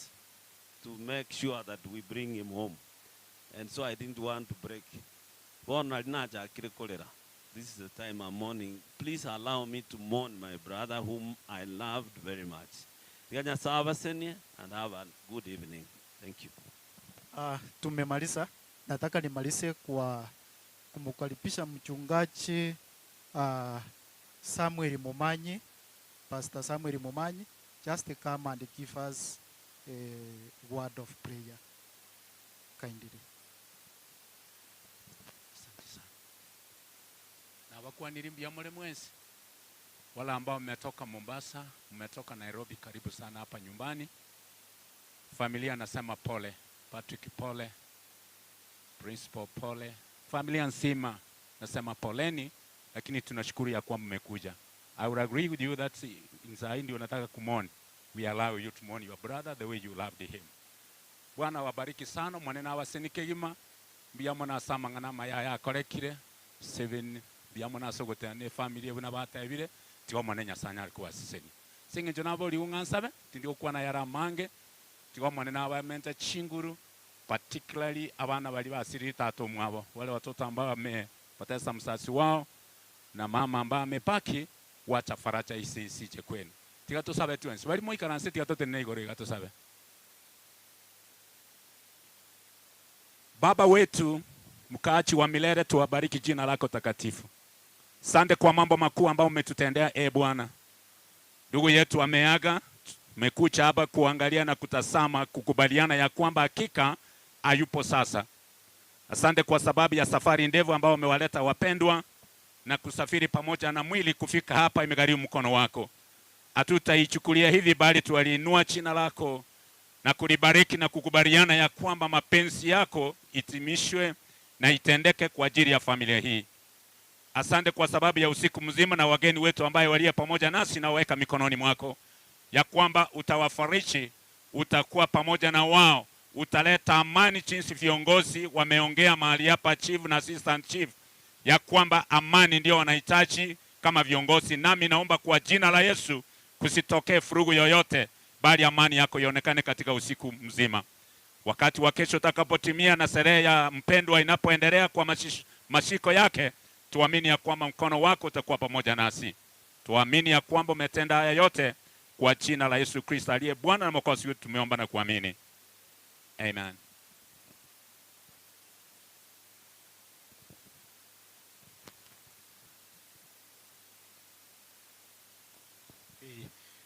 to make sure that we bring him home, and so I didn't want to break wono alinacha akire kolera. This is the time I'm mourning. Please allow me to mourn my brother whom I loved very much. Tiganya sawa senye, and have a good evening. Thank you. Tumemaliza. Nataka nimalize kwa kumkaribisha mchungaji Samuel Momanyi, Pastor Samuel Momanyi, just to come and give us a word of prayer. Kindly. Na wakuaniri Mbiamole mwenzi, wala ambao mmetoka Mombasa, mmetoka Nairobi, karibu sana hapa nyumbani. Familia nasema pole, Patrick pole, Principal pole, familia nzima nasema poleni, lakini tunashukuru ya kwamba mmekuja. I would agree with you that inside ndio unataka kumoni. We allow you to mourn your brother the way you loved him. Bwana wabariki sana mwanena wasenike gima. Biamona samangana maya korekire 7 biamona sogotane family buna batebire tigo mwanenya sanya kwa siseni. Singe jona boli ungansabe tindio kwa na yara mange tigo mwanena abamenta chinguru particularly abana bali basiri tato mwabo wale watoto ambao wamepoteza msasi wao na mama ambao amepaki wacha faraja isije kwenu. Tiga tusabe tuensi bali moikaranse tiga totene igore tusabe. Baba wetu mkaachi wa milele, tuwabariki jina lako takatifu. Asante kwa mambo makuu ambayo umetutendea Bwana. Ndugu yetu ameaga, tumekuja hapa kuangalia na kutazama, kukubaliana ya kwamba hakika hayupo sasa. Asante kwa sababu ya safari ndefu ambayo umewaleta wapendwa na kusafiri pamoja na mwili kufika hapa, imegharimu mkono wako. Hatutaichukulia hivi bali tualiinua jina lako na kulibariki na kukubaliana ya kwamba mapenzi yako itimishwe na itendeke kwa ajili ya familia hii. Asante kwa sababu ya usiku mzima na wageni wetu ambaye walia pamoja nasi, na waweka mikononi mwako ya kwamba utawafariji, utakuwa pamoja na wao, utaleta amani jinsi viongozi wameongea mahali hapa, chief na assistant chief, ya kwamba amani ndio wanahitaji kama viongozi. Nami naomba kwa jina la Yesu kusitokee furugu yoyote, bali amani yako ionekane katika usiku mzima. Wakati wa kesho utakapotimia na sherehe ya mpendwa inapoendelea kwa mashiko yake, tuamini ya kwamba mkono wako utakuwa pamoja nasi. Tuamini ya kwamba umetenda haya yote kwa jina la Yesu Kristo aliye Bwana na Mwokozi wetu, tumeomba na kuamini. Amen.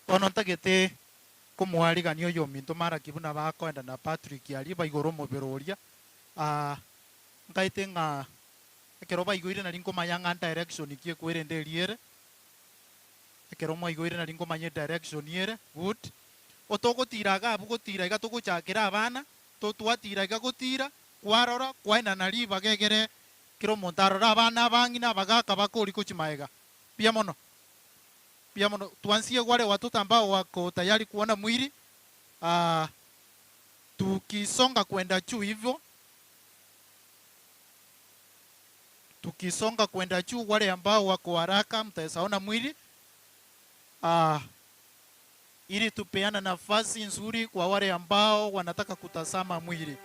Ono ntagete kumwarigania uyu minto mara kibuna bakwenda na Patrick ali baigoro mubiruria ngaite nga ekero baigwire na ringo mayanga direction ikie kwere nderiere ekero maigwire na ringo manye direction yere good otogotiraga abugotira iga togochakira abana totwatira iga gotira kwarora kwaina na riba gegere kiro montarora abana bangina bagaka bakori kuchimaega pia mono tuanzie wale watoto ambao wako tayari kuona mwili. Tukisonga kwenda juu hivyo, tukisonga kwenda juu, wale ambao wako haraka mtaona mwili, ili tupeana nafasi nzuri kwa wale ambao wanataka kutazama mwili.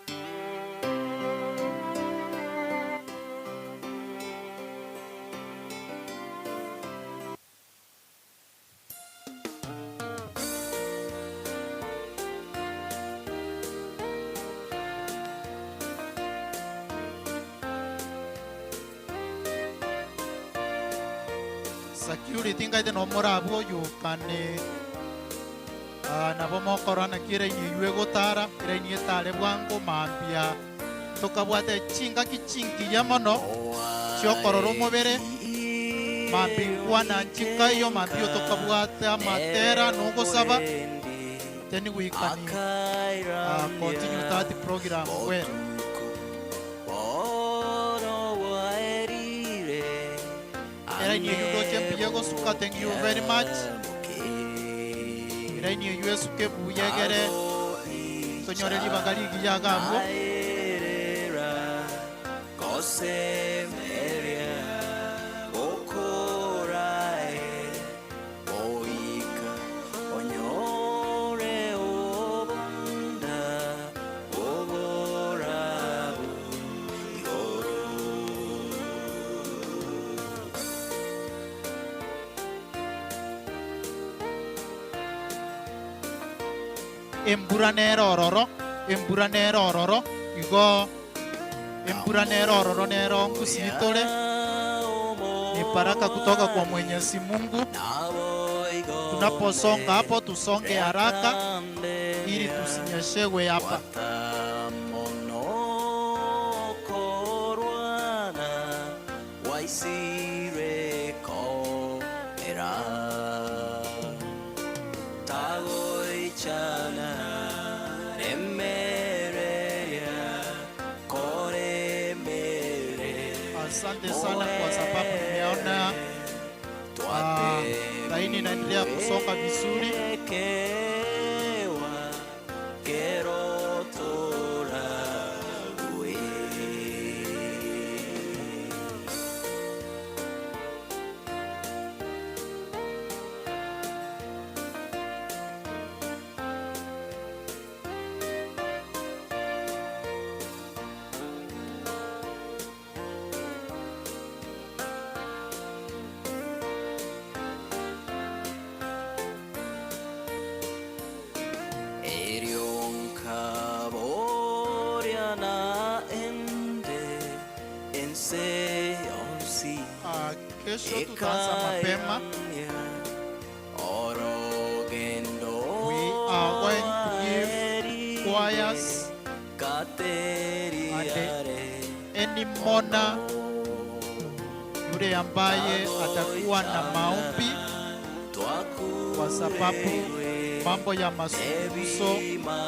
Security ngaite no morabo yukane nabo mokorana kire ni yue gotara kire ni etale bwango mambia tokabwate chinga kichingi ya mono cyokororo mubere mambi kwana nchika yo mambio tokabwate amatera nugo saba teni wikani continue that program well. Thank you very much. Irani US ke buyegere tonyore libagali giyagabo kose meria okorae oika onyore obunda oborabu igoro emburanero ororo igo emburanero ororo nero kusitole ni baraka kutoka kwa Mwenyezi Mungu. Tunaposonga hapo tusonge haraka ili tusinyeshewe hapa. Asante sana kwa sababu nimeona Laini inaendelea kusonga vizuri. Kesho tutaanza mapema. We are going to give choirs and any mona yule ambaye atakuwa na maombi, kwa sababu mambo ya mazungumzo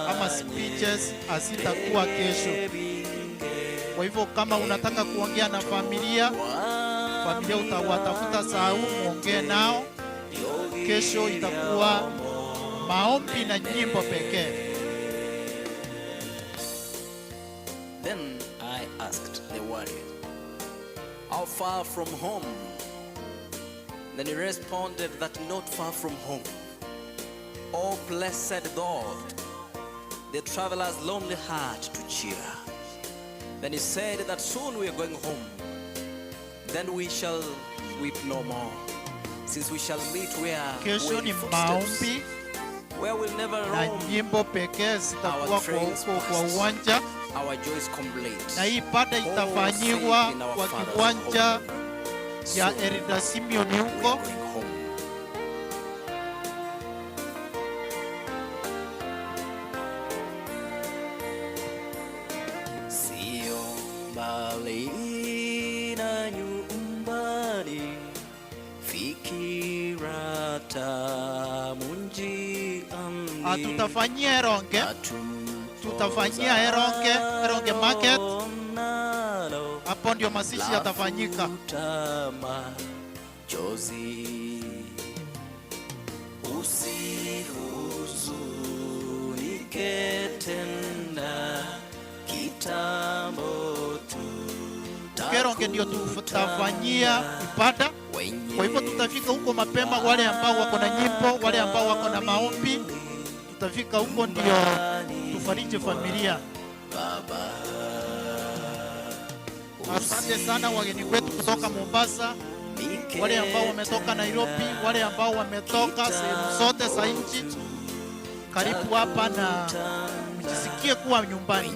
ama speeches asitakuwa kesho. Kwa hivyo kama unataka kuongea na familia utawatafuta saa muongee nao. Kesho itakuwa maombi na nyimbo pekee. Then I asked the warrior, how far from home? Then he responded that not far from home. Oh, blessed God, the traveler's lonely heart to cheer. Then he said that soon we are going home. Then we shall weep no more, since we shall meet where kesho ni maombi where we'll never na roam. nyimbo pekee zitakuwa kwa uwanja, Our joy is complete. na hii ibada itafanywa kwa kiwanja ya Elder Simeon huko. Sio mbali na nyumbani, fikira tamu njiani. Tutafanyia Eronge, tutafanyia Eronge market. Hapo ndio mazishi yatafanyika. Usihuzunike tena, kitambo Eronge ndio tutafanyia ibada. Kwa hivyo tutafika huko mapema, wale ambao wako na nyimbo, wale ambao wako na maombi, tutafika huko ndio tufariji familia. Asante sana wageni wetu kutoka Mombasa, wale ambao wametoka Nairobi, wale ambao wametoka sehemu zote za nchi. Karibu hapa na mjisikie kuwa nyumbani.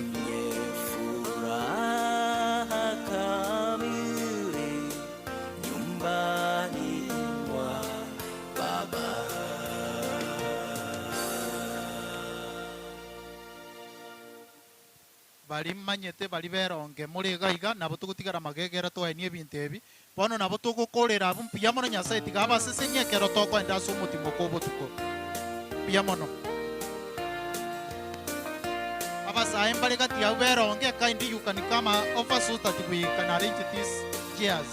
Bali manyete bali beronge muri gaiga nabo tugutigara magegera twenie bintu ebi bono nabo tugukorera abu pia mono Nyasaye tigaba sesenye kero toko enda sumutimo ko botuko pia mono abasa embali kati ya beronge kandi yuka ni kama ofasuta tibu kana arrange this cheers.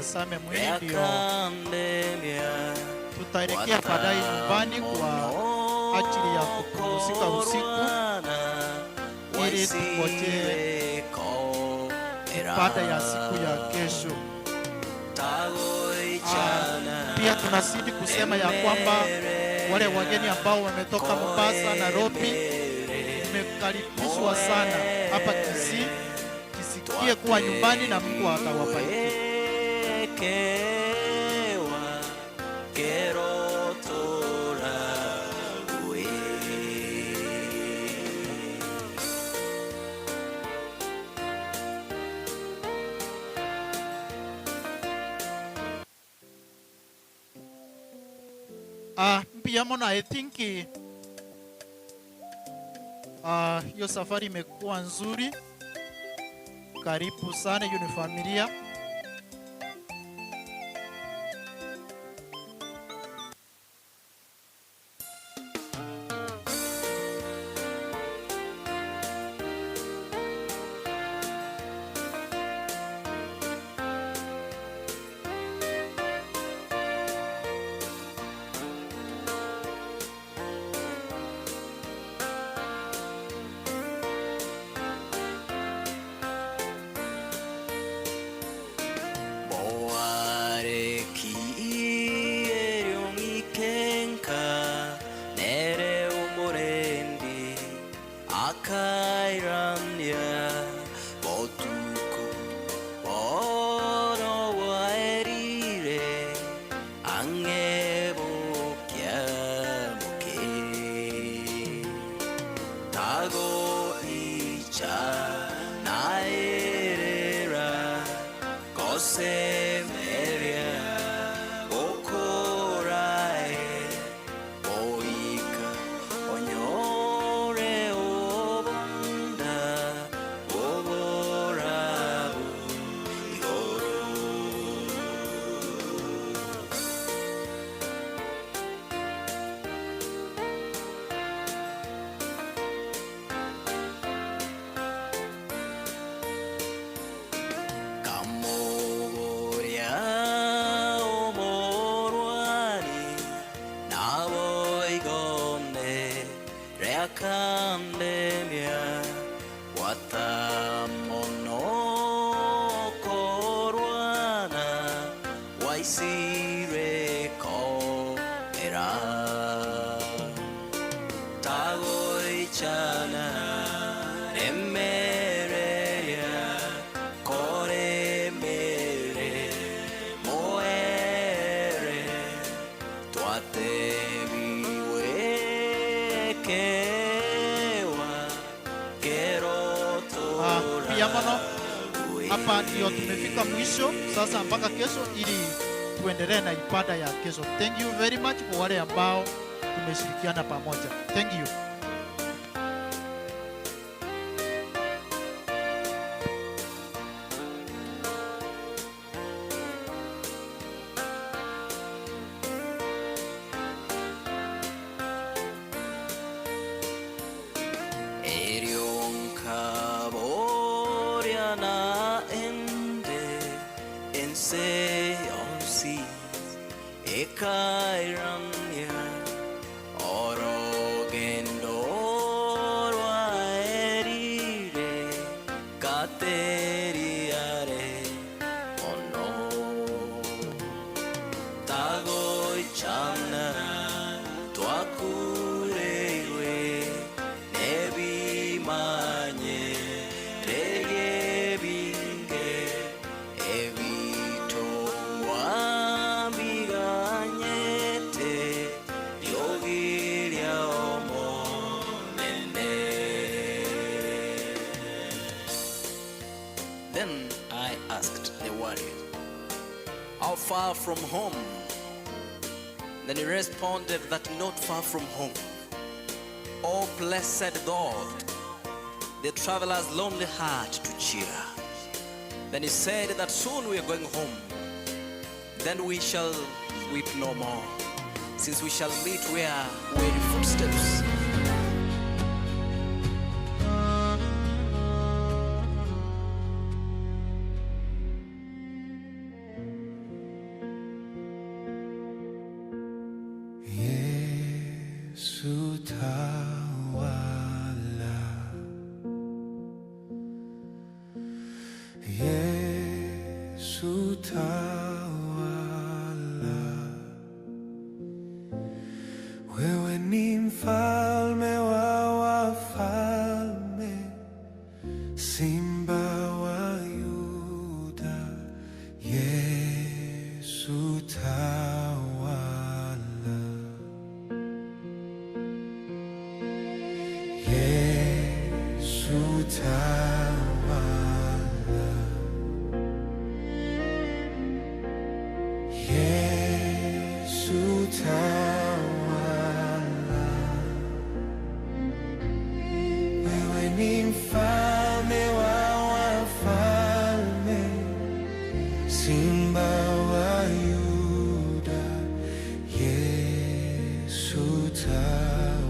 tutazame mwili ndio tutaelekea baadaye nyumbani kwa ajili ya kupumzika usiku ili tungojee ibada ya siku ya kesho. Pia tunazidi kusema ya kwamba wale wageni ambao wametoka Mombasa, Nairobi, mmekaribishwa sana hapa Kisii. Kisikie kuwa nyumbani na Mungu atawabariki. Pia mona I think hiyo safari imekuwa nzuri. Karibu sana, hiyo ni familia. Hapa ndio tumefika mwisho sasa mpaka kesho ili tuendelee na ibada ya kesho. Thank you very much kwa wale ambao tumeshirikiana pamoja. Thank you. Then I asked the warrior, how far from home? Then he responded that not far from home. Oh, blessed God, the traveler's lonely heart to cheer. Then he said that soon we are going home. Then we shall weep no more, since we shall meet where weary footsteps. tawala, Yesu tawala, wewe ni mfalme wa wafalme, Simba wa Yuda, Yesu tawala, Yesu tawala, Yesu tawala, wewe ni mfalme wa wafalme, Simba wa Yuda, Yesu tawala,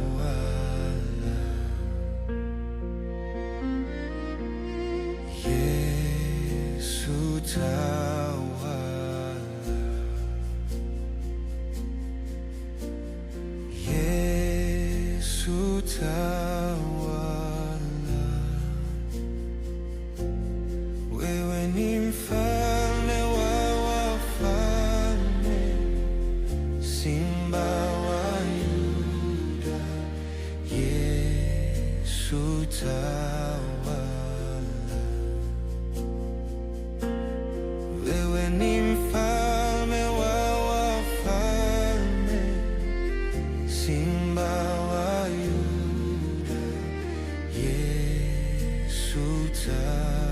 Yesu tawala, Yesu tawala, wewe ni mfalme wa wafalme, Simba wa Yuda, Yesu tawala, wewe ni mfalme wa wafalme, Simba wa Yuda, Yesu tawala.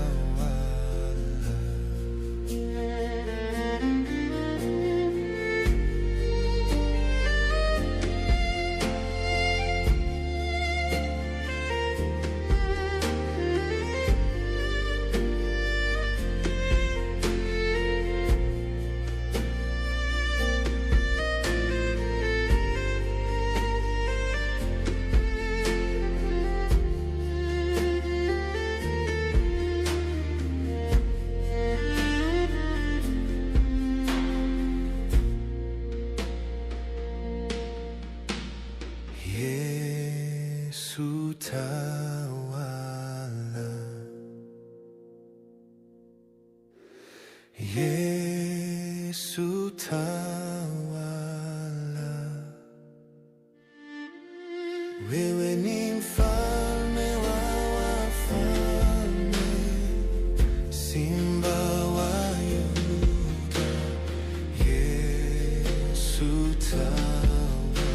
Yesu tawala, Yesu tawala, wewe ni mfalme wa wafalme, Simba wa Yuda, Yesu tawala,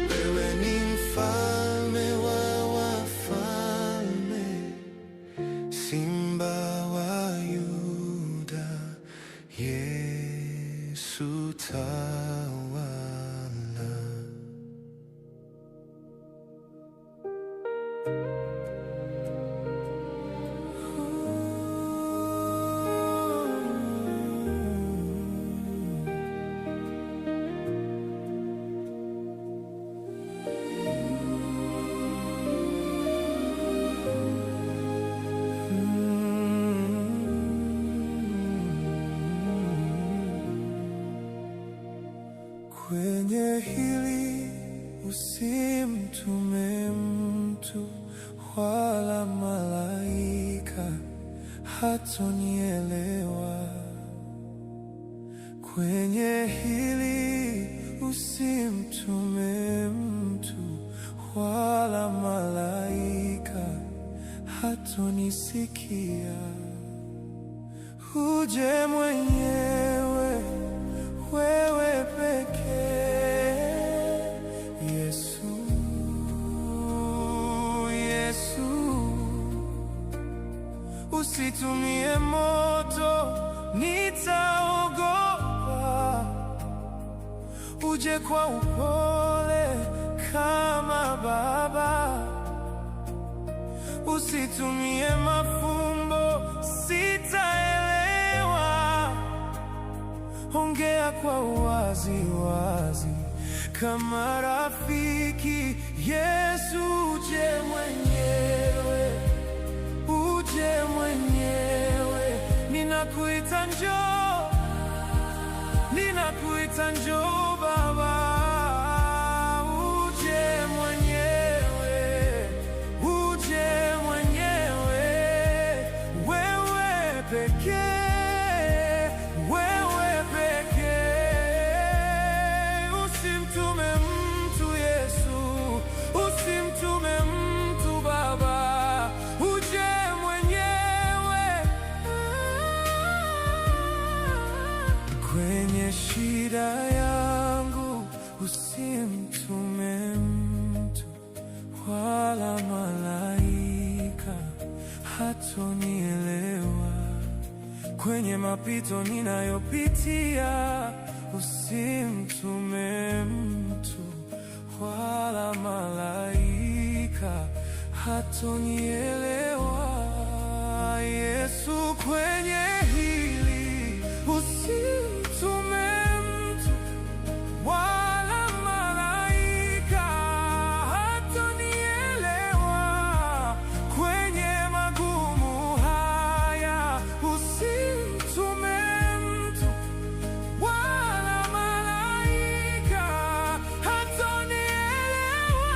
wewe ni mfalme wa wafalme, Simba wa Yuda, Yesu tawala. Kwenye hili usimtume mtu wala malaika, hatonielewa. Kwenye hili usimtume mtu wala malaika, hatonisikia. Uje mwenyewe, wewe pekee, Yesu, Yesu. Usitumie moto, nitaogopa. Uje kwa upole kama Baba. Usitumie mafumbo, sitaelewa. Ongea kwa uwazi wazi kama rafiki. Yesu, uje mwenyewe, uje mwenyewe. Ninakuita njoo, ninakuita njoo Baba. hatonielewa kwenye mapito ninayopitia. Usimtume mtu wala malaika, hatonielewa Yesu kwenye hili. Usimtume mtu wala malaika, hatonielewa kwenye magumu haya. Usimtume mtu wala malaika, hatonielewa.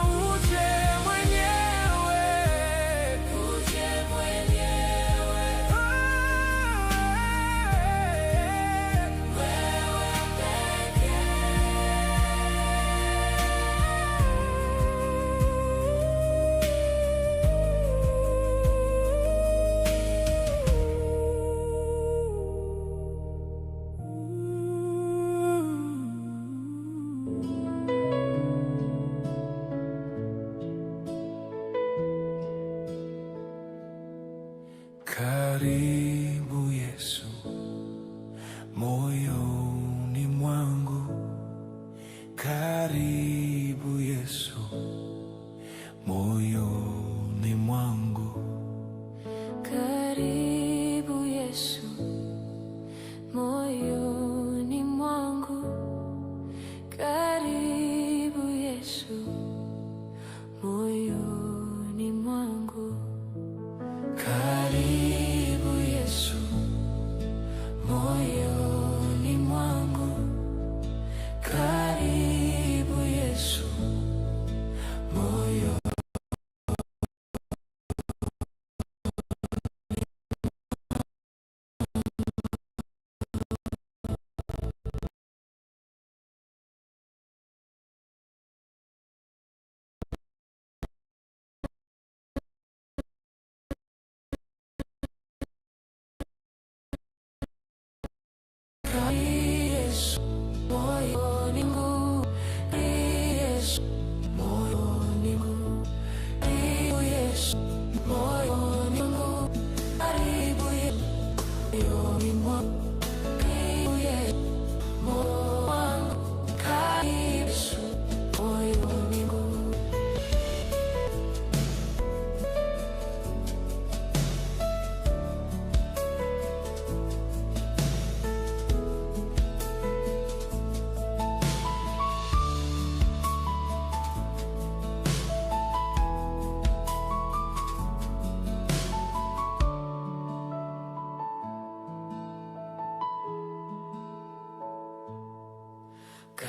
Uje mwenyewe, uje mwenyewe, wewe pekee. Karibu Yesu moyoni mwangu, karibu Yesu moyoni mwangu, Karibu Yesu moyoni mwangu, karibu Yesu moyoni mwangu, karibu Yesu moyoni mwangu, karibu Yesu moyoni. Yesu moyoni mwangu, Yesu moyoni mwangu, Yesu moyoni mwangu, karibu Yesu moyoni mwangu, Yesu moyoni mwangu, karibu Yesu moyoni mwangu.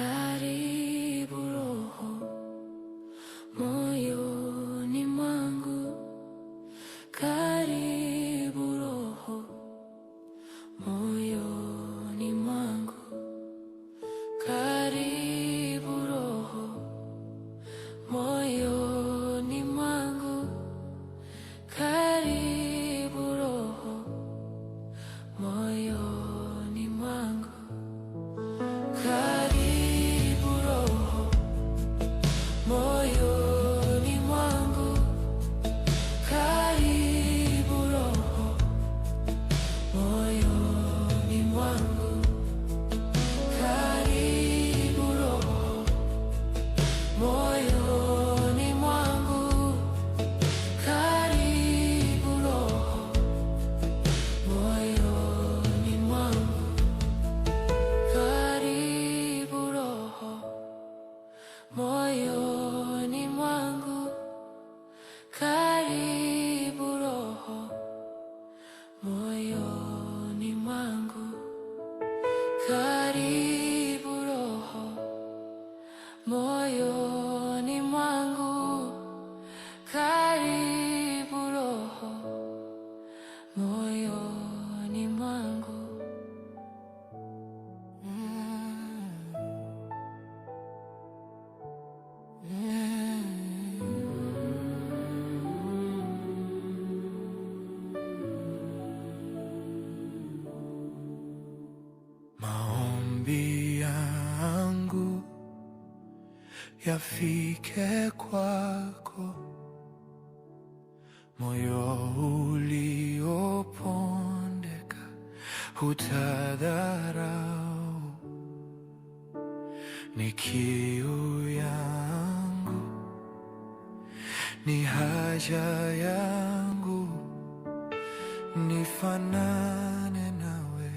Karibu Roho moyoni mwangu, karibu Roho moyoni mwangu, karibu Roho moyoni mwangu, karibu Roho moyoni mwangu, karibu Roho moyoni mwangu, karibu Roho moyoni mwangu, karibu Roho moyoni mwangu, karibu Roho moyoni mwangu, karibu Roho moyoni mwangu, karibu Roho moyoni mwangu, karibu Roho moyoni mwangu, karibu Roho moyoni mwangu. Maombi yangu yafike kwako, moyo uliopondeka hutadharau. Ni kiu yangu, ni haja yangu, nifanane nawe,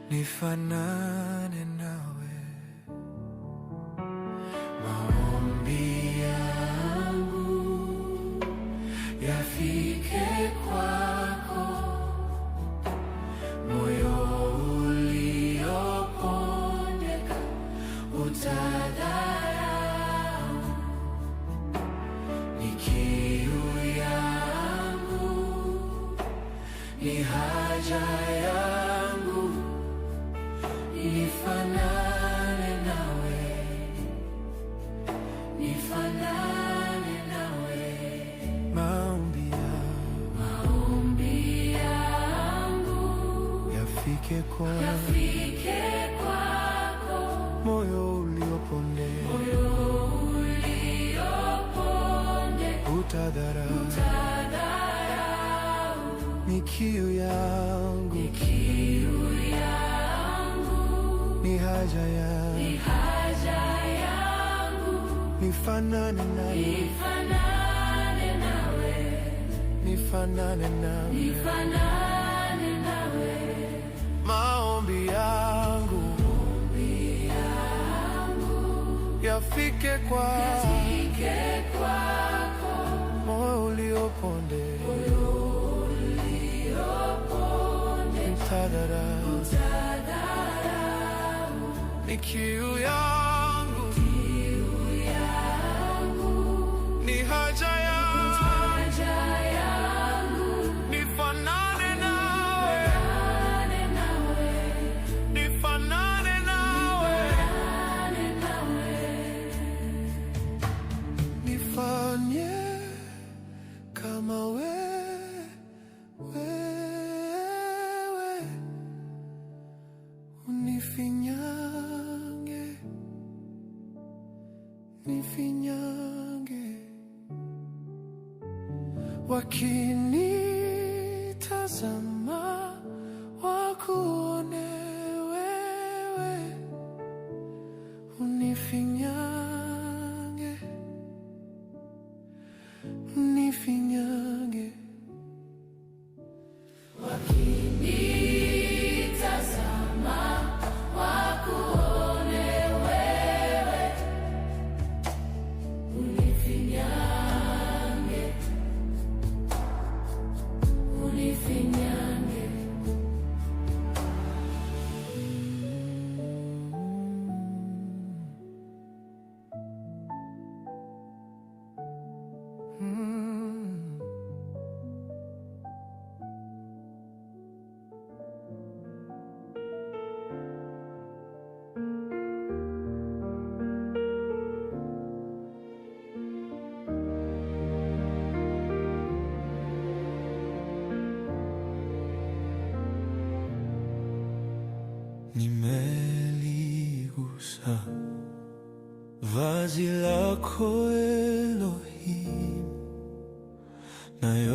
nifanane nawe. Maombi yangu yafike kwako, moyo uliopondeka utadharau. Ni kiu yangu, ni haja yangu, nifanane nawe, nifanane nawe. Maombi yangu yafike kwako, moyo uliopondeka utadharau. Ni kiu yangu, ni haja yangu, nifanane nawe, nifanane nawe. Maombi yangu yafike kwako, moyo uliopondeka utadharau. Ni kiu yangu, ni haja yangu, nifanane nawe, nifanane nawe. Nifanye kama wewe, unifinyange, nifinyange. Wakinitazama wakuone wewe, unifinyange, nifinyange. Wakinitazama wakuone wewe, unifinyange, unifinyange. Nimeligusa vazi lako Elohim, nayo